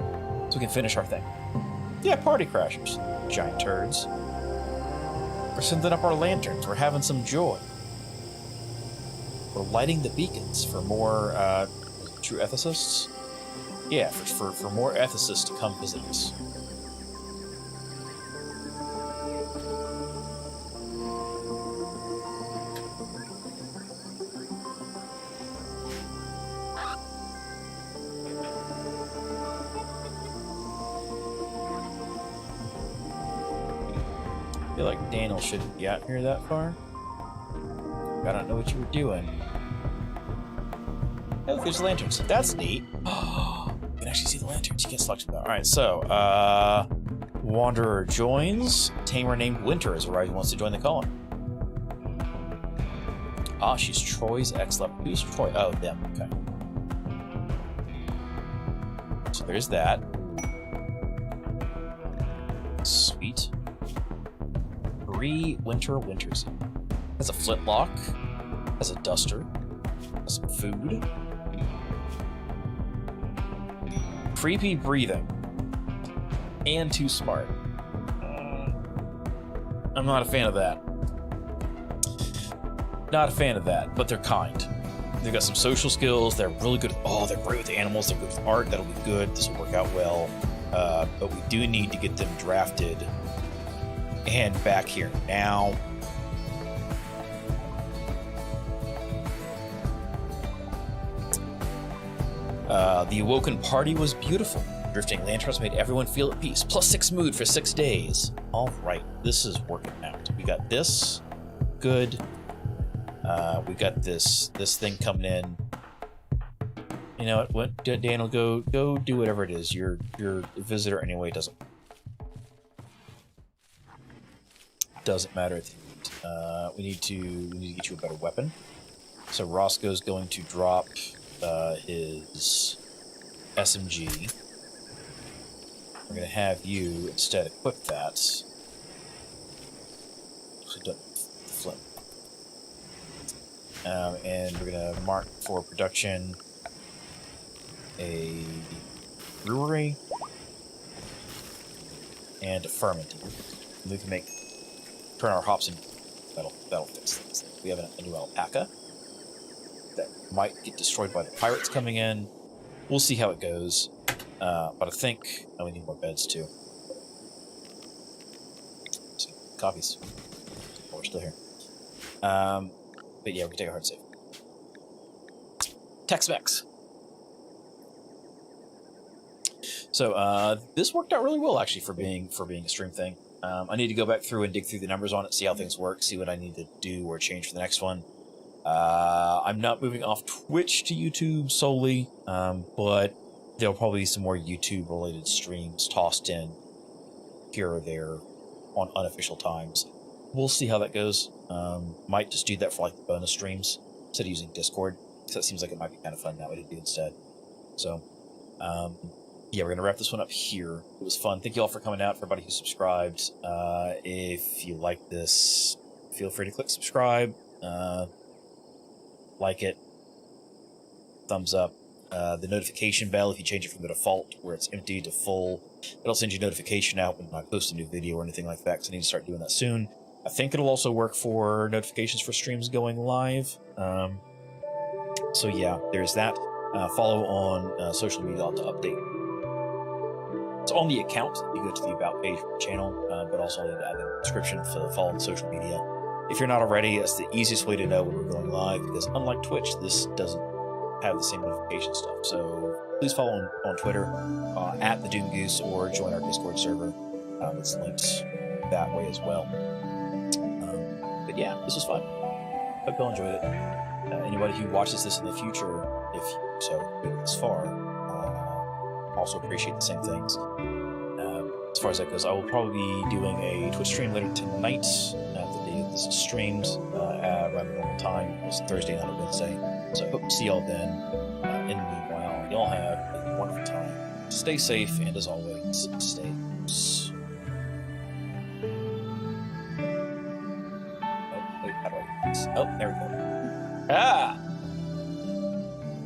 So we can finish our thing. Yeah, party crashers. Giant turds. We're sending up our lanterns. We're having some joy. We're lighting the beacons for more true ethicists. Yeah, for more ethicists to come visit us. I feel like Daniel shouldn't be out here that far. I don't know what you were doing. Oh, there's lanterns. That's neat. Oh, you can actually see the lanterns. You can't select them. Alright, so, Wanderer joins. Tamer named Winter has arrived and wants to join the colony. Ah, she's Troy's ex-lover. Who's Troy? Oh, them. Okay. So there's that. Sweet. Bree Winters. Has a flintlock. Has a duster. Has some food. Creepy breathing. And too smart. I'm not a fan of that. Not a fan of that, but they're kind. They've got some social skills. They're really good. Oh, they're great with animals. They're good with art. That'll be good. This will work out well. But we do need to get them drafted and back here now. The Awoken Party was beautiful. Drifting lanterns made everyone feel at peace. +6 mood for 6 days. All right, this is working out. We got this. Good. We got this thing coming in. You know what? Daniel, go do whatever it is. You're a visitor anyway. Doesn't matter. We need to get you a better weapon. So Roscoe's going to drop his SMG. We're going to have you instead equip that. So don't flip. And we're going to mark for production a brewery and a fermenting. And we can turn our hops in. That'll fix things. We have a new alpaca that might get destroyed by the pirates coming in. We'll see how it goes. But I think we need more beds too. So, copies. Oh, we're still here. But yeah, we can take a hard save. Techs-Mechs. So this worked out really well, actually, for being a stream thing. I need to go back through and dig through the numbers on it, see how things work, see what I need to do or change for the next one. I'm not moving off Twitch to YouTube solely, but there'll probably be some more YouTube-related streams tossed in here or there on unofficial times. We'll see how that goes. Might just do that for like the bonus streams instead of using Discord, because that seems like it might be kind of fun that way to do instead. So, yeah, we're going to wrap this one up here. It was fun. Thank you all for coming out, for everybody who subscribed. If you like this, feel free to click subscribe, like it, thumbs up. The notification bell, if you change it from the default where it's empty to full, it'll send you a notification out when I post a new video or anything like that, because I need to start doing that soon. I think it'll also work for notifications for streams going live. So yeah, there's that. Follow on social media to update. It's on the account. You go to the About page for the channel, but also I'll add a description for the follow on social media. If you're not already, that's the easiest way to know when we're going live, because unlike Twitch, this doesn't have the same notification stuff. So please follow on Twitter at the Doom Goose, or join our Discord server. It's linked that way as well. But yeah, this was fun. Hope you all enjoyed it. Anybody who watches this in the future, if so made it this far, also appreciate the same things. As far as that goes, I will probably be doing a Twitch stream later tonight, the day this is streamed, around the normal time. It's Thursday, not a Wednesday. So I hope to see y'all then. In the meanwhile, y'all have a wonderful time. Stay safe, and as always, stay loose. Oh, wait, how do I do this? Oh, there we go. Ah!